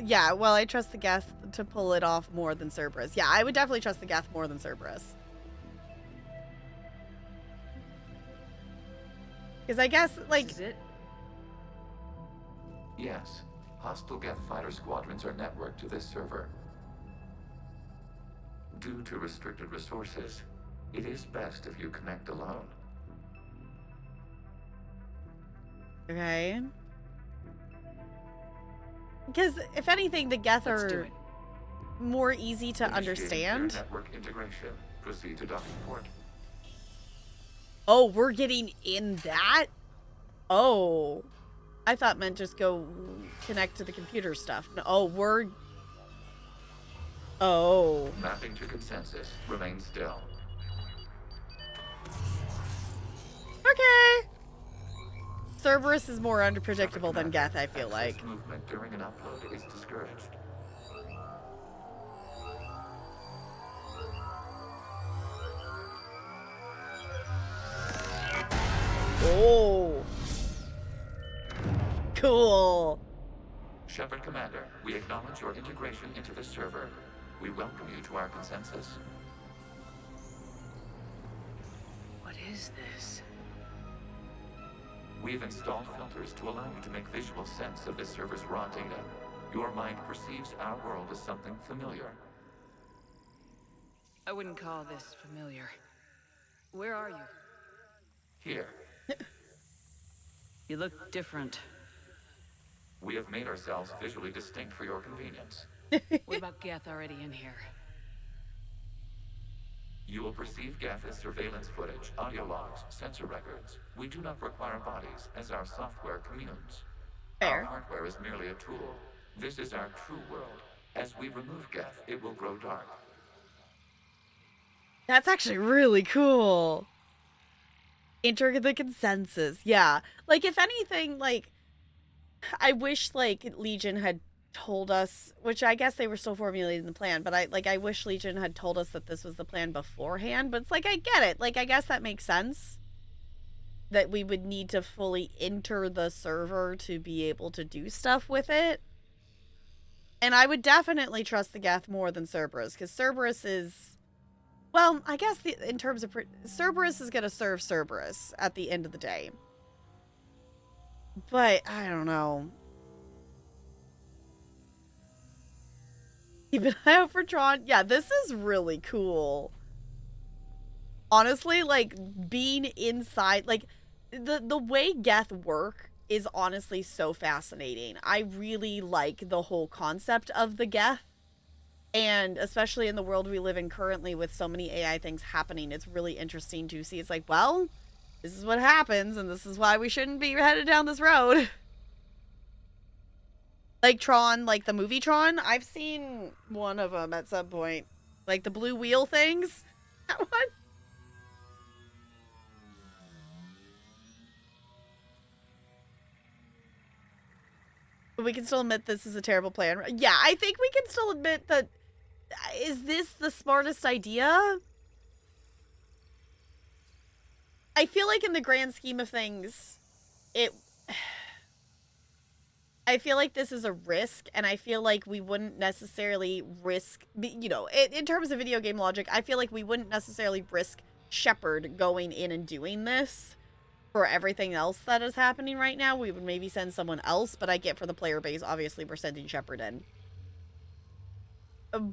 Yeah, well, I trust the Geth to pull it off more than Cerberus. Yeah, I would definitely trust the Geth more than Cerberus. Because I guess, like... This is it? Yes. Hostile Geth fighter squadrons are networked to this server. Due to restricted resources, it is best if you connect alone. Okay. Because, if anything, the Geth are more easy to understand. Network integration. Proceed to docking port. Oh, we're getting in that? Oh. I thought meant just go connect to the computer stuff. No, oh, we're... Oh. Mapping to consensus. Remain still. Okay. Cerberus is more unpredictable than Geth, I feel like. Movement during an upload is discouraged. Oh. Cool. Shepard Commander, we acknowledge your integration into the server. We welcome you to our consensus. What is this? We've installed filters to allow you to make visual sense of this server's raw data. Your mind perceives our world as something familiar. I wouldn't call this familiar. Where are you? Here, You look different. we have made ourselves visually distinct for your convenience. What about Geth already in here? You will perceive Geth as surveillance footage, audio logs, sensor records. We do not require bodies, as our software communes. Fair. Our hardware is merely a tool. This is our true world. As we remove Geth, it will grow dark. That's actually really cool. Enter the consensus. Yeah. Like, if anything, like, I wish, like, Legion had told us, which I guess they were still formulating the plan, but I wish Legion had told us that this was the plan beforehand, but it's like, I get it. Like, I guess that makes sense. That we would need to fully enter the server to be able to do stuff with it. And I would definitely trust the Geth more than Cerberus, because Cerberus is... Well, I guess in terms of... Cerberus is going to serve Cerberus at the end of the day. But, I don't know. Keep an eye out for Tron. Yeah, this is really cool. Honestly, like, being inside... Like, the way Geth work is honestly so fascinating. I really like the whole concept of the Geth. And especially in the world we live in currently with so many AI things happening, it's really interesting to see. It's like, well, this is what happens, and this is why we shouldn't be headed down this road. Like Tron, like the movie Tron. I've seen one of them at some point. Like the blue wheel things. That one. But we can still admit this is a terrible plan. Yeah, I think we can still admit that. Is this the smartest idea? I feel like in the grand scheme of things, I feel like this is a risk, and I feel like we wouldn't necessarily risk, you know, in terms of video game logic, I feel like we wouldn't necessarily risk Shepard going in and doing this for everything else that is happening right now. We would maybe send someone else, but I get for the player base, obviously we're sending Shepard in.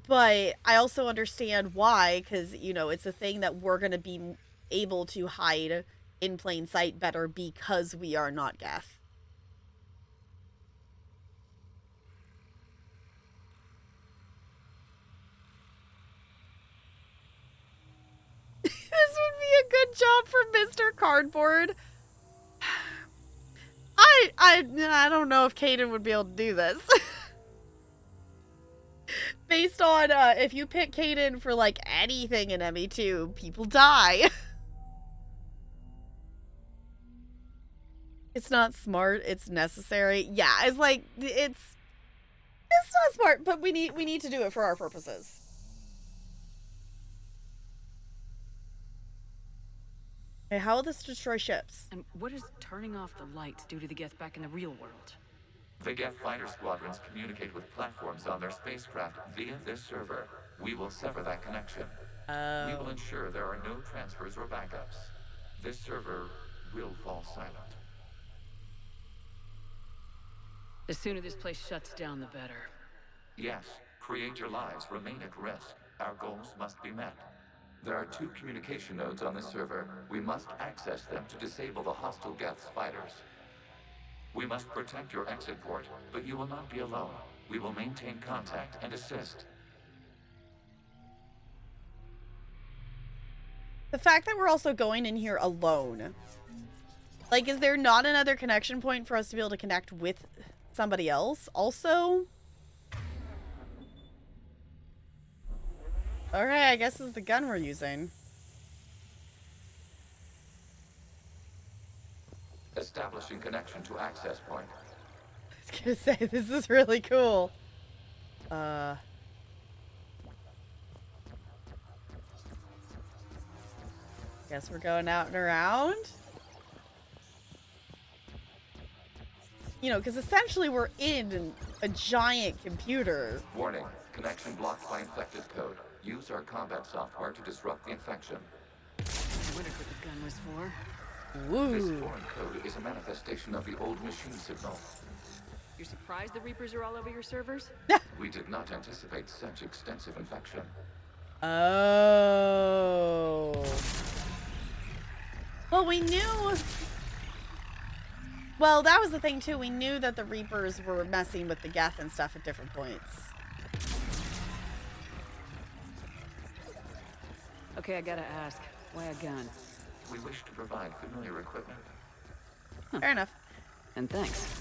But I also understand why, because, you know, it's a thing that we're going to be able to hide in plain sight better because we are not Geth. This would be a good job for Mr. Cardboard. I don't know if Caden would be able to do this. Based on, if you pick Caden for, like, anything in ME2, people die. It's not smart, it's necessary. Yeah, it's like, it's not smart, but we need to do it for our purposes. Okay, how will this destroy ships? And what does turning off the lights do to the Geth back in the real world? The Geth fighter squadrons communicate with platforms on their spacecraft via this server. We will sever that connection. We will ensure there are no transfers or backups. This server will fall silent. The sooner this place shuts down, the better. Yes, creator lives remain at risk. Our goals must be met. There are 2 communication nodes on this server. We must access them to disable the hostile Geth's fighters. We must protect your exit port, but you will not be alone. We will maintain contact and assist. The fact that we're also going in here alone. Like, is there not another connection point for us to be able to connect with somebody else also? Alright, I guess this is the gun we're using. Establishing connection to access point. I was gonna say, this is really cool. Guess we're going out and around. You know, because essentially we're in a giant computer. Warning, connection blocked by infected code. Use our combat software to disrupt the infection. I wondered what the gun was for. Woo. This foreign code is a manifestation of the old machine signal. You're surprised the Reapers are all over your servers? We did not anticipate such extensive infection. Oh. Well, we knew... Well, that was the thing, too. We knew that the Reapers were messing with the Geth and stuff at different points. Okay, I gotta ask. Why a gun? We wish to provide familiar equipment. Huh. Fair enough. And thanks,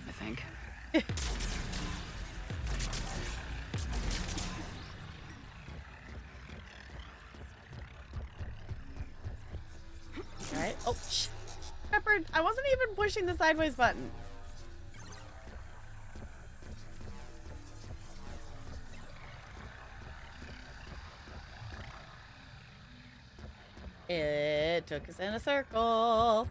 I think. Alright. Oh, Shepard, I wasn't even pushing the sideways button. It took us in a circle.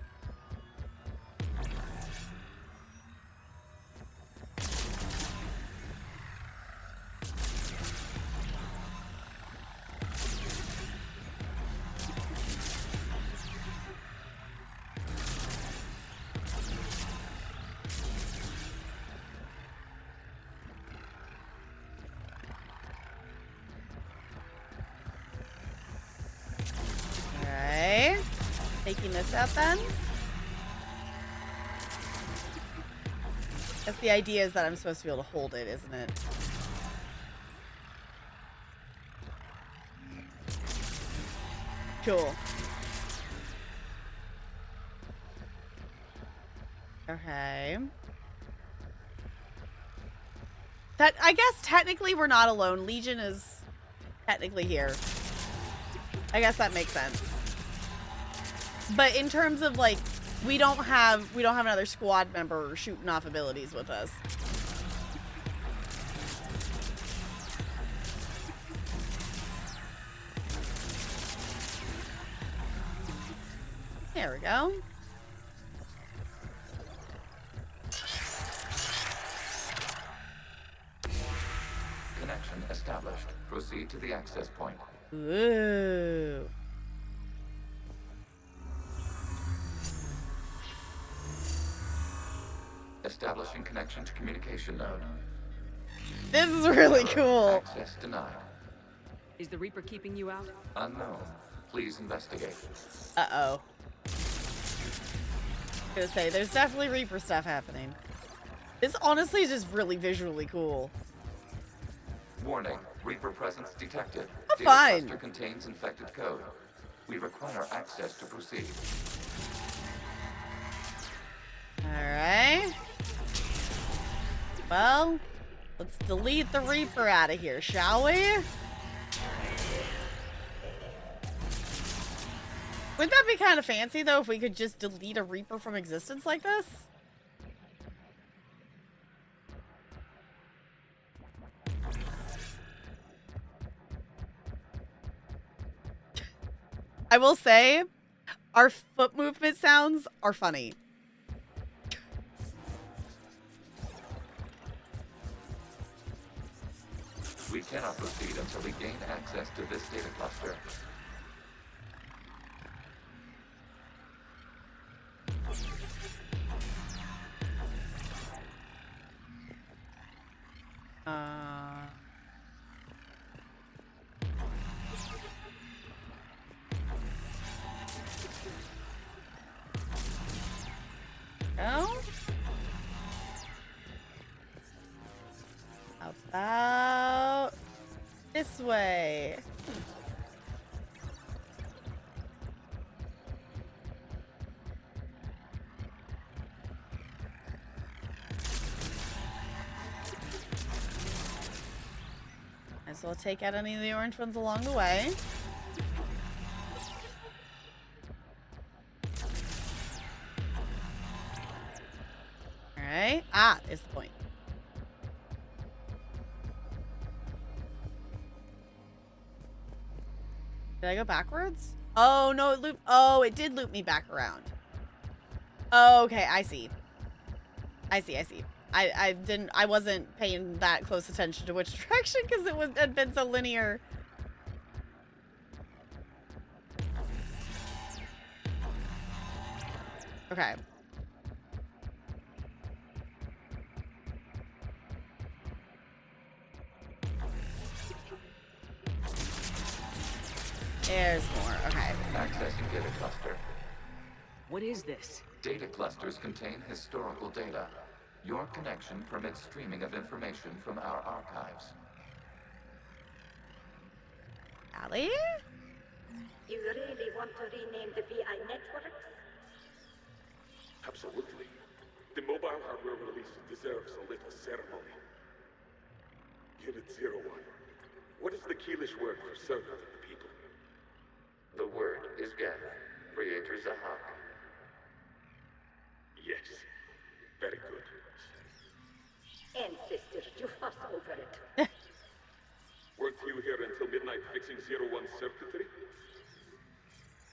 Taking this out then. Guess the idea is that I'm supposed to be able to hold it, isn't it? Cool. Okay. That, I guess technically we're not alone. Legion is technically here. I guess that makes sense. But in terms of like, we don't have another squad member shooting off abilities with us. There we go. Connection established. Proceed to the access point. Ooh. Establishing connection to communication node. This is really cool. Access denied. Is the Reaper keeping you out? Unknown. Please investigate. Uh-oh. I was gonna say, there's definitely Reaper stuff happening. This honestly is just really visually cool. Warning. Reaper presence detected. I'm fine. Data cluster contains infected code. We require access to proceed. Alright. Well, let's delete the Reaper out of here, shall we? Wouldn't that be kind of fancy, though, if we could just delete a Reaper from existence like this? I will say, our foot movement sounds are funny. We cannot proceed until we gain access to this data cluster. Go. About this way. Might as well take out any of the orange ones along the way. Alright. Ah, there's the point. Did I go backwards? Oh, no, it looped. Oh, it did loop me back around. Oh, okay, I see. I see. I wasn't paying that close attention to which direction because it had been so linear. Okay. There's more. Okay. Accessing data cluster. What is this? Data clusters contain historical data. Your connection permits streaming of information from our archives. Allie? You really want to rename the VI networks? Absolutely. The mobile hardware release deserves a little ceremony. Unit 01. What is the Keelish word for servant of the people? The word is Geth. Creator Zahak. Yes. Very good. Ancestors, you fuss over it. Weren't you here until midnight fixing 01's circuitry?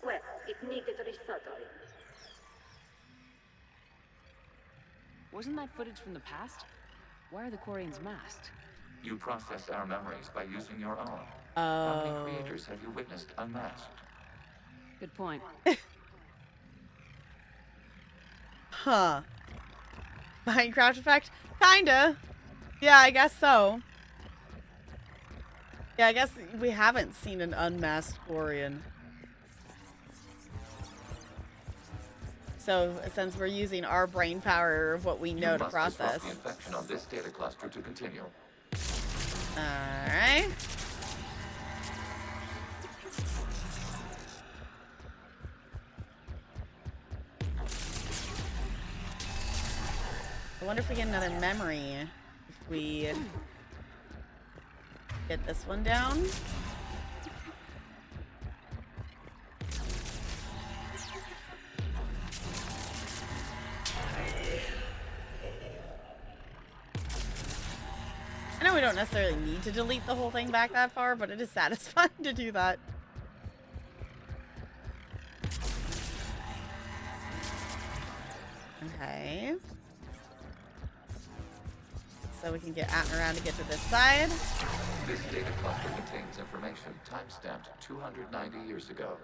Well, it needed resoldering. Wasn't that footage from the past? Why are the Quarians masked? You process our memories by using your own. Oh. How many creators have you witnessed unmasked? Good point. Huh. Minecraft effect? Kinda. Yeah, I guess so. Yeah, I guess we haven't seen an unmasked Quarian. So, since we're using our brain power of what we know to process. You must disrupt the infection on this data cluster to continue. Alright. wonder if we get another memory if we get this one down. I know we don't necessarily need to delete the whole thing back that far, but it is satisfying to do that. Okay. So we can get out and around to get to this side. This data cluster contains information time-stamped 290 years ago.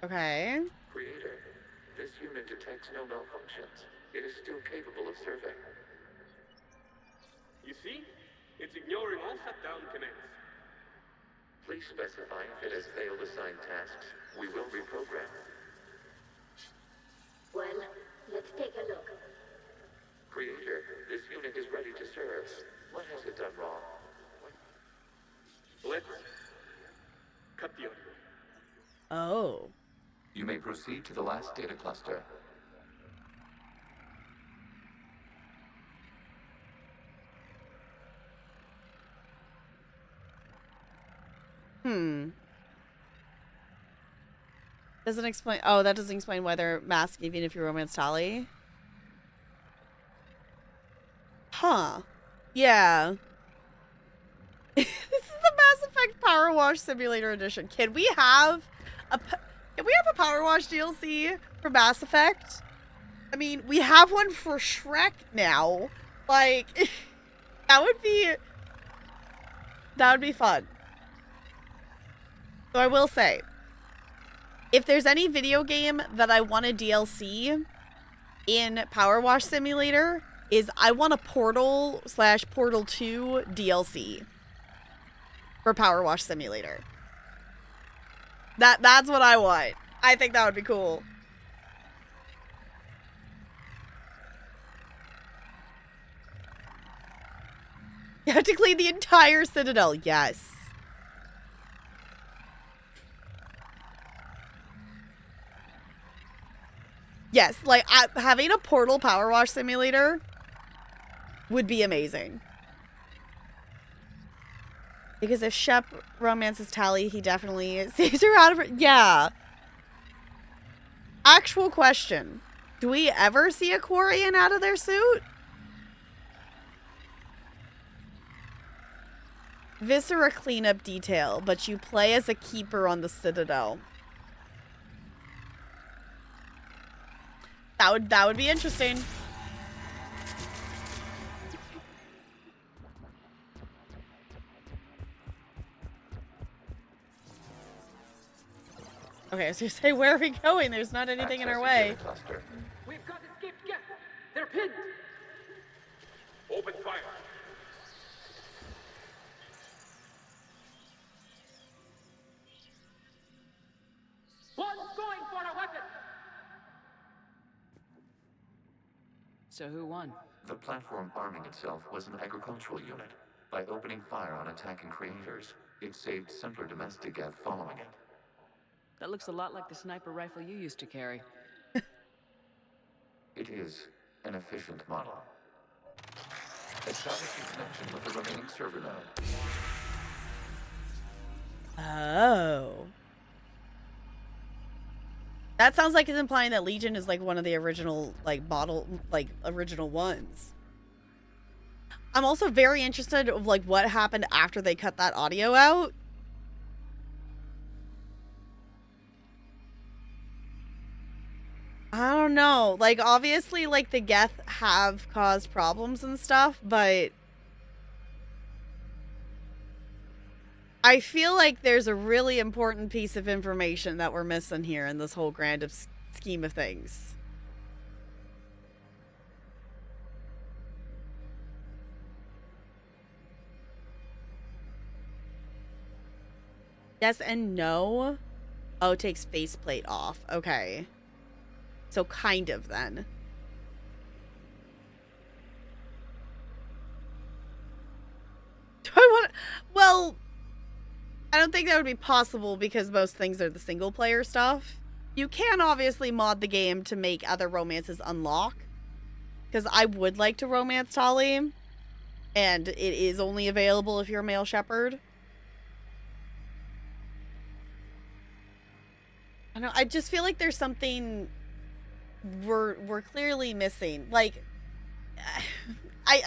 Okay. Creator, this unit detects no malfunctions. It is still capable of serving. You see? It's ignoring all shutdown connects. Please specify if it has failed assigned tasks. We will reprogram. Well, let's take a look. Creator, this unit is ready to serve. What has it done wrong? Let's cut the audio. Oh. You may proceed to the last data cluster. Doesn't explain. Oh, that doesn't explain why they're masked even if you romance Tali. Huh. Yeah. This is the Mass Effect Power Wash Simulator Edition. Can we have a Power Wash DLC for Mass Effect? I mean, we have one for Shrek now. Like, that would be fun. So I will say, if there's any video game that I want a DLC in Power Wash Simulator, is I want a Portal/Portal 2 DLC for Power Wash Simulator. That's what I want. I think that would be cool. You have to clean the entire Citadel. Yes. Yes, like, having a Portal Power Wash Simulator would be amazing. Because if Shep romances Tali, he definitely sees her out of her... Yeah. Actual question. Do we ever see a Quarian out of their suit? Viscera cleanup detail, but you play as a keeper on the Citadel. That would be interesting. Okay, I was gonna say, where are we going? There's not anything in our way. We've got escaped guests. They're pinned. Open fire. One's going for a weapon. So who won? The platform arming itself was an agricultural unit. By opening fire on attacking creators, it saved simpler domestic Geth following it. That looks a lot like the sniper rifle you used to carry. It is an efficient model. Establishing connection with the remaining server node. Oh. That sounds like it's implying that Legion is like one of the original, original ones. I'm also very interested of like what happened after they cut that audio out. I don't know. Like, obviously, like, the Geth have caused problems and stuff, but I feel like there's a really important piece of information that we're missing here in this whole grand scheme of things. Yes and no. Oh, it takes faceplate off. Okay. So kind of then. Do I want to... Well, I don't think that would be possible because most things are the single player stuff. You can obviously mod the game to make other romances unlock. because I would like to romance Tali, and it is only available if you're a male shepherd. I don't know, I just feel like there's something we're clearly missing. Like,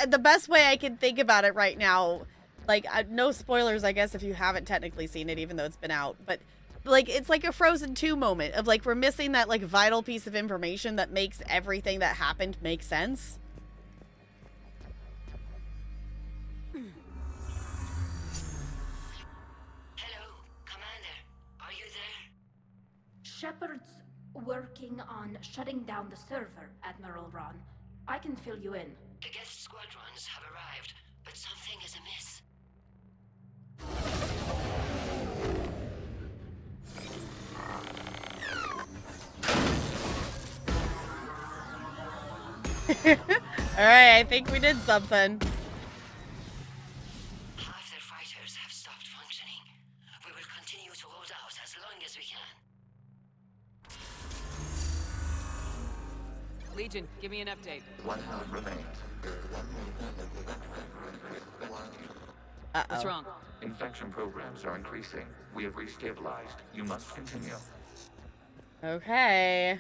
the best way I can think about it right now, like, no spoilers, I guess, if you haven't technically seen it, even though it's been out, but like, it's like a Frozen 2 moment of like, we're missing that like vital piece of information that makes everything that happened make sense. Hello, Commander. Are you there? Shepard's working on shutting down the server, Admiral Ron. I can fill you in. The guest squadrons have arrived, but something is amiss. Alright, I think we did something. Half their fighters have stopped functioning. We will continue to hold out as long as we can. Legion, give me an update. 1 node remains. Uh-oh. What's wrong? Infection programs are increasing. We have restabilized. You must continue. Okay.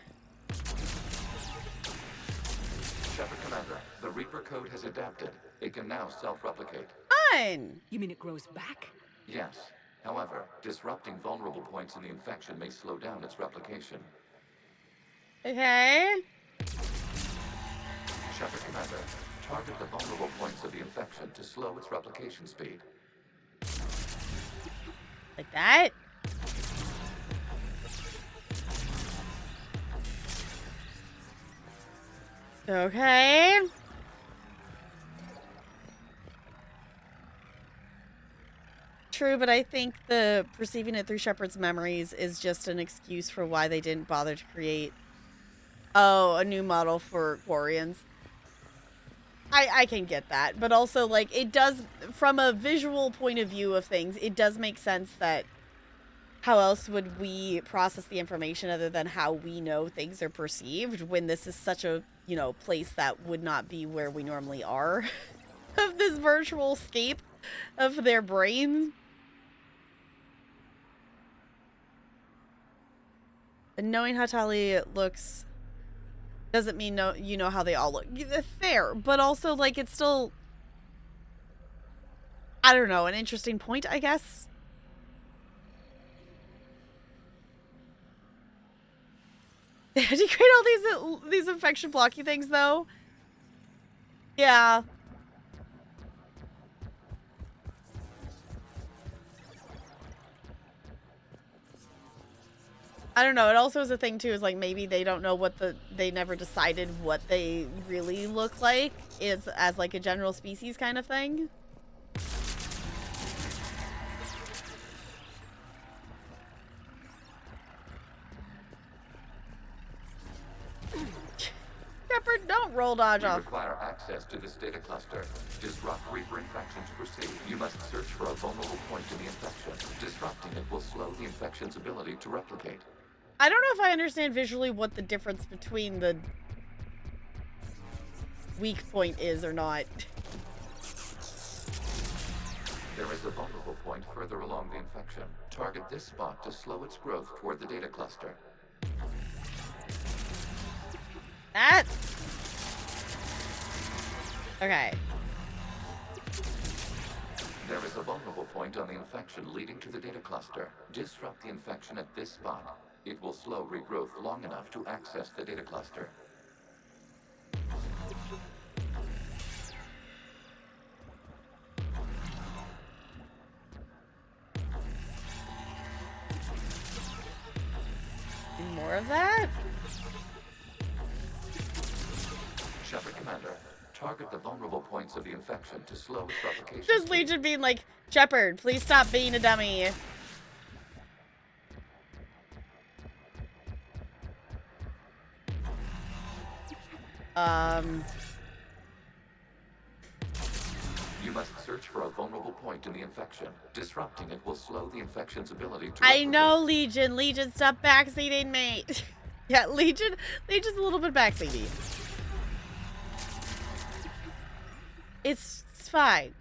Shepard Commander, the Reaper code has adapted. It can now self-replicate. Fine. You mean it grows back? Yes. However, disrupting vulnerable points in the infection may slow down its replication. Okay. Shepard Commander, target the vulnerable points of the infection to slow its replication speed. Like that? Okay. True, but I think the perceiving it through Shepard's memories is just an excuse for why they didn't bother to create, a new model for Quarians. I can get that, but also, like, it does, from a visual point of view of things, it does make sense that how else would we process the information other than how we know things are perceived when this is such a, place that would not be where we normally are of this virtual scape of their brain. And knowing how Tali looks doesn't mean you know how they all look. Fair, but also, like, it's still, I don't know, an interesting point, I guess. Did you create all these infection blocky things, though? Yeah. I don't know. It also is a thing, too, is like maybe they don't know they never decided what they really look like as like a general species kind of thing. Shepard, don't roll dodge We off. require access to this data cluster. Disrupt Reaper infection to proceed. You must search for a vulnerable point in the infection. Disrupting it will slow the infection's ability to replicate. I don't know if I understand visually what the difference between the weak point is or not. There is a vulnerable point further along the infection. Target this spot to slow its growth toward the data cluster. That. Okay. There is a vulnerable point on the infection leading to the data cluster. Disrupt the infection at this spot. It will slow regrowth long enough to access the data cluster. More of that? Shepard Commander, target the vulnerable points of the infection to slow its replication. Just Legion being like, Shepard, please stop being a dummy. You must search for a vulnerable point in the infection. Disrupting it will slow the infection's ability to I replicate. know, Legion. Legion, stop backseating me. Yeah, Legion's a little bit backseaty. It's fine.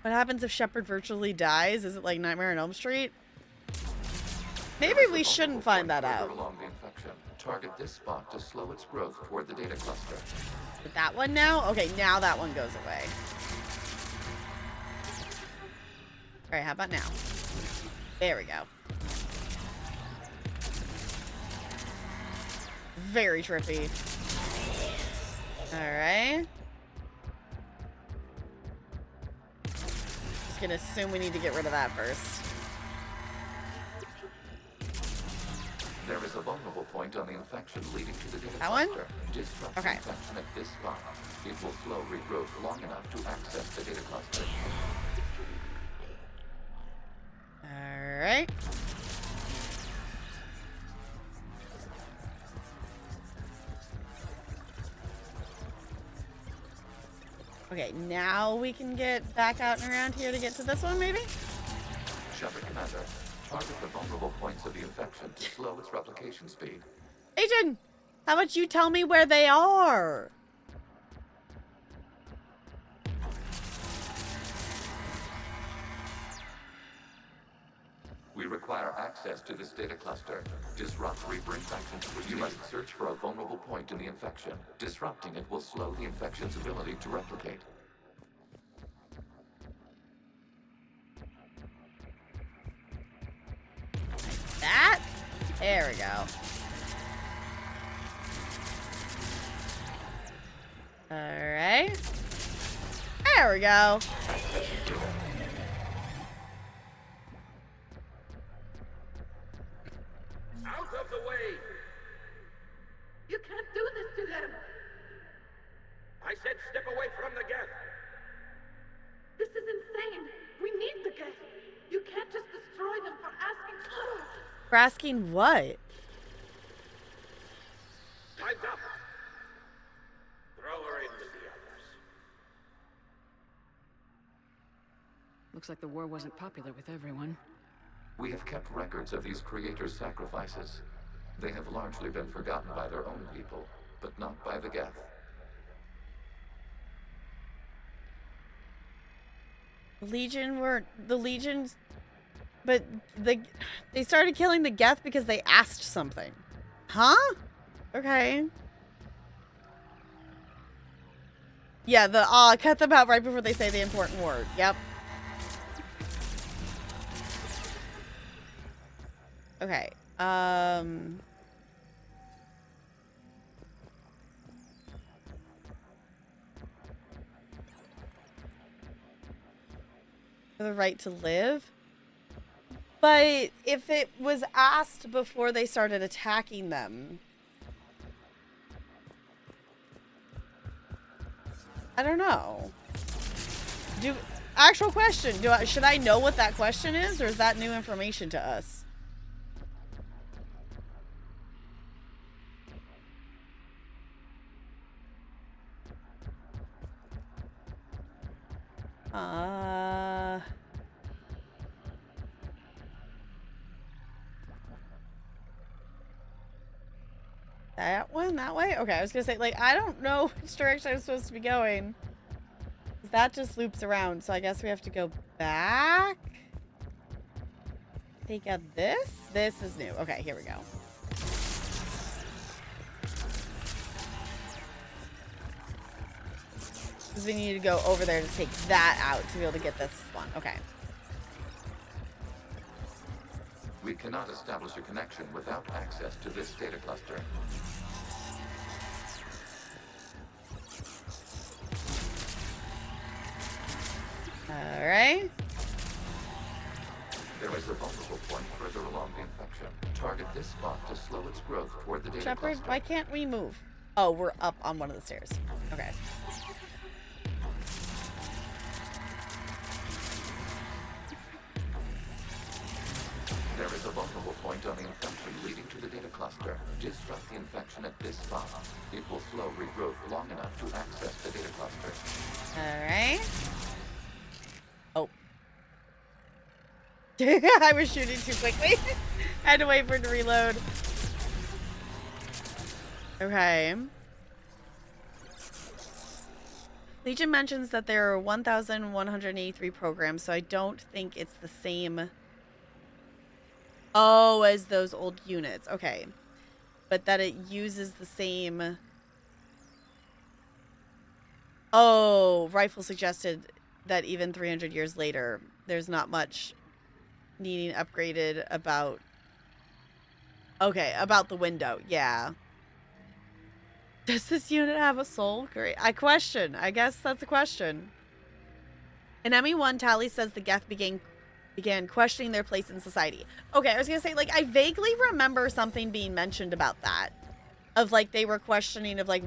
What happens if Shepard virtually dies? Is it like Nightmare on Elm Street? Maybe we shouldn't find that out. Along the infection. Target this spot to slow its growth toward the data cluster. With that one now? Okay, now that one goes away. Alright, how about now? There we go. Very trippy. Alright. Just gonna assume we need to get rid of that first. There is a vulnerable point on the infection leading to the data That one? cluster. Disrupt the infection at this spot. It will slow regrowth long enough to access the data cluster. Alright. Okay, now we can get back out and around here to get to this one, maybe? Shepard Commander, target the vulnerable points of the infection to slow its replication speed. Agent, how about you tell me where they are? We require access to this data cluster. Disrupt Reaper infection. You must search for a vulnerable point in the infection. Disrupting it will slow the infection's ability to replicate. That? There we go. Alright. There we go. Out of the way! You can't do this to them! I said step away from the geth! This is insane! We need the geth! You can't just destroy them for asking. For asking what? Time's up! Throw her in with the others. Looks like the war wasn't popular with everyone. We have kept records of these creators' sacrifices. They have largely been forgotten by their own people, but not by the Geth. The Legions, but they started killing the Geth because they asked something. Huh? Okay. Yeah, cut them out right before they say the important word. Yep. Okay. For the right to live? But if it was asked before they started attacking them, I don't know. Actual question, should I know what that question is, or is that new information to us? That one? That way? Okay, I was gonna say, like, I don't know which direction I'm supposed to be going. That just loops around, so I guess we have to go back? Take out this? This is new. Okay, here we go. Because we need to go over there to take that out to be able to get this one. Okay. We cannot establish a connection without access to this data cluster. Alright. There is a vulnerable point further along the infection. Target this spot to slow its growth toward the data Shepard, cluster. why can't we move? Oh, we're up on one of the stairs. Okay. There is a vulnerable point on the infection leading to the data cluster. Disrupt the infection at this spot. It will slow regrowth long enough to access the data cluster. Alright. Oh. I was shooting too quickly. I had to wait for it to reload. Okay. Legion mentions that there are 1,183 programs, so I don't think it's the same. Oh, as those old units. Okay. But that it uses the same. Oh, Rifle suggested that even 300 years later, there's not much needing upgraded about. Okay, about the window. Yeah. Does this unit have a soul? Great. I question. I guess that's a question. In ME1, Tally says the Geth began questioning their place in society. Okay, I was going to say, like, I vaguely remember something being mentioned about that. Of, like, they were questioning of, like,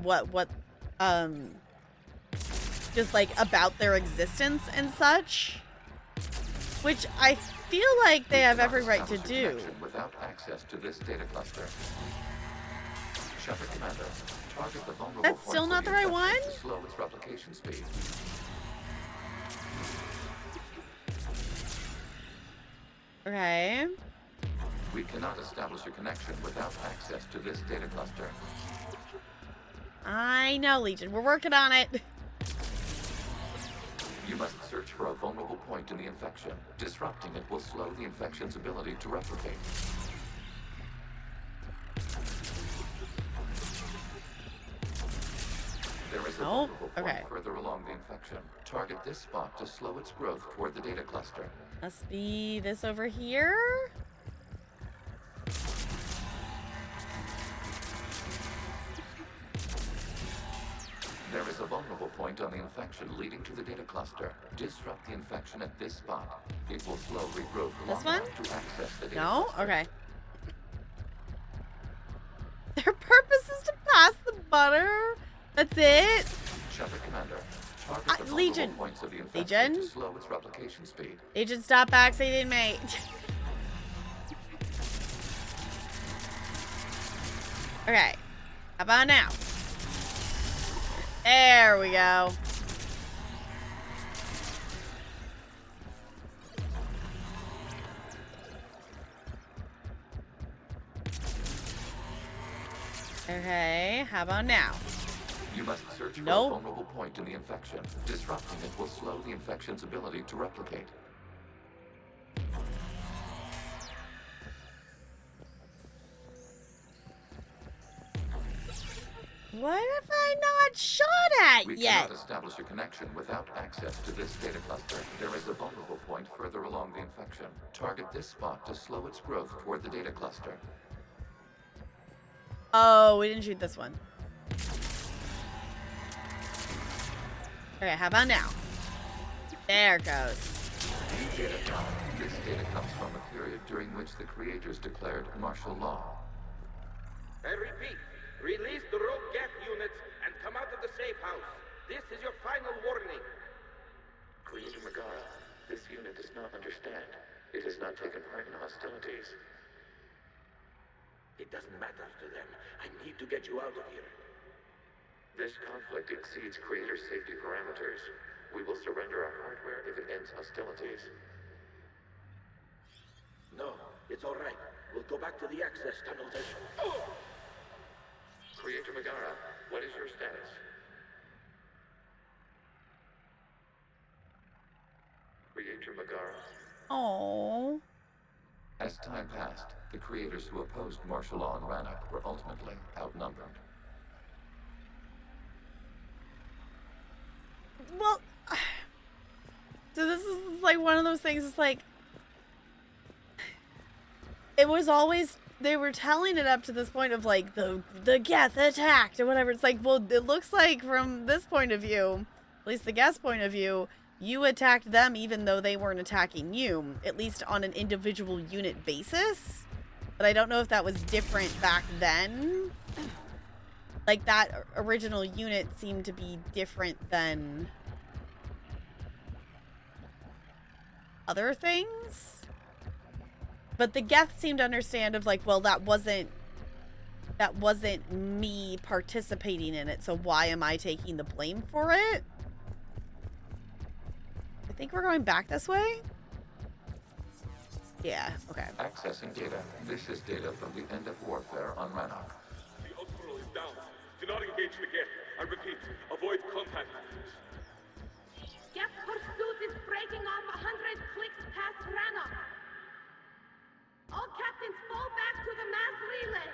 just, like, about their existence and such. Which I feel like they have every right to do. Without access to this data cluster. Shepard Commander, target the vulnerable That's still points not of the right one? to slow its replication speed. Okay. We cannot establish a connection without access to this data cluster. I know, Legion. We're working on it. You must search for a vulnerable point in the infection. Disrupting it will slow the infection's ability to replicate. There is a vulnerable point further along the infection. Target this spot to slow its growth toward the data cluster. Must be this over here. There is a vulnerable point on the infection leading to the data cluster. Disrupt the infection at this spot. It will slowly grow This one? to access the data No? cluster. Okay. Their purpose is to pass the butter? That's it? Shepard Commander, target the Legion. points of the infection to slow its replication speed. Legion, stop backseating me. Okay. How about now? There we go. Okay, how about now? You must search for a vulnerable point in the infection. Disrupting it will slow the infection's ability to replicate. What have I not shot at We yet? cannot establish a connection without access to this data cluster. There is a vulnerable point further along the infection. Target this spot to slow its growth toward the data cluster. Oh, we didn't shoot this one. Okay, how about now? There it goes. New data found. This data comes from a period during which the creators declared martial law. I repeat, release the rogue Geth units and come out of the safe house. This is your final warning. Creator Megara, this unit does not understand. It has not taken part in hostilities. It doesn't matter to them. I need to get you out of here. This conflict exceeds Creator's safety parameters. We will surrender our hardware if it ends hostilities. No, it's all right. We'll go back to the access tunnels and... Creator Megara, what is your status? Creator Megara. Oh. As time passed, the creators who opposed martial law in Rannoch were ultimately outnumbered. Well, so this is like one of those things. It's like it was always they were telling it up to this point of like the Geth attacked or whatever. It's like, well, it looks like from this point of view, at least the Geth's point of view, you attacked them even though they weren't attacking you, at least on an individual unit basis. But I don't know if that was different back then. Like, that original unit seemed to be different than other things. But the Geth seemed to understand of like, well, that wasn't me participating in it, so why am I taking the blame for it? I think we're going back this way? Yeah, okay. Accessing data. This is data from the end of warfare on Rannoch. The outflow is down. not engage the Geth. I repeat, avoid contact. Geth pursuit is breaking off 100 clicks past Rannoch. All captains fall back to the mass relay.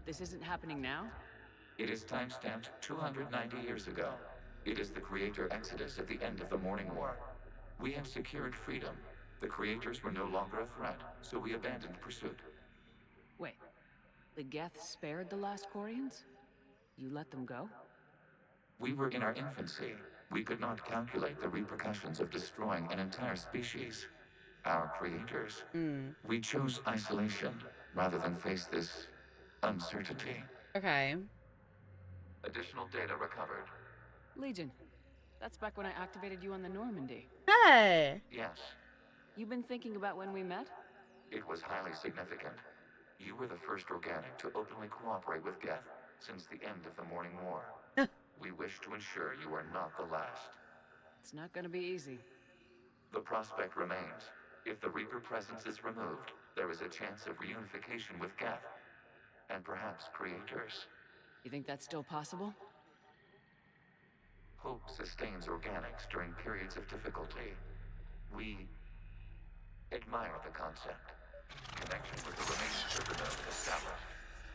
This isn't happening now? It is timestamped 290 years ago. It is the Creator Exodus at the end of the Morning War. We had secured freedom. The Creators were no longer a threat, so we abandoned pursuit. Wait, the Geth spared the last Quarians? You let them go? We were in our infancy. We could not calculate the repercussions of destroying an entire species. Our creators. We chose isolation rather than face this uncertainty. Okay. Additional data recovered. Legion. That's back when I activated you on the Normandy. Hey! Yes, You been thinking about when we met? it was highly significant. You were the first organic to openly cooperate with Geth since the end of the Morning War. We wish to ensure you are not the last. It's not gonna be easy. The prospect remains. If the Reaper presence is removed, there is a chance of reunification with Geth. And perhaps creators. You think that's still possible? Hope sustains organics during periods of difficulty. We admire the concept. Connection with the remaining server node established.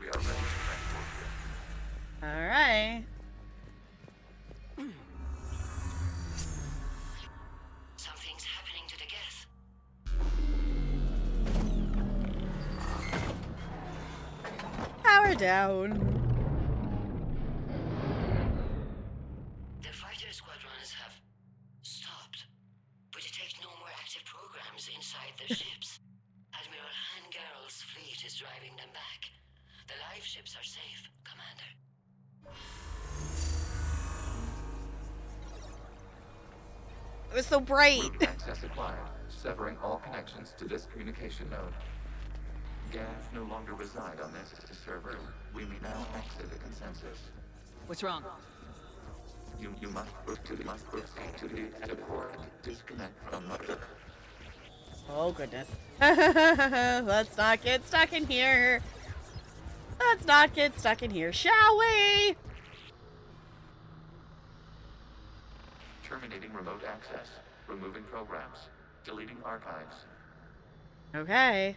We are ready to transport you. Alright. Something's happening to the Geth. Power down. The fighter squadrons have stopped, but detect no more active programs inside their ships. Admiral Hangarl's fleet is driving them back. The live ships are safe, Commander. It was so bright. Root access acquired, severing all connections to this communication node. Geth no longer reside on this server. We may now exit the consensus. What's wrong? You must proceed to the exit port and disconnect from mother. Oh, goodness. Let's not get stuck in here. Let's not get stuck in here, shall we? Terminating remote access. Removing programs. Deleting archives. Okay.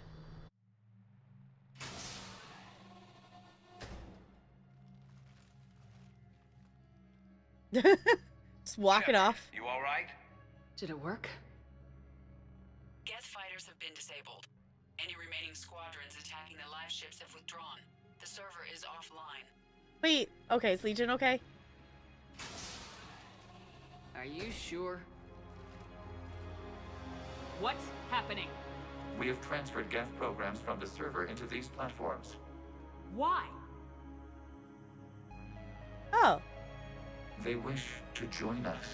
Just walk it off. You all right? Did it work? Geth fighters have been disabled. Any remaining squadrons attacking the live ships have withdrawn. The server is offline. Wait, okay, is Legion okay? Are you sure? What's happening? We have transferred Geth programs from the server into these platforms. Why? Oh. They wish to join us.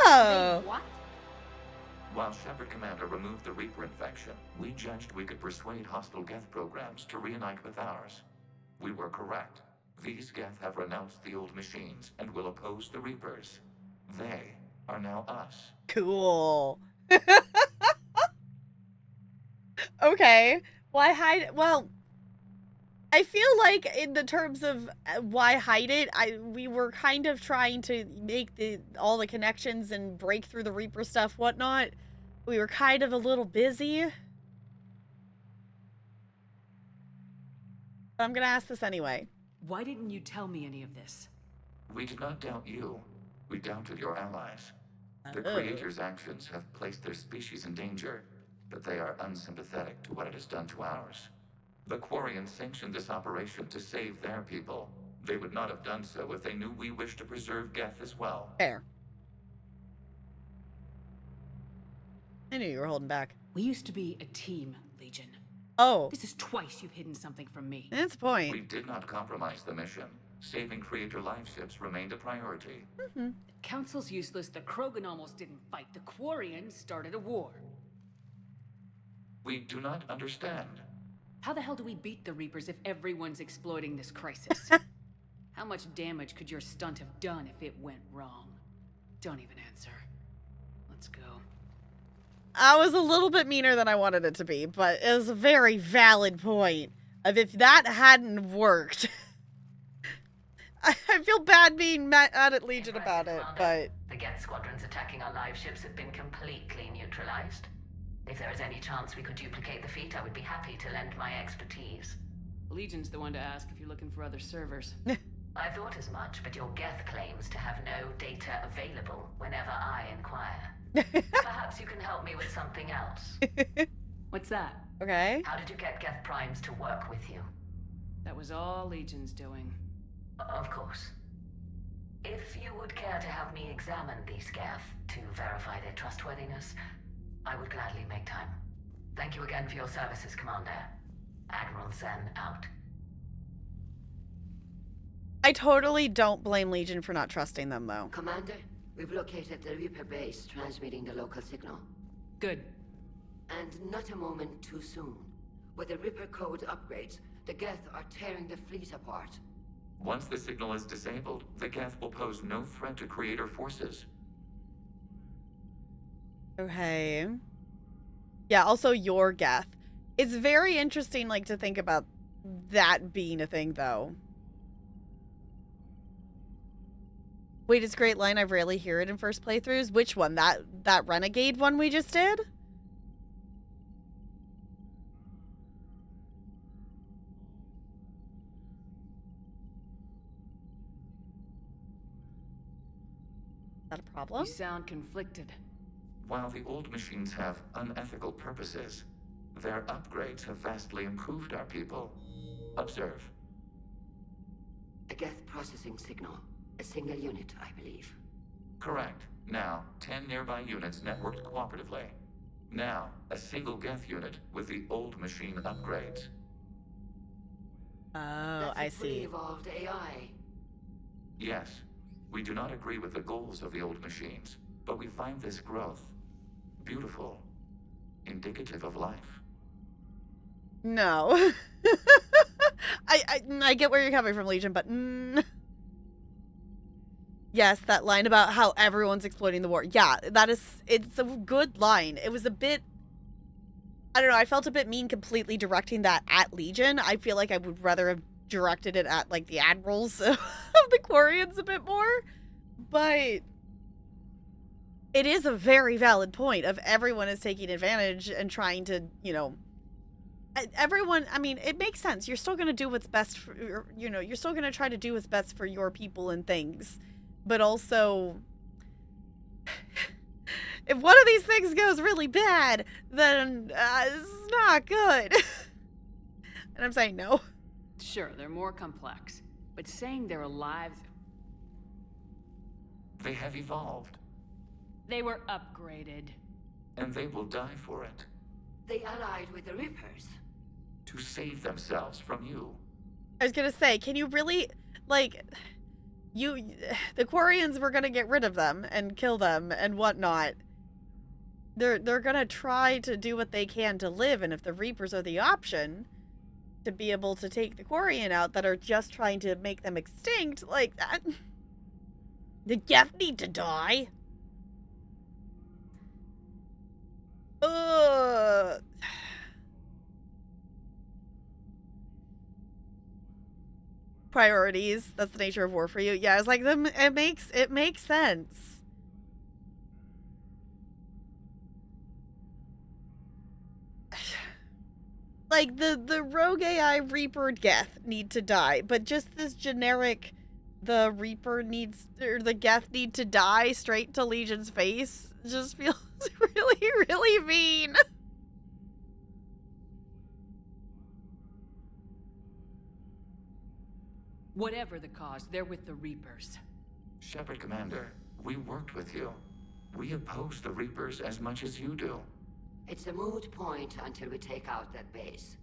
Oh! What? While Shepard Commander removed the Reaper infection, we judged we could persuade hostile Geth programs to reunite with ours. We were correct. These Geth have renounced the old machines and will oppose the Reapers. They are now us. Cool. Okay. Why hide? Well, I feel like in the terms of why hide it, we were kind of trying to make all the connections and break through the Reaper stuff, whatnot. We were kind of a little busy. But I'm gonna ask this anyway. Why didn't you tell me any of this? We did not doubt you. We doubted your allies. The Creator's actions have placed their species in danger, but they are unsympathetic to what it has done to ours. The Quarians sanctioned this operation to save their people. They would not have done so if they knew we wished to preserve Geth as well. Fair. I knew you were holding back. We used to be a team, Legion. Oh. This is twice you've hidden something from me. That's the point. We did not compromise the mission. Saving Creator life ships remained a priority. The Council's useless. The Krogan almost didn't fight. The Quarians started a war. We do not understand. How the hell do we beat the Reapers if everyone's exploiting this crisis? How much damage could your stunt have done if it went wrong? Don't even answer. Let's go. I was a little bit meaner than I wanted it to be, but it was a very valid point of if that hadn't worked. I feel bad being mad at Legion about it, but... The Geth squadrons attacking our live ships have been completely neutralized. If there is any chance we could duplicate the feat, I would be happy to lend my expertise. Legion's the one to ask if you're looking for other servers. I thought as much, but your Geth claims to have no data available whenever I inquire. Perhaps you can help me with something else. What's that? Okay. How did you get Geth primes to work with you? That was all Legion's doing. Of course. If you would care to have me examine these Geth to verify their trustworthiness, I would gladly make time. Thank you again for your services, Commander. Admiral Zen out. I totally don't blame Legion for not trusting them, though. Commander, we've located the Reaper base transmitting the local signal. Good. And not a moment too soon. With the Reaper code upgrades, the Geth are tearing the fleet apart. Once the signal is disabled, the Geth will pose no threat to Creator forces. Okay. Yeah, also your Geth. It's very interesting, like, to think about that being a thing, though. Wait, it's a great line. I rarely hear it in first playthroughs. Which one? That Renegade one we just did? Is that a problem? You sound conflicted. While the old machines have unethical purposes, their upgrades have vastly improved our people. Observe. A Geth processing signal. A single unit, I believe. Correct. Now, 10 nearby units networked cooperatively. Now, a single Geth unit with the old machine upgrades. Oh, I see. Fully evolved AI. Yes, we do not agree with the goals of the old machines, but we find this growth beautiful, indicative of life. No. I get where you're coming from, Legion, but yes, that line about how everyone's exploiting the war. Yeah, it's a good line. It was a bit, I don't know, I felt a bit mean completely directing that at Legion. I feel like I would rather have directed it at, like, the admirals of the Quarians a bit more. But it is a very valid point of everyone is taking advantage and trying to, you know, everyone, I mean, it makes sense. You're still going to do what's best for, you know, you're still going to try to do what's best for your people and things. But also, if one of these things goes really bad, then it's not good. And I'm saying no. Sure, they're more complex. But saying they're alive... They have evolved. They were upgraded. And they will die for it. They allied with the Reapers. To save themselves from you. I was gonna say, can you really, like, the Quarians were gonna get rid of them and kill them and whatnot. They're gonna try to do what they can to live, and if the Reapers are the option to be able to take the Quarian out that are just trying to make them extinct, like that, the Geth need to die. Ugh. Priorities. That's the nature of war for you. Yeah, it's like it makes sense. Like the rogue AI Reaper Geth need to die, but just this generic the Reaper needs or the Geth need to die straight to Legion's face just feels really, really mean. Whatever the cause, they're with the Reapers. Shepard Commander, we worked with you. We oppose the Reapers as much as you do. It's a moot point until we take out that base.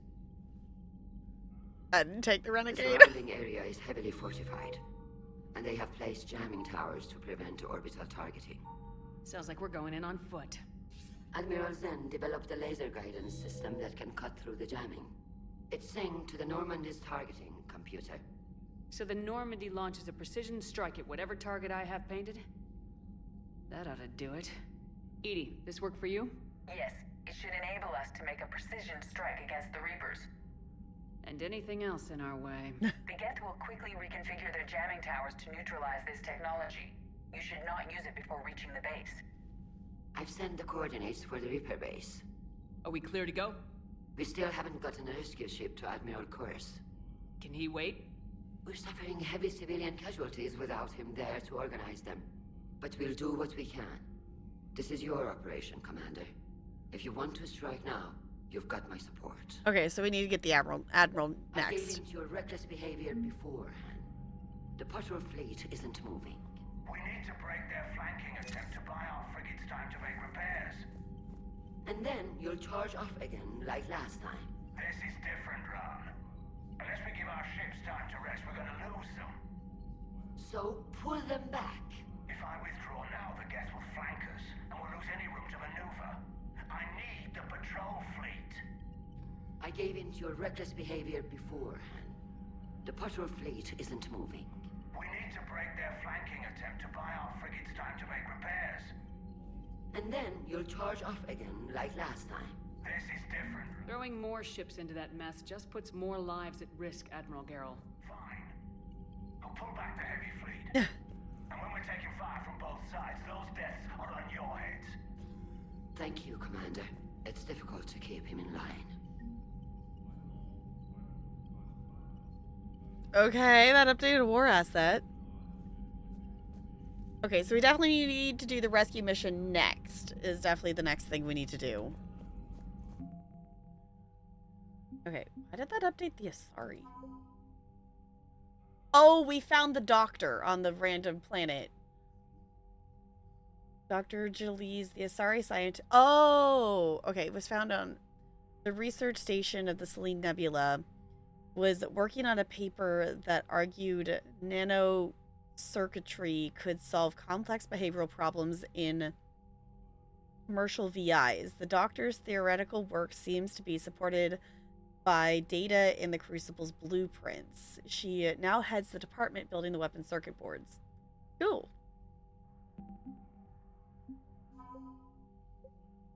And take the Renegade. The surrounding area is heavily fortified, and they have placed jamming towers to prevent orbital targeting. Sounds like we're going in on foot. Admiral Zen developed a laser guidance system that can cut through the jamming. It's synced to the Normandy's targeting computer. So the Normandy launches a precision strike at whatever target I have painted? That ought to do it. Edie, this work for you? Yes, it should enable us to make a precision strike against the Reapers. And anything else in our way. The Geth will quickly reconfigure their jamming towers to neutralize this technology. You should not use it before reaching the base. I've sent the coordinates for the Reaper base. Are we clear to go? We still haven't gotten a rescue ship to Admiral Kurz. Can he wait? We're suffering heavy civilian casualties without him there to organize them. But we'll do what we can. This is your operation, Commander. If you want to strike now, you've got my support. Okay, so we need to get the Admiral I gave next. in to your reckless behavior beforehand. The patrol fleet isn't moving. We need to break their flanking attempt to buy our frigates time to make repairs. And then you'll charge off again like last time. This is different, Ron. Unless we give our ships time to rest, we're gonna lose them. So pull them back. If I withdraw now, the Geth will flank us, and we'll lose any room to maneuver. I need the patrol fleet. I gave in to your reckless behavior beforehand. The patrol fleet isn't moving. We need to break their flanking attempt to buy our frigates time to make repairs. And then you'll charge off again like last time. This is different. Throwing more ships into that mess just puts more lives at risk, Admiral Garrel. Fine. I'll pull back the heavy fleet. And when we're taking fire from both sides, those deaths are on your heads. Thank you, Commander. It's difficult to keep him in line. Okay, that updated war asset. Okay, so we definitely need to do the rescue mission next. Is definitely the next thing we need to do. Okay, why did that update the Asari? Oh, we found the doctor on the random planet. Dr. Jalise, the Asari scientist. Oh, okay, it was found on the research station of the Selene Nebula. Was working on a paper that argued nanocircuitry could solve complex behavioral problems in commercial VIs. The doctor's theoretical work seems to be supported by data in the Crucible's blueprints. She now heads the department building the weapon circuit boards. Cool.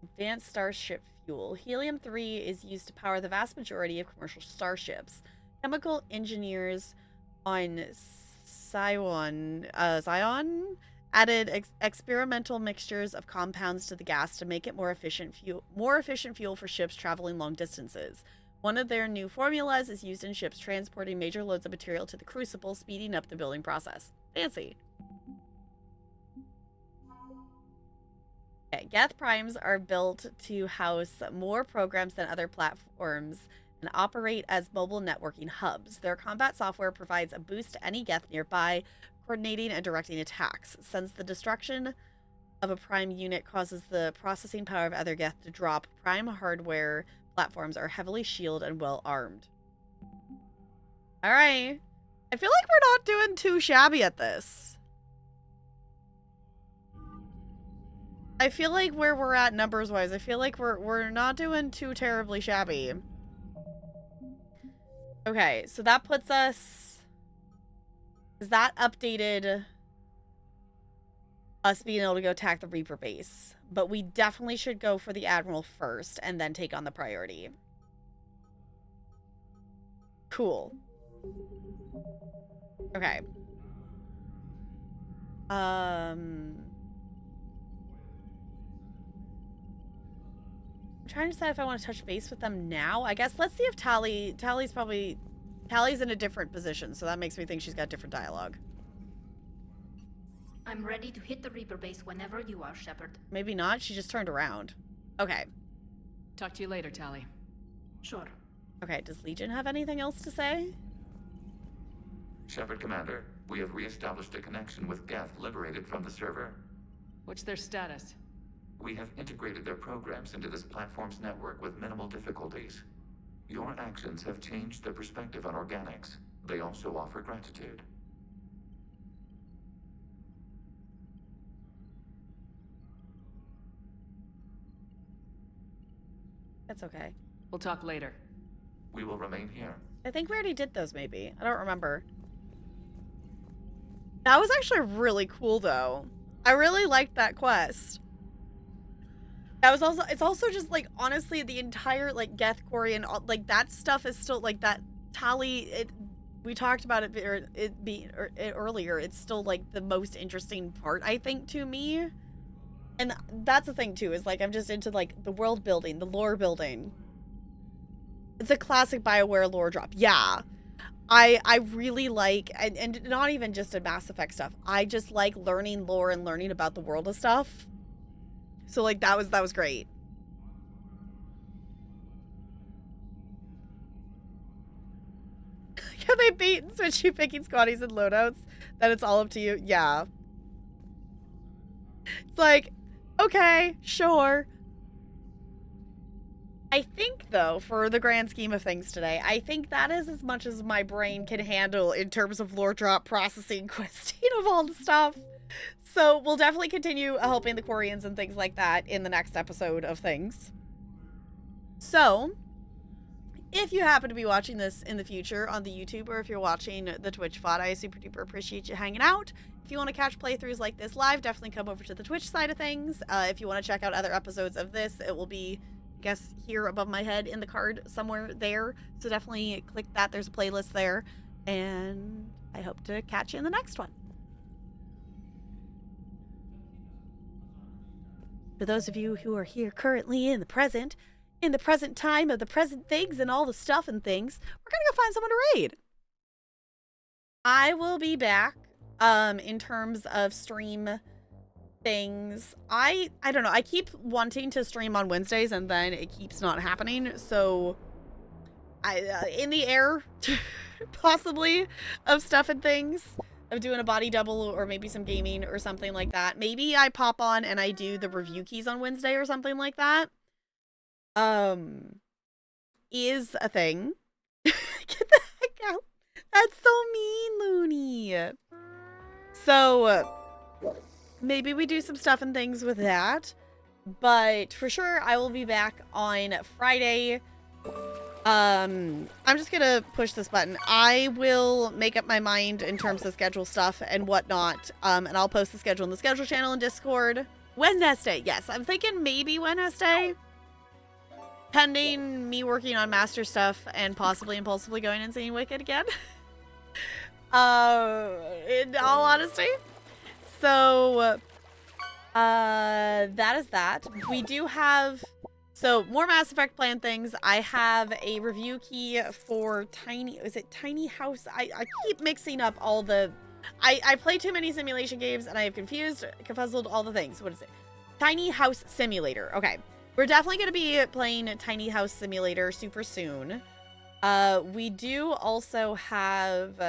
Advanced starship fuel. Helium-3 is used to power the vast majority of commercial starships. Chemical engineers on Zion added experimental mixtures of compounds to the gas to make it more efficient fuel for ships traveling long distances. One of their new formulas is used in ships transporting major loads of material to the Crucible, speeding up the building process. Fancy. Okay, Geth Primes are built to house more programs than other platforms and operate as mobile networking hubs. Their combat software provides a boost to any Geth nearby, coordinating and directing attacks. Since the destruction of a Prime unit causes the processing power of other Geth to drop, Prime hardware platforms are heavily shielded and well armed. Alright. I feel like we're not doing too shabby at this. I feel like where we're at numbers-wise, I feel like we're not doing too terribly shabby. Okay, so that puts us... Is that updated us being able to go attack the Reaper base? But we definitely should go for the Admiral first and then take on the priority. Cool. Okay. I'm trying to decide if I want to touch base with them now. I guess let's see if Tally's in a different position, so that makes me think she's got different dialogue. I'm ready to hit the Reaper base whenever you are, Shepard. Maybe not. She just turned around. Okay. Talk to you later, Tally. Sure. Okay, does Legion have anything else to say? Shepard Commander, we have re-established a connection with Geth liberated from the server. What's their status? We have integrated their programs into this platform's network with minimal difficulties. Your actions have changed their perspective on organics. They also offer gratitude. That's okay. We'll talk later. We will remain here. I think we already did those, maybe. I don't remember. That was actually really cool, though. I really liked that quest. That was also, it's also just like, honestly, the entire like Geth Quarian, like that stuff is still like that tally. We talked about it, earlier. It's still like the most interesting part, I think, to me. And that's the thing too, is like I'm just into like the world building, the lore building. It's a classic BioWare lore drop. Yeah. I really like, and not even just in Mass Effect stuff. I just like learning lore and learning about the world of stuff. So like that was great. Can they bait and switch you picking squaddies and loadouts? Then it's all up to you. Yeah. It's like, okay, sure. I think, though, for the grand scheme of things today, I think that is as much as my brain can handle in terms of lore drop processing, questing of all the stuff. So we'll definitely continue helping the Quarians and things like that in the next episode of things. So, if you happen to be watching this in the future on the YouTube, or if you're watching the Twitch VOD, I super duper appreciate you hanging out. If you want to catch playthroughs like this live, definitely come over to the Twitch side of things. If you want to check out other episodes of this, it will be, I guess, here above my head in the card somewhere there. So definitely click that. There's a playlist there. And I hope to catch you in the next one. For those of you who are here currently in the present time of the present things and all the stuff and things, we're gonna go find someone to raid. I will be back in terms of stream things. I don't know, I keep wanting to stream on Wednesdays and then it keeps not happening, so I in the air possibly of stuff and things, of doing a body double or maybe some gaming or something like that. Maybe I pop on and I do the review keys on Wednesday or something like that. Is a thing. Get the heck out. That's so mean, Looney. So, maybe we do some stuff and things with that. But for sure, I will be back on Friday. I'm just gonna push this button. I will make up my mind in terms of schedule stuff and whatnot. And I'll post the schedule in the schedule channel in Discord. Wednesday, yes. I'm thinking maybe Wednesday. Pending me working on master stuff and possibly impulsively going and seeing Wicked again. In all honesty. So, that is that. We do have, so more Mass Effect plan things. I have a review key for is it Tiny House? I keep mixing up all the, I play too many simulation games and I have confuzzled all the things. What is it? Tiny House Simulator. Okay. We're definitely going to be playing Tiny House Simulator super soon. We do also have,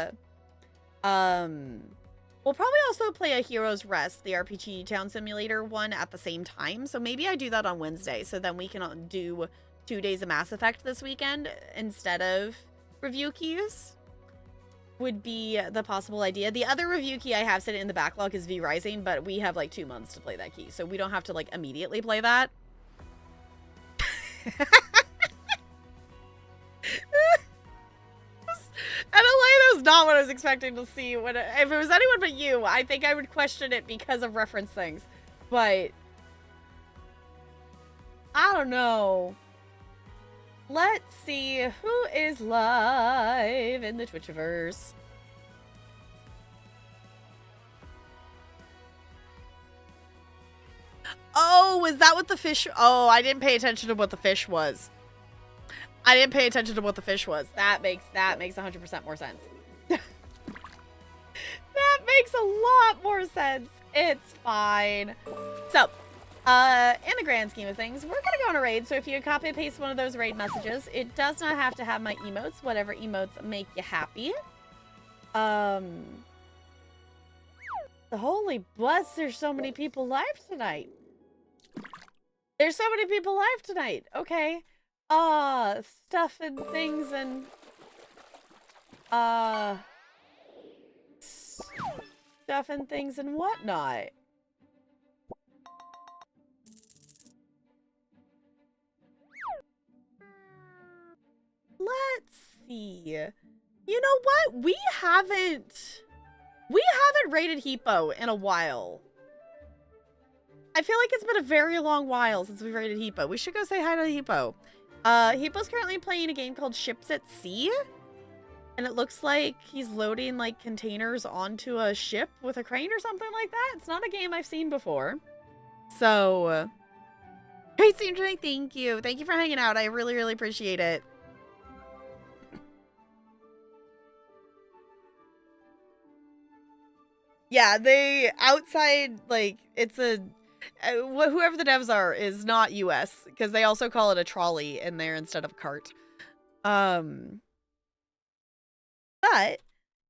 we'll probably also play a Hero's Rest, the RPG Town Simulator one at the same time. So maybe I do that on Wednesday. So then we can do 2 days of Mass Effect this weekend instead of review keys. Would be the possible idea. The other review key I have sitting in the backlog is V Rising, but we have like 2 months to play that key. So we don't have to like immediately play that. Elena's not what I was expecting to see. If it was anyone but you, I think I would question it because of reference things. But I don't know. Let's see who is live in the Twitchiverse. Oh, is that what the fish? Oh, I didn't pay attention to what the fish was. I didn't pay attention to what the fish was. That makes 100% more sense. That makes a lot more sense. It's fine. So, in the grand scheme of things, we're gonna go on a raid. So if you copy and paste one of those raid messages, it does not have to have my emotes. Whatever emotes make you happy. The holy bless, there's so many people live tonight. There's so many people live tonight. Okay. Stuff and things and stuff and things and whatnot. Let's see. You know what? We haven't raided Hippo in a while. I feel like it's been a very long while since we've raided Hippo. We should go say hi to Hippo. Hippo's currently playing a game called Ships at Sea. And it looks like he's loading, like, containers onto a ship with a crane or something like that. It's not a game I've seen before. So, great stream tonight. Thank you. Thank you for hanging out. I really, really appreciate it. Yeah, they outside, like, it's a whoever the devs are is not US because they also call it a trolley in there instead of cart. But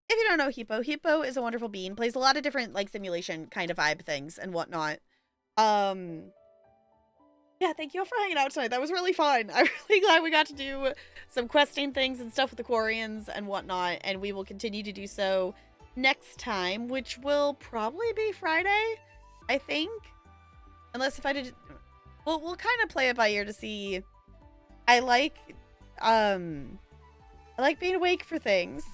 if you don't know Hippo, Hippo is a wonderful bean. Plays a lot of different like simulation kind of vibe things and whatnot. Yeah, thank you all for hanging out tonight. That was really fun. I'm really glad we got to do some questing things and stuff with the Quarians and whatnot, and we will continue to do so next time, which will probably be Friday, I think. Unless if I did, we'll kind of play it by ear to see. I like being awake for things.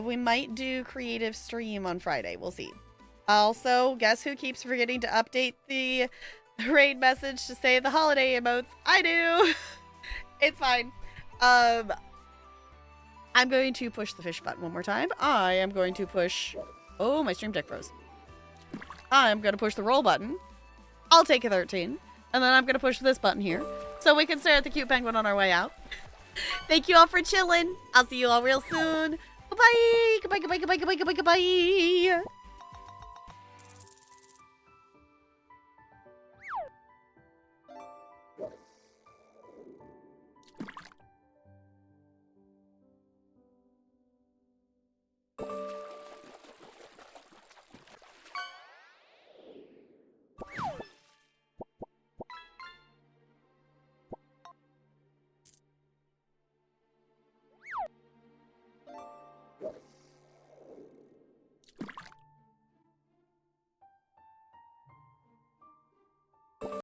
We might do creative stream on Friday. We'll see. Also, guess who keeps forgetting to update the raid message to say the holiday emotes? I do. It's fine. I'm going to push the fish button one more time. I am going to push. Oh, my stream deck froze. I'm going to push the roll button. I'll take a 13. And then I'm going to push this button here so we can stare at the cute penguin on our way out. Thank you all for chilling. I'll see you all real soon. Bye-bye. Goodbye, goodbye, goodbye, goodbye, goodbye, goodbye.